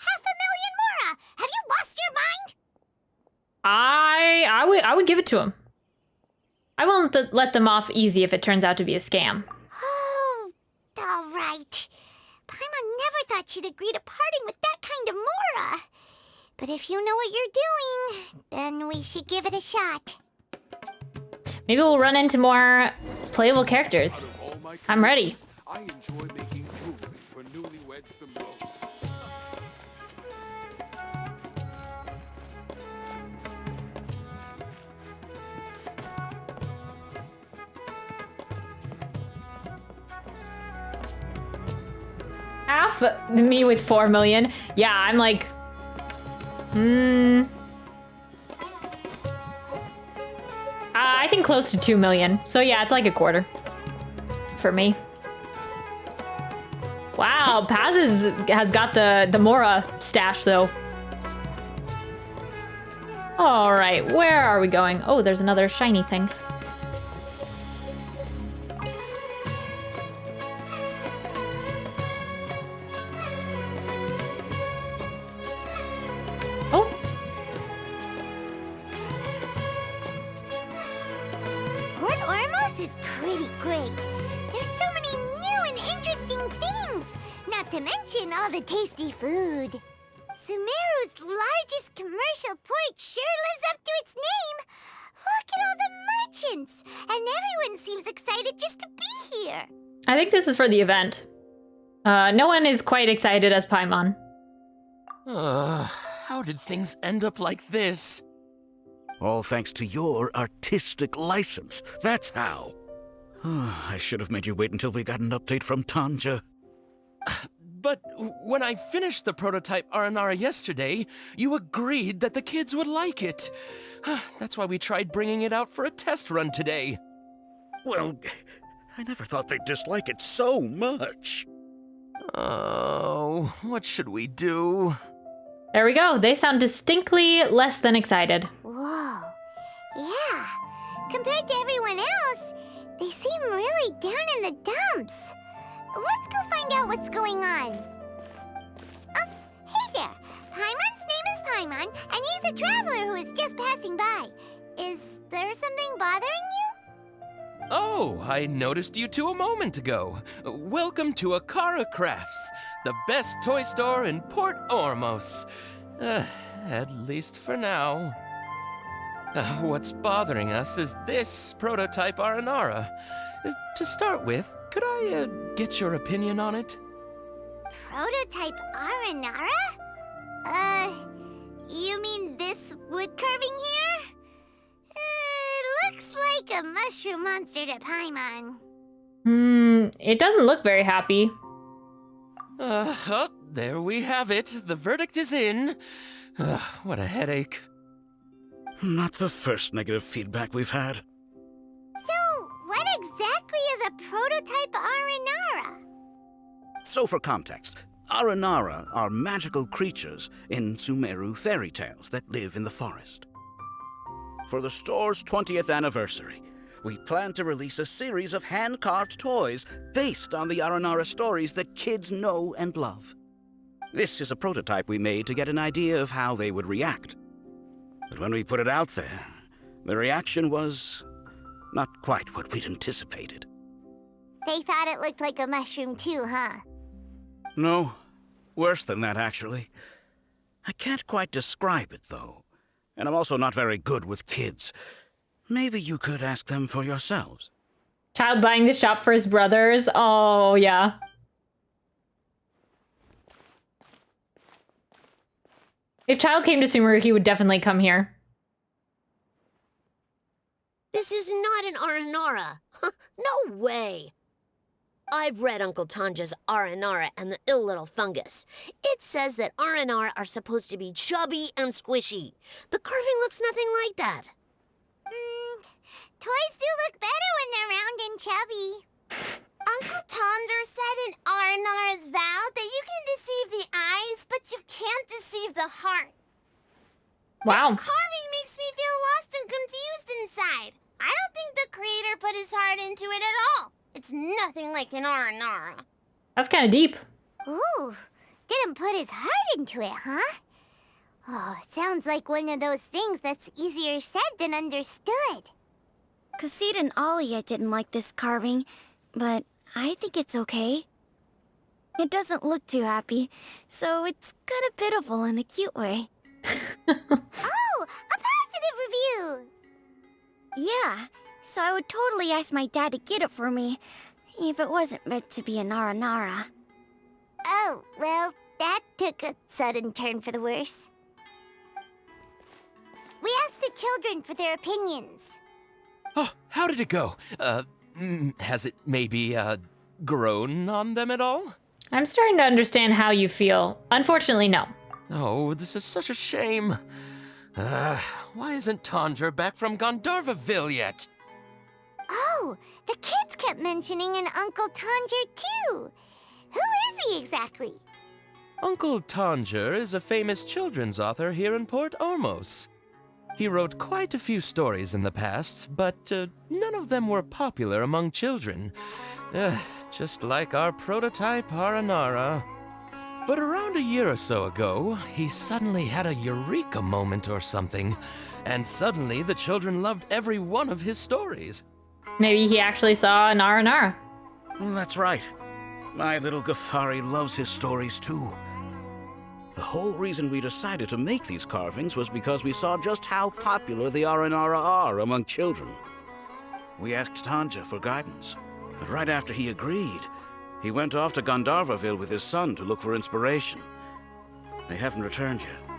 Mora! Have you lost your mind? I would give it to him. I won't let them off easy if it turns out to be a scam. Oh, all right. Paimon never thought she'd agree to parting with that kind of Mora. But if you know what you're doing, then we should give it a shot. Maybe we'll run into more playable characters. I'm ready. I enjoy making jewelry for newlyweds the most. Half me with 4 million. Yeah, I'm like, I think close to 2 million. So yeah, it's like a quarter for me. Wow, Paz has got the Mora stash though. All right, where are we going? Oh, there's another shiny thing. Oh. Port Ormos is pretty great. There's so many new and interesting things. Not to mention all the tasty food. Sumeru's largest commercial port sure lives up to its name. Look at all the merchants. And everyone seems excited just to be here. I think this is for the event. No one is quite excited as Paimon. How did things end up like this? All thanks to your artistic license. That's how. I should have made you wait until we got an update from Tanja. But when I finished the prototype Aranara yesterday, you agreed that the kids would like it. That's why we tried bringing it out for a test run today. Well, I never thought they'd dislike it so much. Oh, what should we do? There we go. They sound distinctly less than excited. Whoa. Yeah. Compared to everyone else, they seem really down in the dumps. Let's go find out what's going on. Hey there. Paimon's name is Paimon, and he's a traveler who is just passing by. Is there something bothering you? Oh, I noticed you two a moment ago. Welcome to Akara Crafts, the best toy store in Port Ormos. At least for now. What's bothering us is this prototype Aranara. To start with, could I get your opinion on it? Prototype Aranara? You mean this wood carving here? It looks like a mushroom monster to Paimon. It doesn't look very happy. Oh, there we have it. The verdict is in. What a headache. Not the first negative feedback we've had. So, what exactly is a prototype Aranara? So for context, Aranara are magical creatures in Sumeru fairy tales that live in the forest. For the store's 20th anniversary, we plan to release a series of hand-carved toys based on the Aranara stories that kids know and love. This is a prototype we made to get an idea of how they would react. But when we put it out there, the reaction was not quite what we'd anticipated. They thought it looked like a mushroom too, huh? No, worse than that, actually. I can't quite describe it, though. And I'm also not very good with kids. Maybe you could ask them for yourselves. Child buying the shop for his brothers. Oh, yeah. If Child came to Sumeru, he would definitely come here. This is not an Aranara. No way. I've read Uncle Tanja's Aranara and the Ill Little Fungus. It says that Aranara are supposed to be chubby and squishy. The carving looks nothing like that. Toys do look better when they're round and chubby. Uncle Tonder said in Aranara's vow that you can deceive the eyes, but you can't deceive the heart. Wow. This carving makes me feel lost and confused inside. I don't think the creator put his heart into it at all. It's nothing like an Aranara. That's kind of deep. Ooh, didn't put his heart into it, huh? Oh, sounds like one of those things that's easier said than understood. Kassid and Alia didn't like this carving, but I think it's okay. It doesn't look too happy, so it's kind of pitiful in a cute way. Oh, a positive review! Yeah, so I would totally ask my dad to get it for me, if it wasn't meant to be a Nara Nara. Oh, well, that took a sudden turn for the worse. We asked the children for their opinions. Oh, how did it go? Has it maybe, grown on them at all? I'm starting to understand how you feel. Unfortunately, no. Oh, this is such a shame. Why isn't Tondra back from Gandharvaville yet? Oh, the kids kept mentioning an Uncle Tanger, too. Who is he exactly? Uncle Tanger is a famous children's author here in Port Ormos. He wrote quite a few stories in the past, but none of them were popular among children. Just like our prototype Aranara. But around a year or so ago, he suddenly had a eureka moment or something, and suddenly the children loved every one of his stories. Maybe he actually saw an Nara Nara. That's right. My little Ghaffari loves his stories too. The whole reason we decided to make these carvings was because we saw just how popular the Aranara are among children. We asked Tanja for guidance, but right after he agreed, he went off to Gandharvaville with his son to look for inspiration. They haven't returned yet.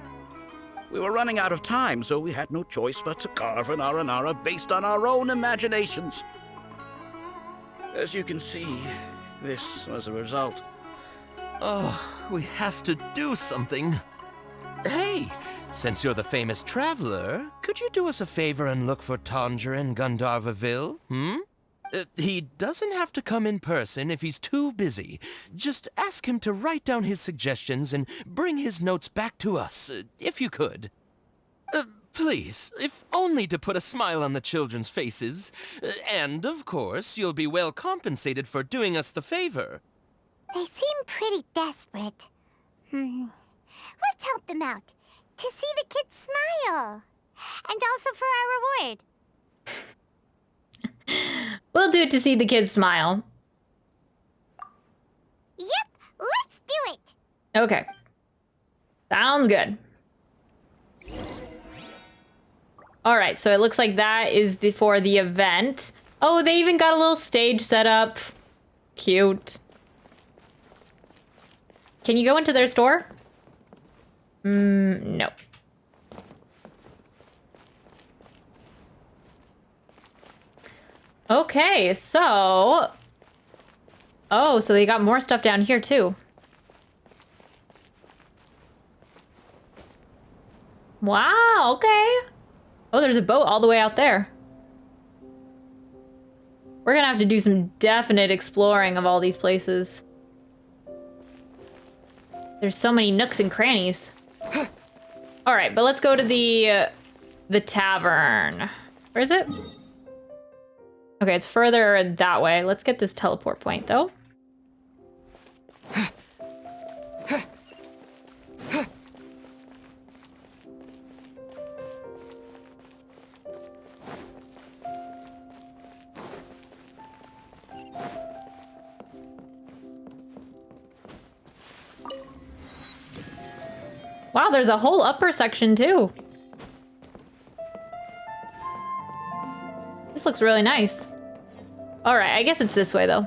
We were running out of time, so we had no choice but to carve an Aranara based on our own imaginations. As you can see, this was the result. Oh, we have to do something. Hey, since you're the famous traveler, could you do us a favor and look for Tondra in Gandharvaville, He doesn't have to come in person if he's too busy. Just ask him to write down his suggestions and bring his notes back to us, if you could. Please, if only to put a smile on the children's faces. And, of course, you'll be well compensated for doing us the favor. They seem pretty desperate. Let's help them out. To see the kids smile. And also for our reward. We'll do it to see the kids smile. Yep, let's do it. Okay. Sounds good. All right, so it looks like that is for the event. Oh, they even got a little stage set up. Cute. Can you go into their store? No. Okay, so... Oh, so they got more stuff down here, too. Wow, okay. Oh, there's a boat all the way out there. We're gonna have to do some definite exploring of all these places. There's so many nooks and crannies. All right, but let's go to the tavern. Where is it? Okay, it's further that way. Let's get this teleport point, though. Wow, there's a whole upper section, too. This looks really nice. All right, I guess it's this way, though.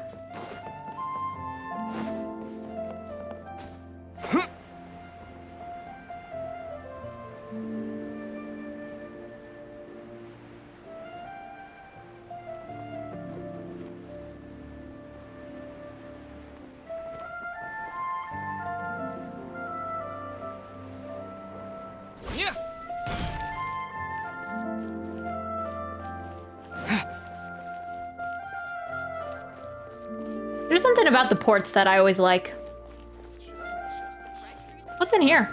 There's something about the ports that I always like. What's in here?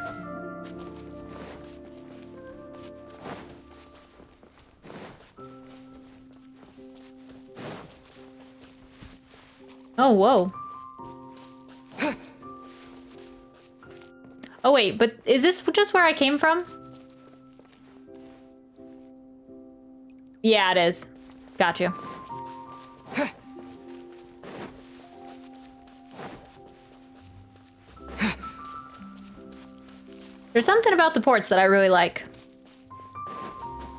Oh, whoa. Oh, wait, but is this just where I came from? Yeah, it is. Got you. There's something about the ports that I really like.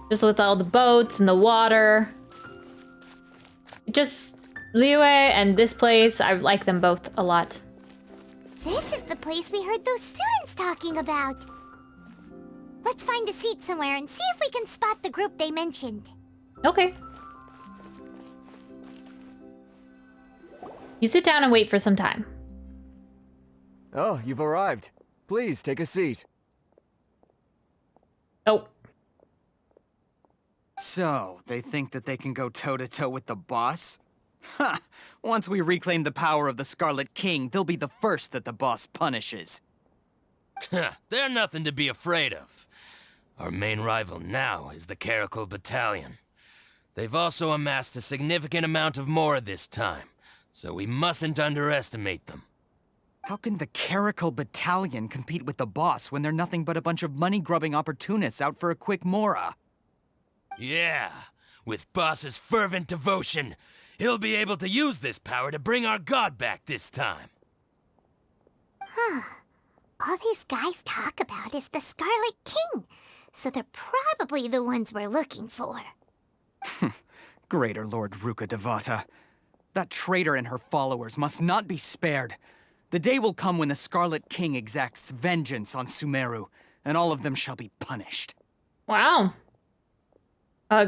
Just with all the boats and the water. Just Liyue and this place, I like them both a lot. This is the place we heard those students talking about. Let's find a seat somewhere and see if we can spot the group they mentioned. Okay. You sit down and wait for some time. Oh, you've arrived. Please, take a seat. Oh. So, they think that they can go toe-to-toe with the boss? Ha! Once we reclaim the power of the Scarlet King, they'll be the first that the boss punishes. They're nothing to be afraid of. Our main rival now is the Caracal Battalion. They've also amassed a significant amount of Mora this time, so we mustn't underestimate them. How can the Caracal Battalion compete with the boss when they're nothing but a bunch of money-grubbing opportunists out for a quick Mora? Yeah, with Boss's fervent devotion, he'll be able to use this power to bring our god back this time. Huh. All these guys talk about is the Scarlet King, so they're probably the ones we're looking for. Greater Lord Ruka Devata. That traitor and her followers must not be spared. The day will come when the Scarlet King exacts vengeance on Sumeru, and all of them shall be punished. Wow.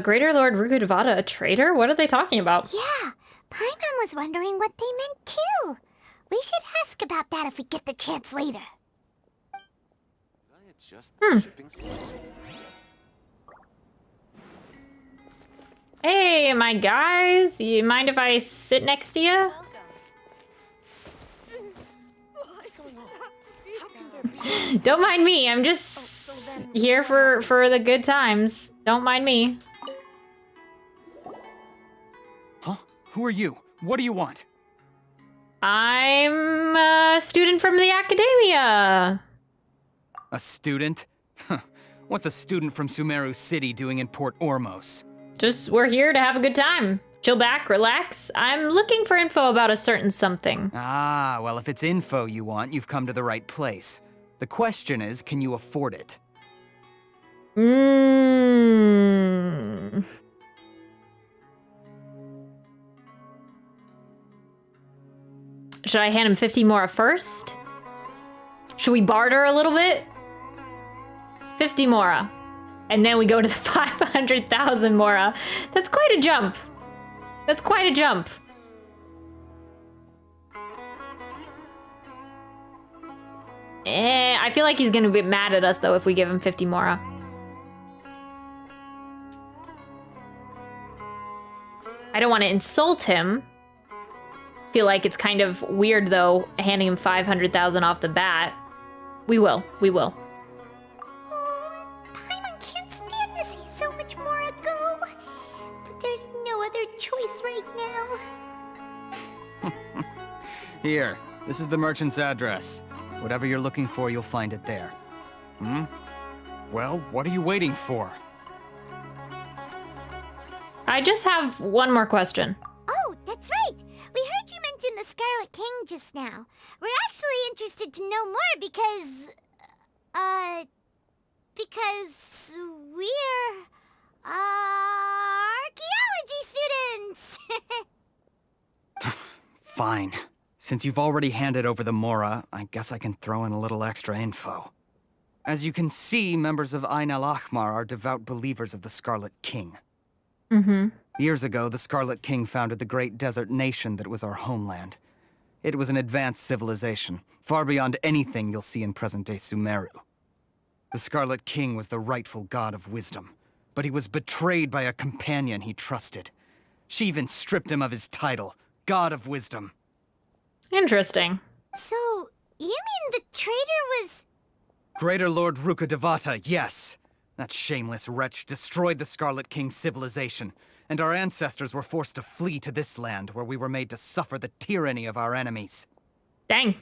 Greater Lord Ruka Devata, a traitor? What are they talking about? Yeah, Paimon was wondering what they meant too. We should ask about that if we get the chance later. Hey, my guys. You mind if I sit next to you? Don't mind me. I'm just here for the good times. Don't mind me. Huh? Who are you? What do you want? I'm a student from the academia. A student? What's a student from Sumeru City doing in Port Ormos? Just, we're here to have a good time. Chill back, relax. I'm looking for info about a certain something. Ah, well, if it's info you want, you've come to the right place. The question is, can you afford it? Should I hand him 50 Mora first? Should we barter a little bit? 50 Mora. And then we go to the 500,000 Mora. That's quite a jump. That's quite a jump. I feel like he's gonna be mad at us though if we give him 50 Mora. I don't want to insult him. Feel like it's kind of weird though, handing him 500,000 off the bat. We will. Paimon can't stand to see so much more go. But there's no other choice right now. Here, this is the merchant's address. Whatever you're looking for, you'll find it there. Well, what are you waiting for? I just have one more question. Oh, that's right. We heard you mention the Scarlet King just now. We're actually interested to know more because we're archaeology students. Fine. Since you've already handed over the Mora, I guess I can throw in a little extra info. As you can see, members of Ain al-Ahmar are devout believers of the Scarlet King. Years ago, the Scarlet King founded the great desert nation that was our homeland. It was an advanced civilization, far beyond anything you'll see in present-day Sumeru. The Scarlet King was the rightful god of wisdom, but he was betrayed by a companion he trusted. She even stripped him of his title, God of Wisdom. Interesting. So, you mean the traitor was... Greater Lord Ruka Devata, yes. That shameless wretch destroyed the Scarlet King's civilization, and our ancestors were forced to flee to this land where we were made to suffer the tyranny of our enemies. Dang.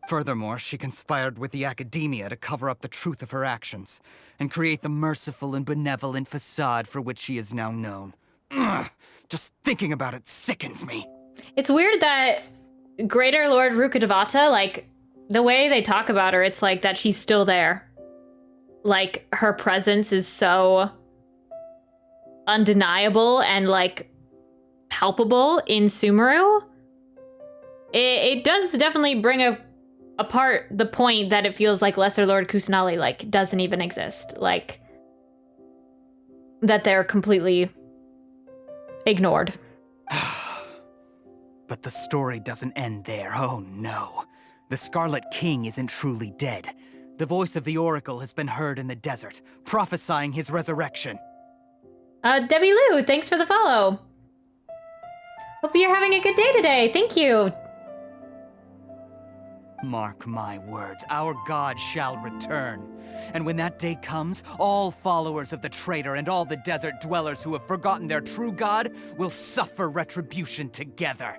Furthermore, she conspired with the academia to cover up the truth of her actions, and create the merciful and benevolent facade for which she is now known. Ugh, just thinking about it sickens me. It's weird that Greater Lord Rukkhadevata, like, the way they talk about her, it's like that she's still there. Like, her presence is so undeniable and, like, palpable in Sumeru. It does definitely bring apart the point that it feels like Lesser Lord Kusanali, like, doesn't even exist. Like, that they're completely ignored. But the story doesn't end there, oh no. The Scarlet King isn't truly dead. The voice of the Oracle has been heard in the desert, prophesying his resurrection. Debbie Lou, thanks for the follow. Hope you're having a good day today. Thank you. Mark my words, our god shall return. And when that day comes, all followers of the traitor and all the desert dwellers who have forgotten their true god will suffer retribution together.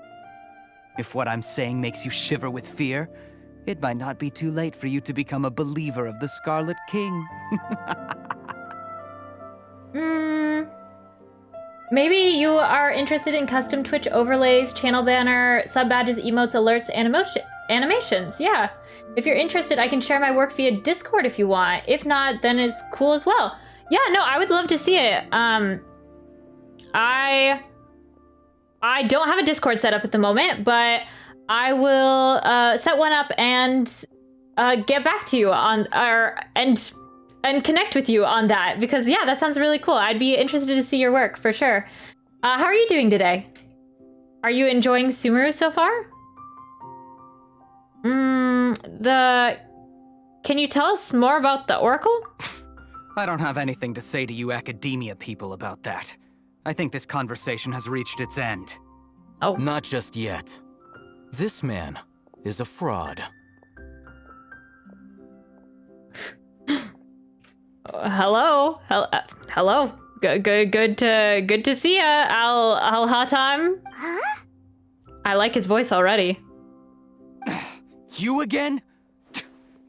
If what I'm saying makes you shiver with fear, it might not be too late for you to become a believer of the Scarlet King. Maybe you are interested in custom Twitch overlays, channel banner, sub badges, emotes, alerts, animations. Yeah. If you're interested, I can share my work via Discord if you want. If not, then it's cool as well. Yeah, no, I would love to see it. I don't have a Discord set up at the moment, but I will set one up and get back to you on and connect with you on that, because yeah, that sounds really cool. I'd be interested to see your work for sure. How are you doing today? Are you enjoying Sumeru so far? Can you tell us more about the Oracle? I don't have anything to say to you academia people about that. I think this conversation has reached its end. Oh. Not just yet. This man is a fraud. Hello. Hello. Good to see ya, Al Hatam. Huh? I like his voice already. You again?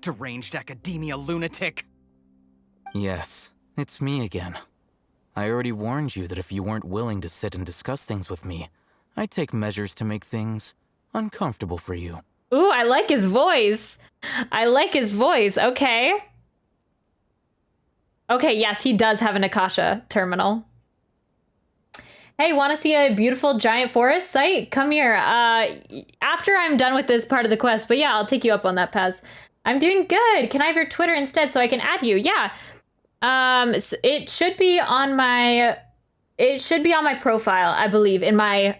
Deranged academia lunatic. Yes, it's me again. I already warned you that if you weren't willing to sit and discuss things with me, I'd take measures to make things uncomfortable for you. Ooh, I like his voice. I like his voice. Okay. Okay, yes, he does have an Akasha terminal. Hey, want to see a beautiful giant forest site? Come here. After I'm done with this part of the quest, but yeah, I'll take you up on that, Paz. I'm doing good. Can I have your Twitter instead so I can add you? Yeah. So it should be on my profile, I believe, in my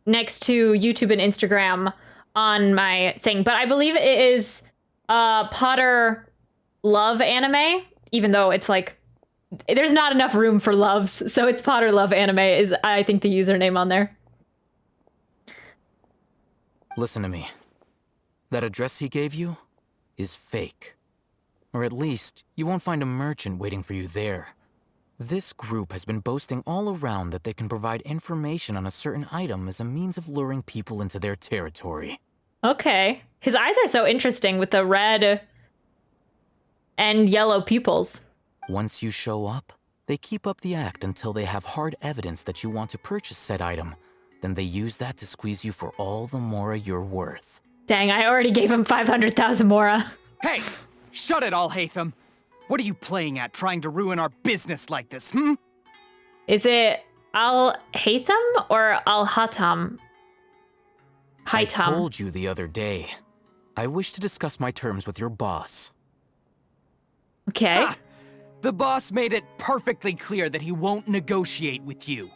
next to YouTube and Instagram on my thing. But I believe it is Potter Love Anime, even though it's like there's not enough room for loves, so it's Potter Love Anime is, I think, the username on there. Listen to me. That address he gave you is fake. Or at least, you won't find a merchant waiting for you there. This group has been boasting all around that they can provide information on a certain item as a means of luring people into their territory. Okay. His eyes are so interesting with the red and yellow pupils. Once you show up, they keep up the act until they have hard evidence that you want to purchase said item. Then they use that to squeeze you for all the mora you're worth. Dang, I already gave him 500,000 mora. Hey! Shut it, Al-Hatham! What are you playing at, trying to ruin our business like this, Is it Al-Hatham or Al-Hatam? I told you the other day. I wish to discuss my terms with your boss. Okay. Ah, the boss made it perfectly clear that he won't negotiate with you.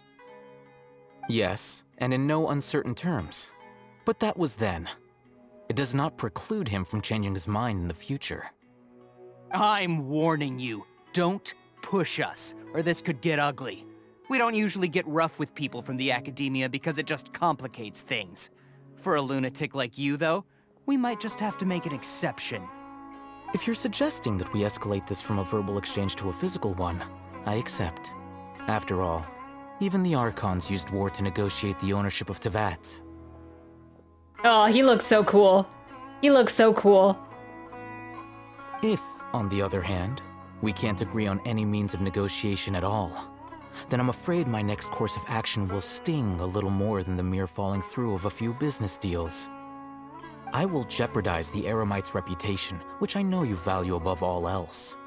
Yes, and in no uncertain terms. But that was then. It does not preclude him from changing his mind in the future. I'm warning you, don't push us, or this could get ugly. We don't usually get rough with people from the academia because it just complicates things. For a lunatic like you, though, we might just have to make an exception. If you're suggesting that we escalate this from a verbal exchange to a physical one, I accept. After all, even the Archons used war to negotiate the ownership of Tevat. Oh, he looks so cool. He looks so cool. If, on the other hand, we can't agree on any means of negotiation at all, then I'm afraid my next course of action will sting a little more than the mere falling through of a few business deals. I will jeopardize the Eremite's reputation, which I know you value above all else.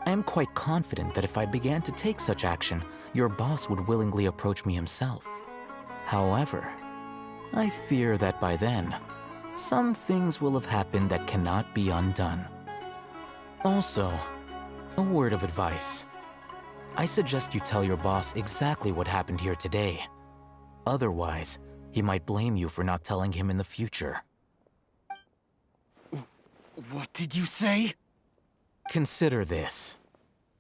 I am quite confident that if I began to take such action, your boss would willingly approach me himself. However, I fear that by then, some things will have happened that cannot be undone. Also, a word of advice. I suggest you tell your boss exactly what happened here today. Otherwise, he might blame you for not telling him in the future. What did you say? Consider this.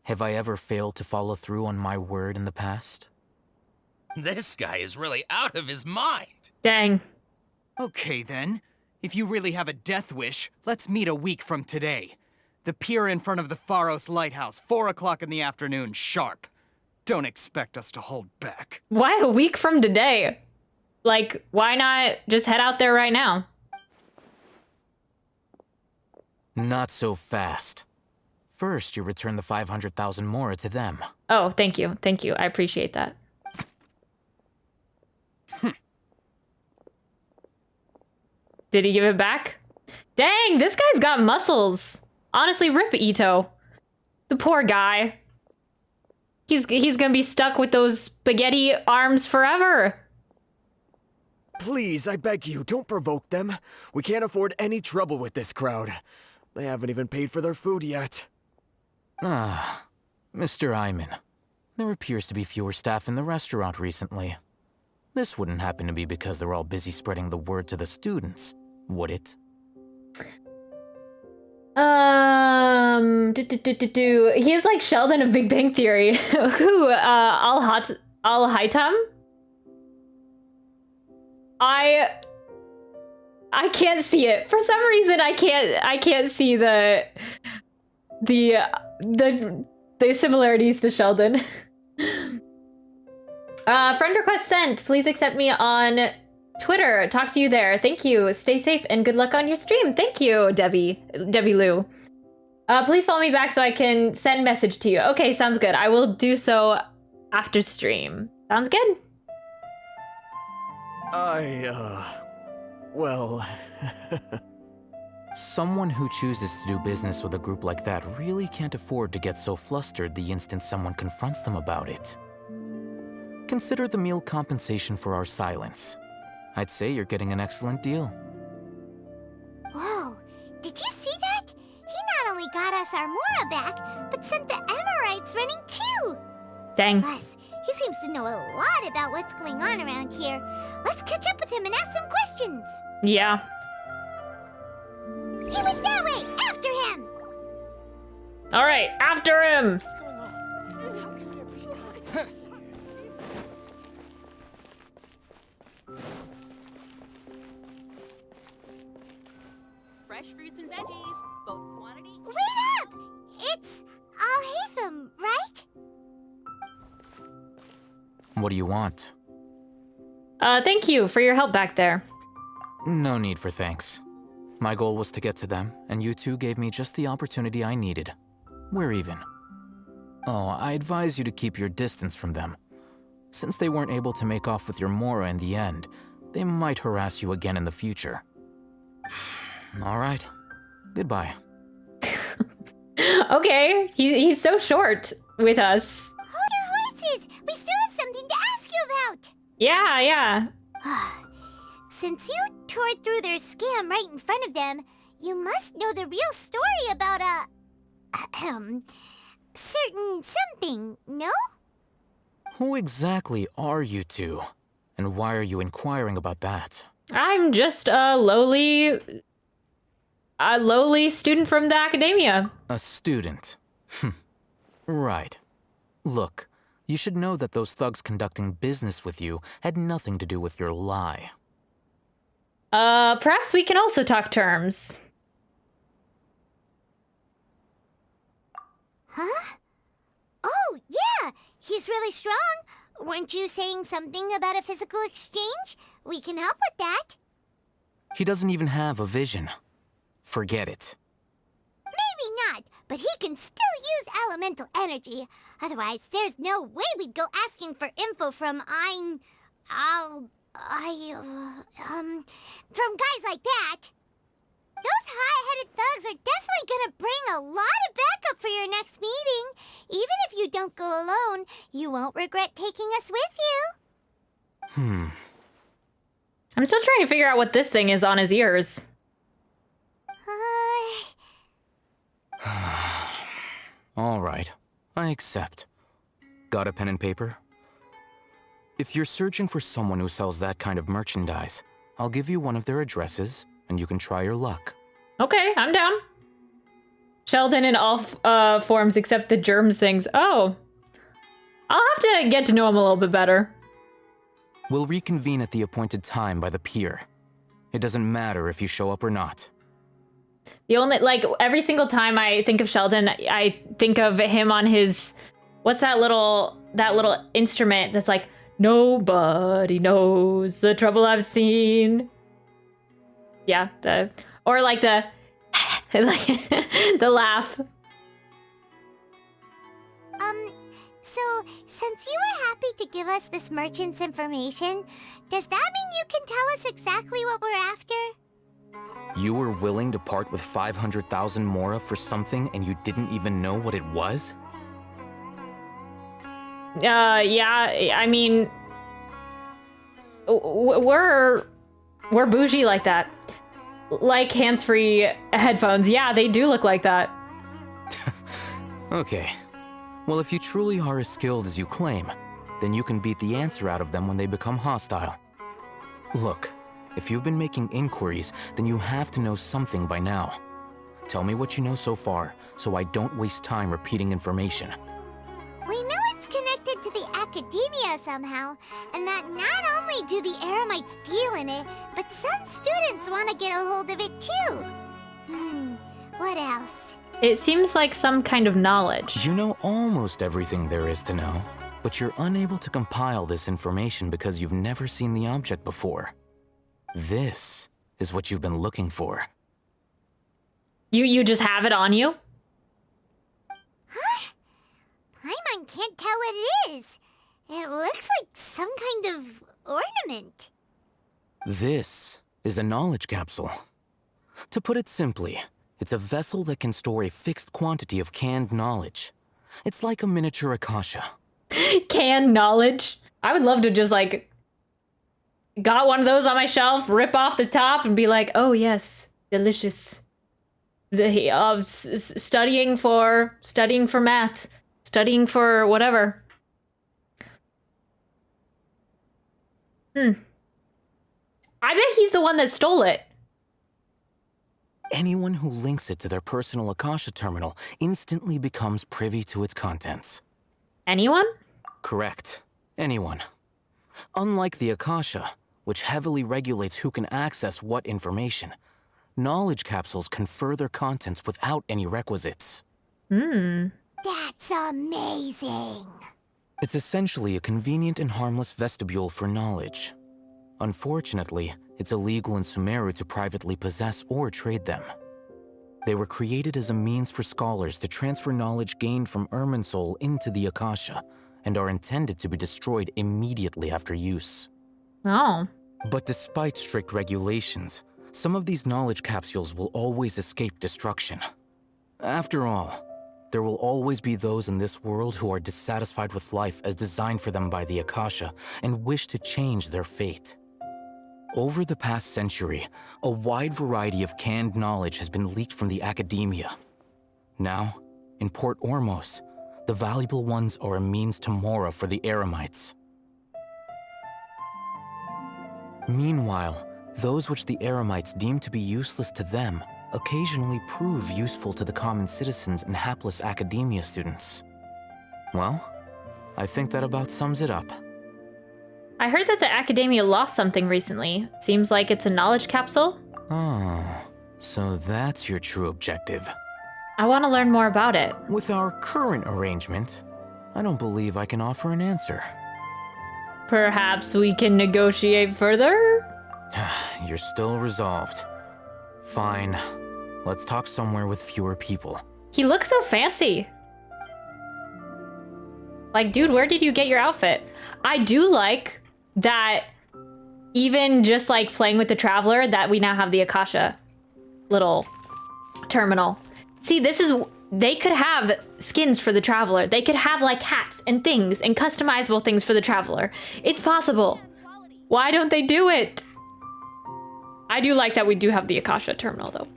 Have I ever failed to follow through on my word in the past? This guy is really out of his mind. Dang. Okay then. If you really have a death wish, let's meet a week from today. The pier in front of the Pharos Lighthouse, 4 o'clock in the afternoon, sharp. Don't expect us to hold back. Why a week from today? Like, why not just head out there right now? Not so fast. First, you return the 500,000 mora to them. Oh, thank you. Thank you. I appreciate that. Did he give it back? Dang, this guy's got muscles. Honestly, rip Ito. The poor guy. He's gonna be stuck with those spaghetti arms forever. Please, I beg you, don't provoke them. We can't afford any trouble with this crowd. They haven't even paid for their food yet. Ah, Mr. Iman. There appears to be fewer staff in the restaurant recently. This wouldn't happen to be because they're all busy spreading the word to the students, would it? He is like Sheldon of Big Bang Theory. Who? Al-Haytham? I can't see it. For some reason, I can't see the similarities to Sheldon. Friend request sent. Please accept me on Twitter. Talk to you there. Thank you. Stay safe and good luck on your stream. Thank you, Debbie Lou. Please follow me back so I can send message to you. Okay, sounds good. I will do so after stream. Sounds good. Well... Someone who chooses to do business with a group like that really can't afford to get so flustered the instant someone confronts them about it. Consider the meal compensation for our silence. I'd say you're getting an excellent deal. Whoa, did you see that? He not only got us our Mora back, but sent the Amorites running too. Dang. Plus, he seems to know a lot about what's going on around here. Let's catch up with him and ask some questions. Yeah. He went that way! After him! Alright, after him! What's going on? How can there be... Fresh fruits and veggies, both quantity... Wait up! It's Al-Haytham, right? What do you want? Thank you for your help back there. No need for thanks. My goal was to get to them, and you two gave me just the opportunity I needed. We're even. Oh, I advise you to keep your distance from them. Since they weren't able to make off with your Mora in the end, they might harass you again in the future. All right. Goodbye. Okay, he's so short with us. Hold your horses! We still have something to ask you about! Yeah. Since you tore through their scam right in front of them, you must know the real story about certain something, no? Who exactly are you two? And why are you inquiring about that? I'm just a lowly student from the academia. A student? Right. Look, you should know that those thugs conducting business with you had nothing to do with your lie. Perhaps we can also talk terms. Huh? Oh, yeah! He's really strong. Weren't you saying something about a physical exchange? We can help with that. He doesn't even have a vision. Forget it. Maybe not, but he can still use elemental energy. Otherwise, there's no way we'd go asking for info from from guys like that. Those hot-headed thugs are definitely gonna bring a lot of backup for your next meeting. Even if you don't go alone, you won't regret taking us with you. I'm still trying to figure out what this thing is on his ears. All right, I accept. Got a pen and paper? If you're searching for someone who sells that kind of merchandise, I'll give you one of their addresses, and you can try your luck. Okay, I'm down. Sheldon in all forms except the germs things. Oh. I'll have to get to know him a little bit better. We'll reconvene at the appointed time by the pier. It doesn't matter if you show up or not. The only, like, every single time I think of Sheldon, I think of him on his, what's that little instrument that's like, nobody knows the trouble I've seen. Yeah, or like the, like, the laugh. So, since you were happy to give us this merchant's information, does that mean you can tell us exactly what we're after? You were willing to part with 500,000 mora for something and you didn't even know what it was? Yeah, I mean, we're bougie like that. Like hands-free headphones. Yeah, they do look like that. Okay. Well, if you truly are as skilled as you claim, then you can beat the answer out of them when they become hostile. Look, if you've been making inquiries, then you have to know something by now. Tell me what you know so far, so I don't waste time repeating information. We know it's connected to the academia somehow, and that not only do the Eremites deal in it, but some students want to get a hold of it too. What else? It seems like some kind of knowledge. You know almost everything there is to know, but you're unable to compile this information because you've never seen the object before. This is what you've been looking for. You just have it on you? Huh? Paimon can't tell what it is. It looks like some kind of ornament. This is a knowledge capsule. To put it simply, it's a vessel that can store a fixed quantity of canned knowledge. It's like a miniature Akasha. Canned knowledge? I would love to just like got one of those on my shelf, rip off the top and be like, oh yes, delicious. The studying for math, studying for whatever. I bet he's the one that stole it. Anyone who links it to their personal Akasha terminal instantly becomes privy to its contents. Anyone? Correct. Anyone. Unlike the Akasha, which heavily regulates who can access what information, knowledge capsules confer their contents without any requisites. That's amazing. It's essentially a convenient and harmless vestibule for knowledge. Unfortunately, it's illegal in Sumeru to privately possess or trade them. They were created as a means for scholars to transfer knowledge gained from Irminsul into the Akasha, and are intended to be destroyed immediately after use. Oh. But despite strict regulations, some of these knowledge capsules will always escape destruction. After all, there will always be those in this world who are dissatisfied with life as designed for them by the Akasha and wish to change their fate. Over the past century, a wide variety of canned knowledge has been leaked from the academia. Now, in Port Ormos, the valuable ones are a means to mora for the Eremites. Meanwhile, those which the Eremites deem to be useless to them occasionally prove useful to the common citizens and hapless academia students. Well, I think that about sums it up. I heard that the academia lost something recently. Seems like it's a knowledge capsule. Oh, so that's your true objective. I want to learn more about it. With our current arrangement, I don't believe I can offer an answer. Perhaps we can negotiate further? You're still resolved. Fine. Let's talk somewhere with fewer people. He looks so fancy. Like, dude, where did you get your outfit? I do like that even just like playing with the Traveler, that we now have the Akasha little terminal. See, this is, they could have skins for the Traveler. They could have like hats and things and customizable things for the Traveler. It's possible. Why don't they do it? I do like that we do have the Akasha terminal though.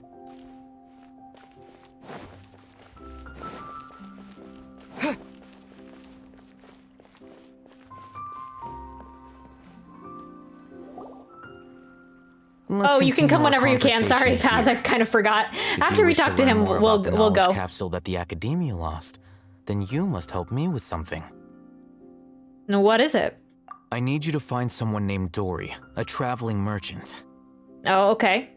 Let's oh, you can continue come our whenever you can. Sorry, conversation Paz, here. I kind of forgot. If After you we wish to talk to learn him, more we'll about the we'll knowledge go. capsule that the Academia lost, then you must help me with something. Now, what is it? I need you to find someone named Dory, a traveling merchant. Oh, okay.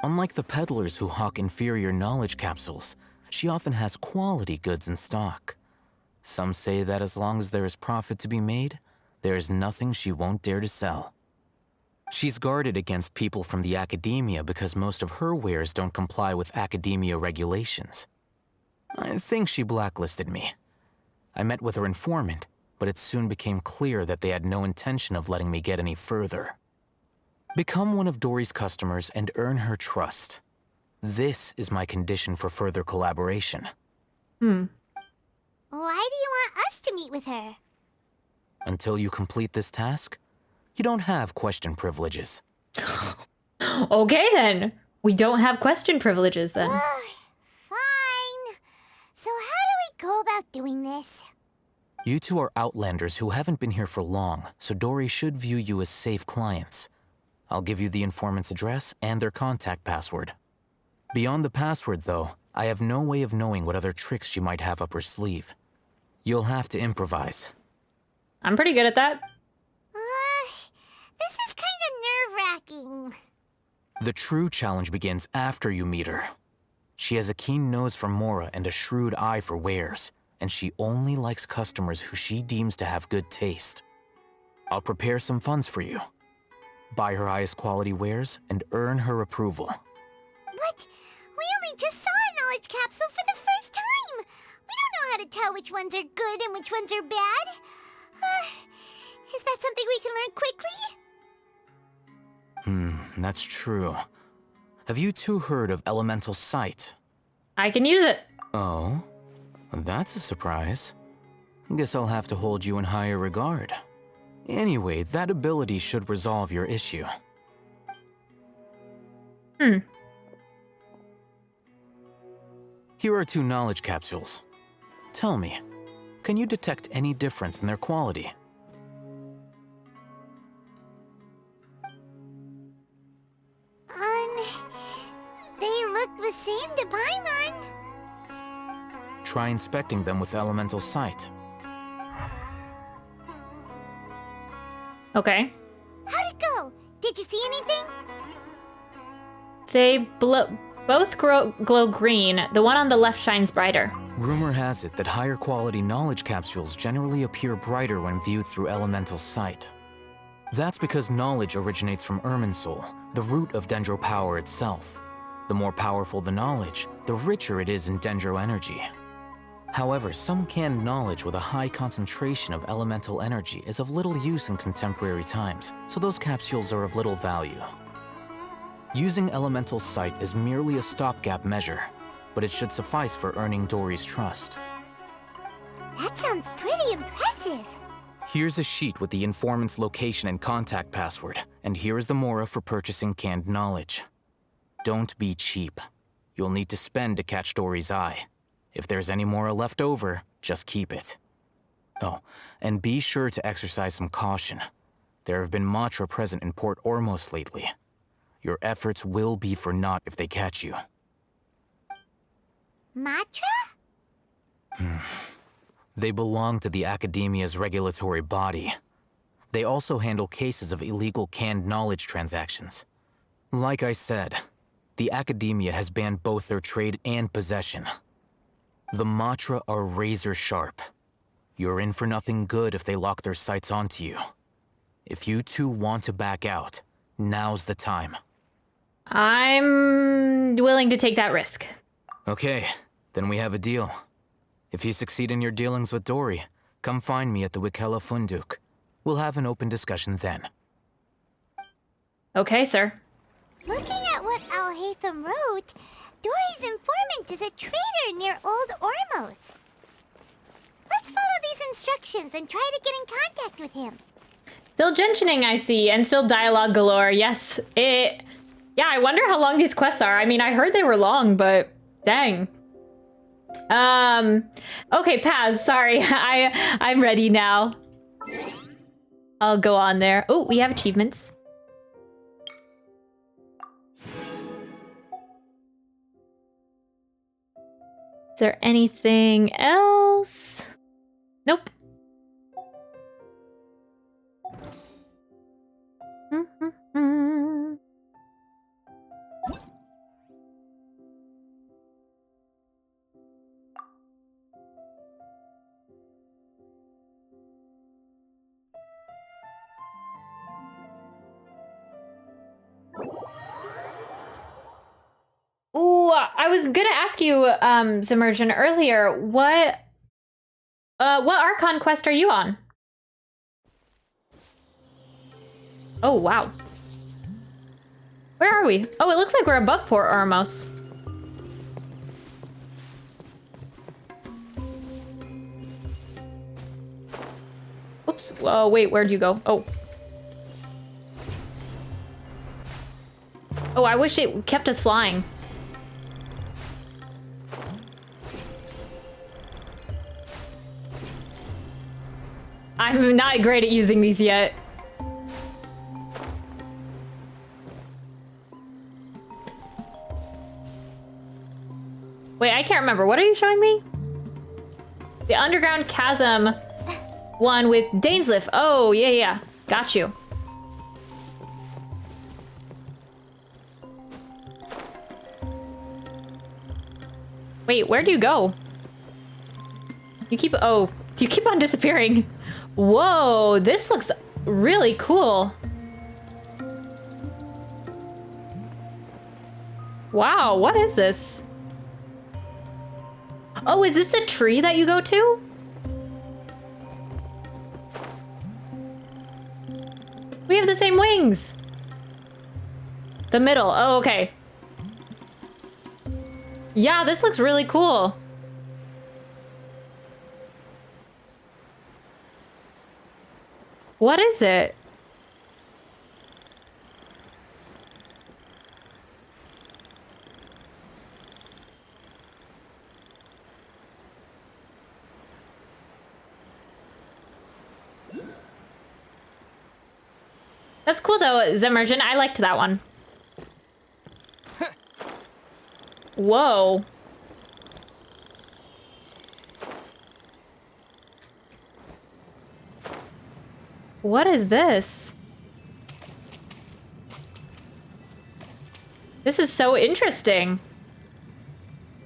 Unlike the peddlers who hawk inferior knowledge capsules, she often has quality goods in stock. Some say that as long as there is profit to be made, there is nothing she won't dare to sell. She's guarded against people from the Academia because most of her wares don't comply with Academia regulations. I think she blacklisted me. I met with her informant, but it soon became clear that they had no intention of letting me get any further. Become one of Dory's customers and earn her trust. This is my condition for further collaboration. Why do you want us to meet with her? Until you complete this task, you don't have question privileges. Okay then. We don't have question privileges then. Fine. So how do we go about doing this? You two are outlanders who haven't been here for long, so Dory should view you as safe clients. I'll give you the informant's address and their contact password. Beyond the password, though, I have no way of knowing what other tricks she might have up her sleeve. You'll have to improvise. I'm pretty good at that. This is kind of nerve-wracking. The true challenge begins after you meet her. She has a keen nose for Mora and a shrewd eye for wares, and she only likes customers who she deems to have good taste. I'll prepare some funds for you. Buy her highest quality wares and earn her approval. But we only just saw a knowledge capsule for the first time. We don't know how to tell which ones are good and which ones are bad. Is that something we can learn quickly? That's true. Have you two heard of elemental sight? I can use it. Oh? That's a surprise. Guess I'll have to hold you in higher regard. Anyway, that ability should resolve your issue. Here are 2 knowledge capsules. Tell me, can you detect any difference in their quality? They look the same to Paimon. Try inspecting them with elemental sight. Okay. How'd it go? Did you see anything? They both glow green. The one on the left shines brighter. Rumor has it that higher quality knowledge capsules generally appear brighter when viewed through elemental sight. That's because knowledge originates from Irminsul, the root of Dendro power itself. The more powerful the knowledge, the richer it is in Dendro energy. However, some canned knowledge with a high concentration of elemental energy is of little use in contemporary times, so those capsules are of little value. Using elemental sight is merely a stopgap measure, but it should suffice for earning Dory's trust. That sounds pretty impressive. Here's a sheet with the informant's location and contact password, and here is the Mora for purchasing canned knowledge. Don't be cheap. You'll need to spend to catch Dory's eye. If there's any Mora left over, just keep it. Oh, and be sure to exercise some caution. There have been Matra present in Port Ormos lately. Your efforts will be for naught if they catch you. Matra? They belong to the Academia's regulatory body. They also handle cases of illegal canned knowledge transactions. Like I said, the Academia has banned both their trade and possession. The Matra are razor sharp. You're in for nothing good if they lock their sights onto you. If you two want to back out, now's the time. I'm willing to take that risk. Okay, Then we have a deal. If you succeed in your dealings with Dory, come find me at the Wikella Funduk. We'll have an open discussion then. Okay, sir. Looking at what Al-Haytham wrote, Dory's informant is a traitor near Old Ormos. Let's follow these instructions and try to get in contact with him. Still Genshining, I see, and still dialogue galore. Yes, yeah, I wonder how long these quests are. I mean, I heard they were long, but dang. Okay, Paz, sorry. I'm ready now. I'll go on there. Oh, we have achievements. Is there anything else? Nope. Ooh, I was gonna ask you, Submersion, earlier, what Archon quest are you on? Oh, wow. Where are we? Oh, it looks like we're above Port Ormos. Oops. Oh, wait, where'd you go? Oh. Oh, I wish it kept us flying. I'm not great at using these yet. Wait, I can't remember. What are you showing me? The underground chasm one with Dainsliff. Oh, yeah. Got you. Wait, where do you go? You keep on disappearing. Whoa, this looks really cool. Wow, what is this? Oh, is this the tree that you go to? We have the same wings. The middle. Oh, okay. Yeah, this looks really cool. What is it? That's cool though, Zemergen. I liked that one. Whoa. What is this? This is so interesting.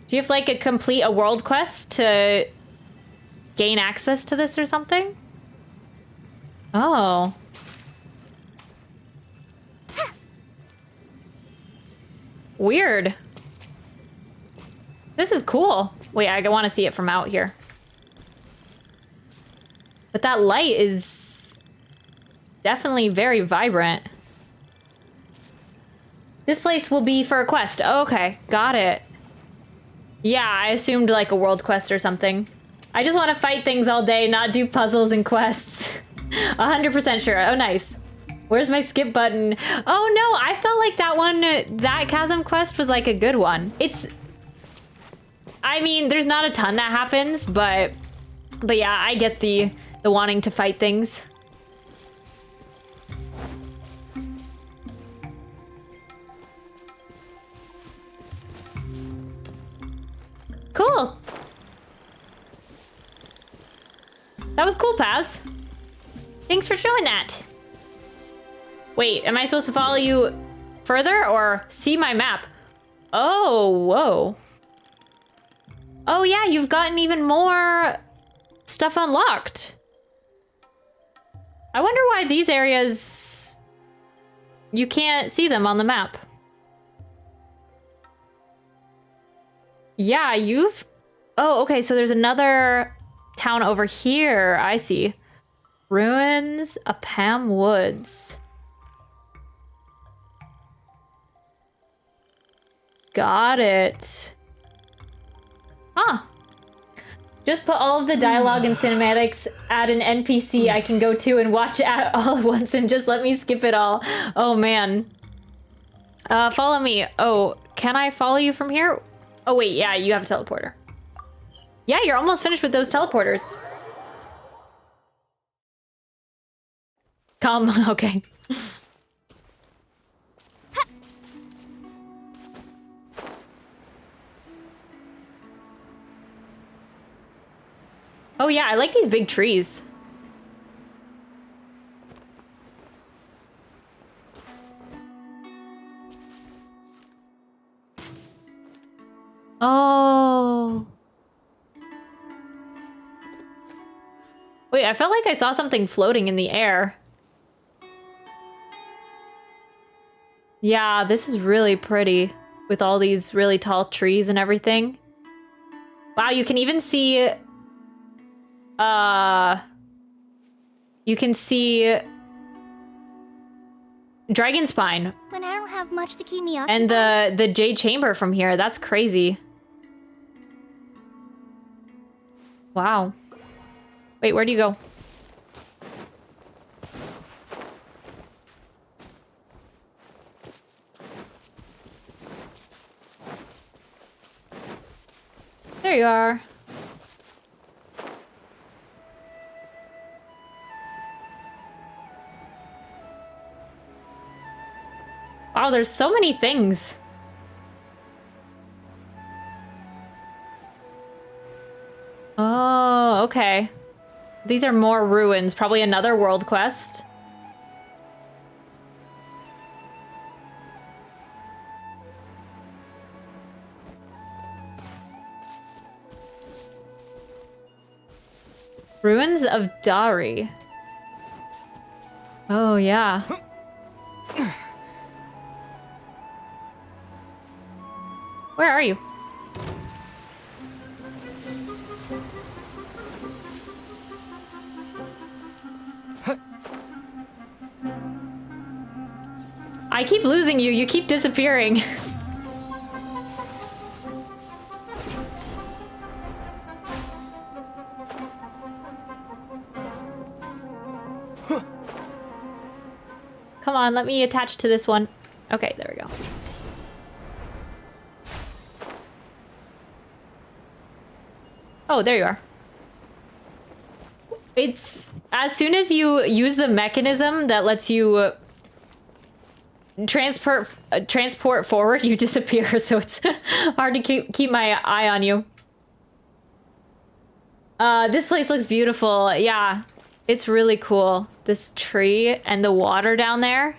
Do you have like complete a world quest to gain access to this or something? Oh. Weird. This is cool. Wait, I want to see it from out here. But that light is definitely very vibrant. This place will be for a quest. Oh, okay, got it. Yeah, I assumed like a world quest or something. I just want to fight things all day, not do puzzles and quests. 100% sure. Oh, nice. Where's my skip button? Oh no, I felt like that one, that chasm quest was like a good one. I mean, there's not a ton that happens, but yeah, I get the wanting to fight things. Cool. That was cool, Paz. Thanks for showing that. Wait, am I supposed to follow you further or see my map? Oh, whoa. Oh yeah, you've gotten even more stuff unlocked. I wonder why these areas, you can't see them on the map. Yeah, you've Oh, okay, so there's another town over here. I see. Ruins of Pam Woods. Got it. Huh. Just put all of the dialogue and cinematics at an NPC I can go to and watch at all at once and just let me skip it all. Oh, man. Follow me. Oh, can I follow you from here? Oh, wait, yeah, you have a teleporter. Yeah, you're almost finished with those teleporters. Come, okay. Oh yeah, I like these big trees. Oh. Wait, I felt like I saw something floating in the air. Yeah, this is really pretty with all these really tall trees and everything. Wow, you can even see you can see Dragon Spine. When I don't have much to keep me up. And the Jade Chamber from here. That's crazy. Wow. Wait, where do you go? There you are. Wow, there's so many things. Oh, okay. These are more ruins. Probably another world quest. Ruins of Dari. Oh, yeah. Where are you? I keep losing you. You keep disappearing. Come on, let me attach to this one. Okay, there we go. Oh, there you are. It's as soon as you use the mechanism that lets you transport forward, you disappear. So it's hard to keep my eye on you. This place looks beautiful. Yeah, it's really cool. This tree and the water down there.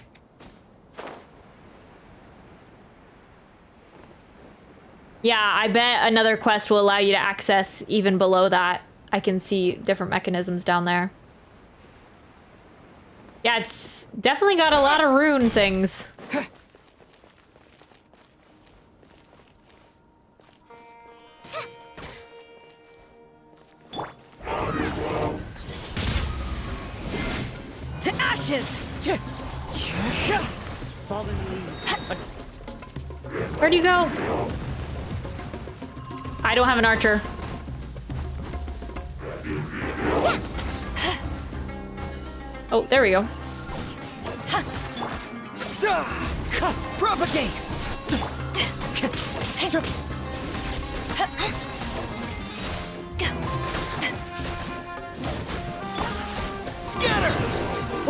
Yeah, I bet another quest will allow you to access even below that. I can see different mechanisms down there. Yeah, it's definitely got a lot of rune things. To ashes! Fallen leaves. Where'd you go? I don't have an archer. Oh, there we go. Propagate! Scatter!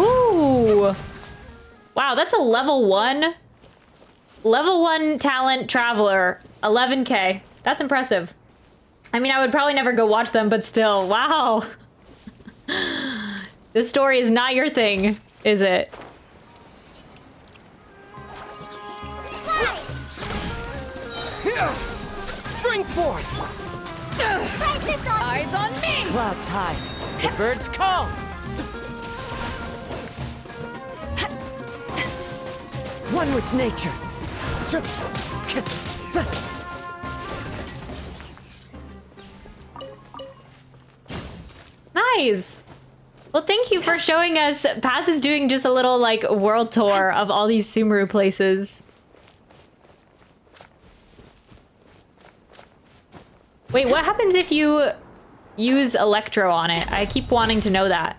Ooh! Wow, that's a level 1. Level 1 talent traveler. 11k. That's impressive. I mean, I would probably never go watch them, but still, wow. This story is not your thing, is it? Spring forth! Eyes on me! Clouds high. The birds call. One with nature. Nice. Well, thank you for showing us. Paz is doing just a little like world tour of all these Sumeru places. Wait, what happens if you use Electro on it? I keep wanting to know that.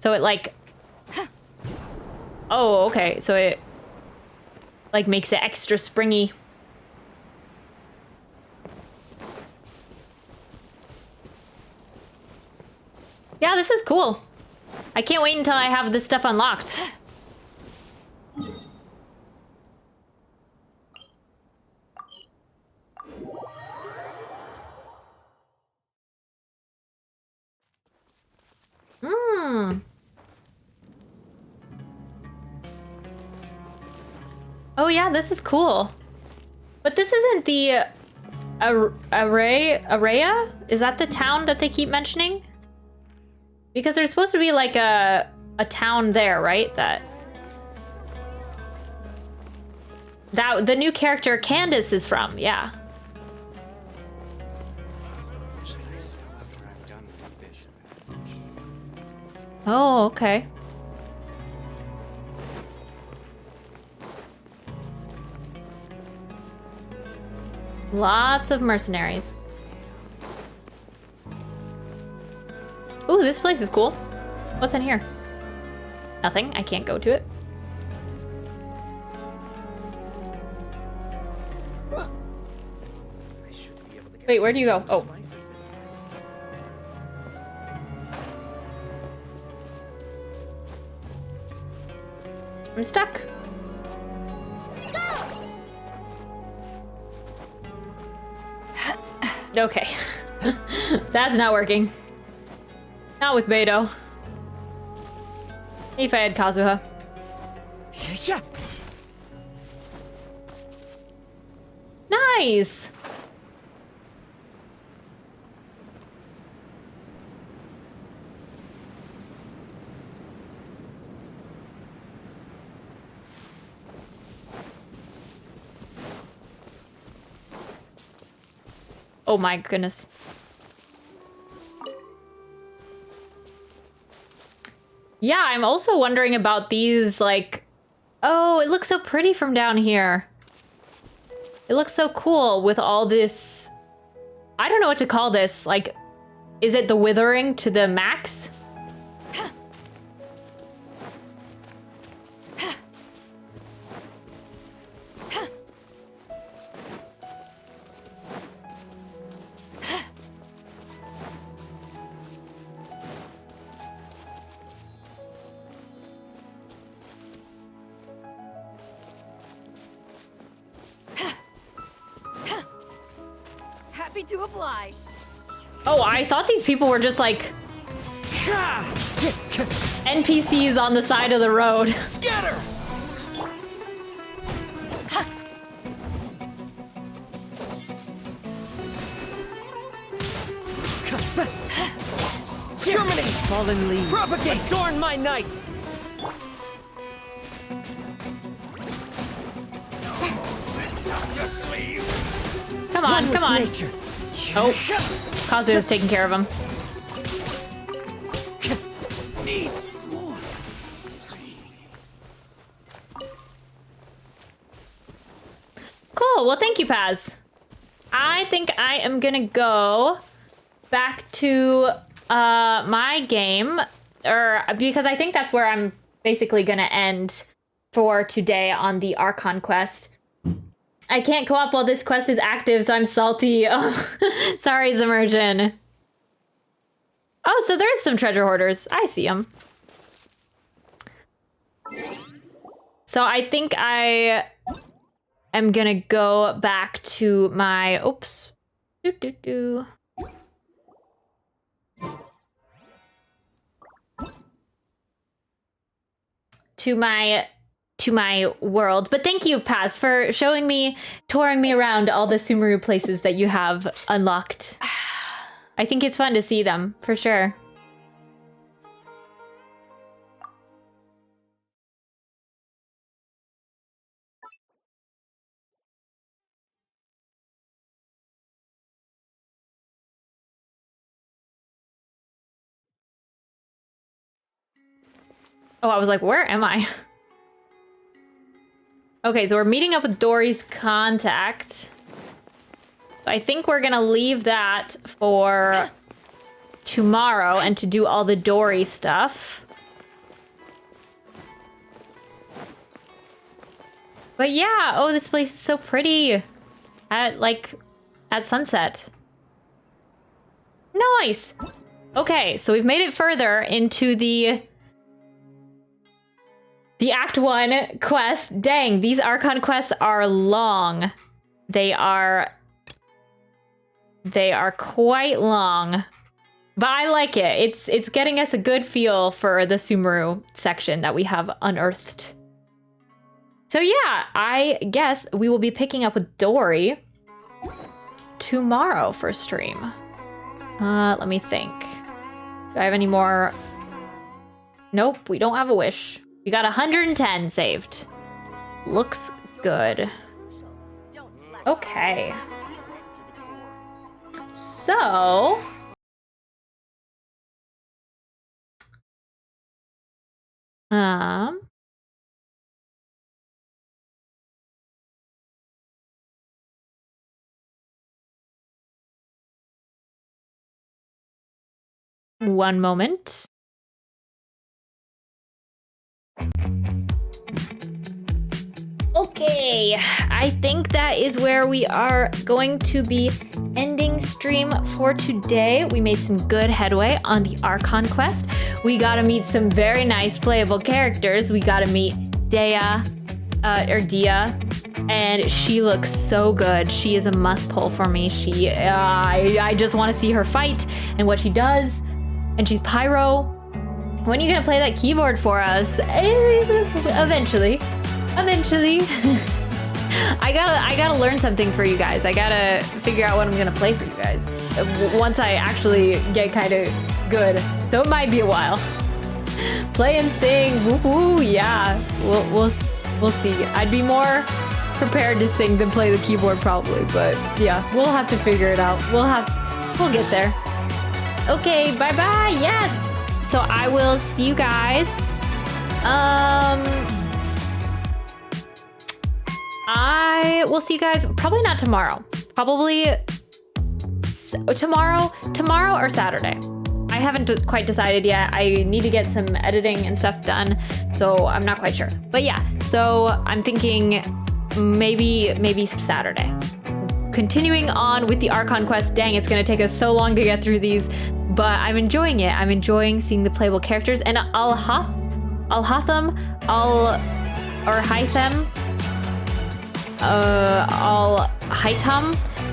So it like... Oh, okay. So it like makes it extra springy. Yeah, this is cool. I can't wait until I have this stuff unlocked. Hmm. Oh yeah, this is cool. But this isn't the Araya? Is that the town that they keep mentioning? Because there's supposed to be like a town there, right? That the new character Candace is from, yeah. Oh, okay. Lots of mercenaries. Ooh, this place is cool. What's in here? Nothing. I can't go to it. Wait, where do you go? Oh. I'm stuck. Okay. That's not working. Not with Beto. If I had Kazuha. Nice! Oh my goodness. Yeah, I'm also wondering about these, like... Oh, it looks so pretty from down here. It looks so cool with all this... I don't know what to call this. Like, is it the withering to the max? Happy to oblige. Oh, I thought these people were just like NPCs on the side of the road. Scatter! Terminate! Fallen leaves. Propagate! Adorn my night! Come on, come on. Nature. Oh, Kazuha's taking care of him. Need. Cool, well thank you, Paz. I think I am gonna go back to my game, or because I think that's where I'm basically gonna end for today on the Archon quest. I can't co-op while this quest is active, so I'm salty. Oh, sorry, Submersion. Oh, so there's some treasure hoarders. I see them. So I think I am gonna go back to my... Oops. To my world. But thank you, Paz, for showing me, touring me around all the Sumeru places that you have unlocked. I think it's fun to see them, for sure. Oh, I was like, where am I? Okay, so we're meeting up with Dory's contact. I think we're gonna leave that for tomorrow and to do all the Dory stuff. But yeah, oh, this place is so pretty. At sunset. Nice. Okay, so we've made it further into the Act 1 quest. Dang, these Archon quests are long. They are quite long. But I like it. It's getting us a good feel for the Sumeru section that we have unearthed. So yeah, I guess we will be picking up with Dory tomorrow for stream. Let me think. Do I have any more? Nope, we don't have a wish. We got 110 saved. Looks good. Okay. So... One moment. Okay, I think that is where we are going to be ending stream for today. We made some good headway on the Archon quest. We got to meet some very nice playable characters. We got to meet Dia, and she looks so good. She is a must pull for me. I just want to see her fight and what she does. And she's pyro. When are you gonna play that keyboard for us? Eventually. I gotta learn something for you guys. I gotta figure out what I'm gonna play for you guys once I actually get kind of good. So it might be a while. Play and sing, woo, yeah. We'll see. I'd be more prepared to sing than play the keyboard probably, but yeah, we'll have to figure it out. We'll get there. Okay, bye-bye, yeah. So I will see you guys. I will see you guys probably not tomorrow. Probably tomorrow or Saturday. I haven't quite decided yet. I need to get some editing and stuff done, so I'm not quite sure. But yeah, so I'm thinking maybe Saturday. Continuing on with the Archon quest. Dang, it's gonna take us so long to get through these, but I'm enjoying it. I'm enjoying seeing the playable characters, and Al-Hytham,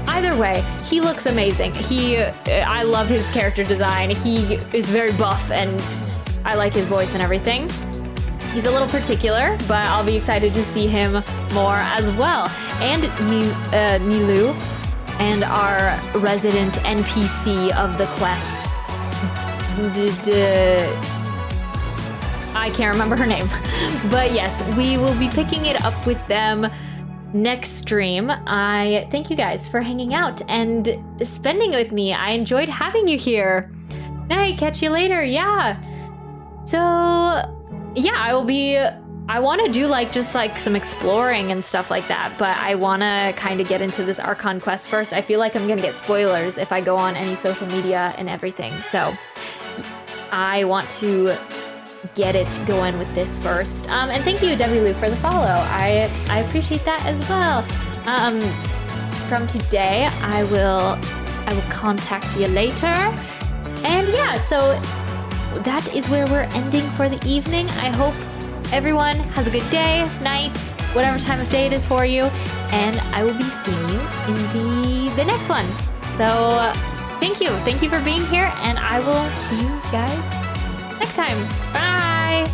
either way, he looks amazing. I love his character design. He is very buff, and I like his voice and everything. He's a little particular, but I'll be excited to see him more as well. And Nilu, and our resident NPC of the quest. I can't remember her name. But yes, we will be picking it up with them next stream. I thank you guys for hanging out and spending it with me. I enjoyed having you here. Night, catch you later. Yeah. So, yeah, I want to do just some exploring and stuff like that, but I want to kind of get into this Archon quest first. I feel like I'm going to get spoilers if I go on any social media and everything. So I want to get it going with this first. And thank you, W. for the follow. I appreciate that as well. From today, I will contact you later. And yeah, so that is where we're ending for the evening. I hope everyone has a good day, night, whatever time of day it is for you, and I will be seeing you in the next one. So thank you for being here, and I will see you guys next time. Bye.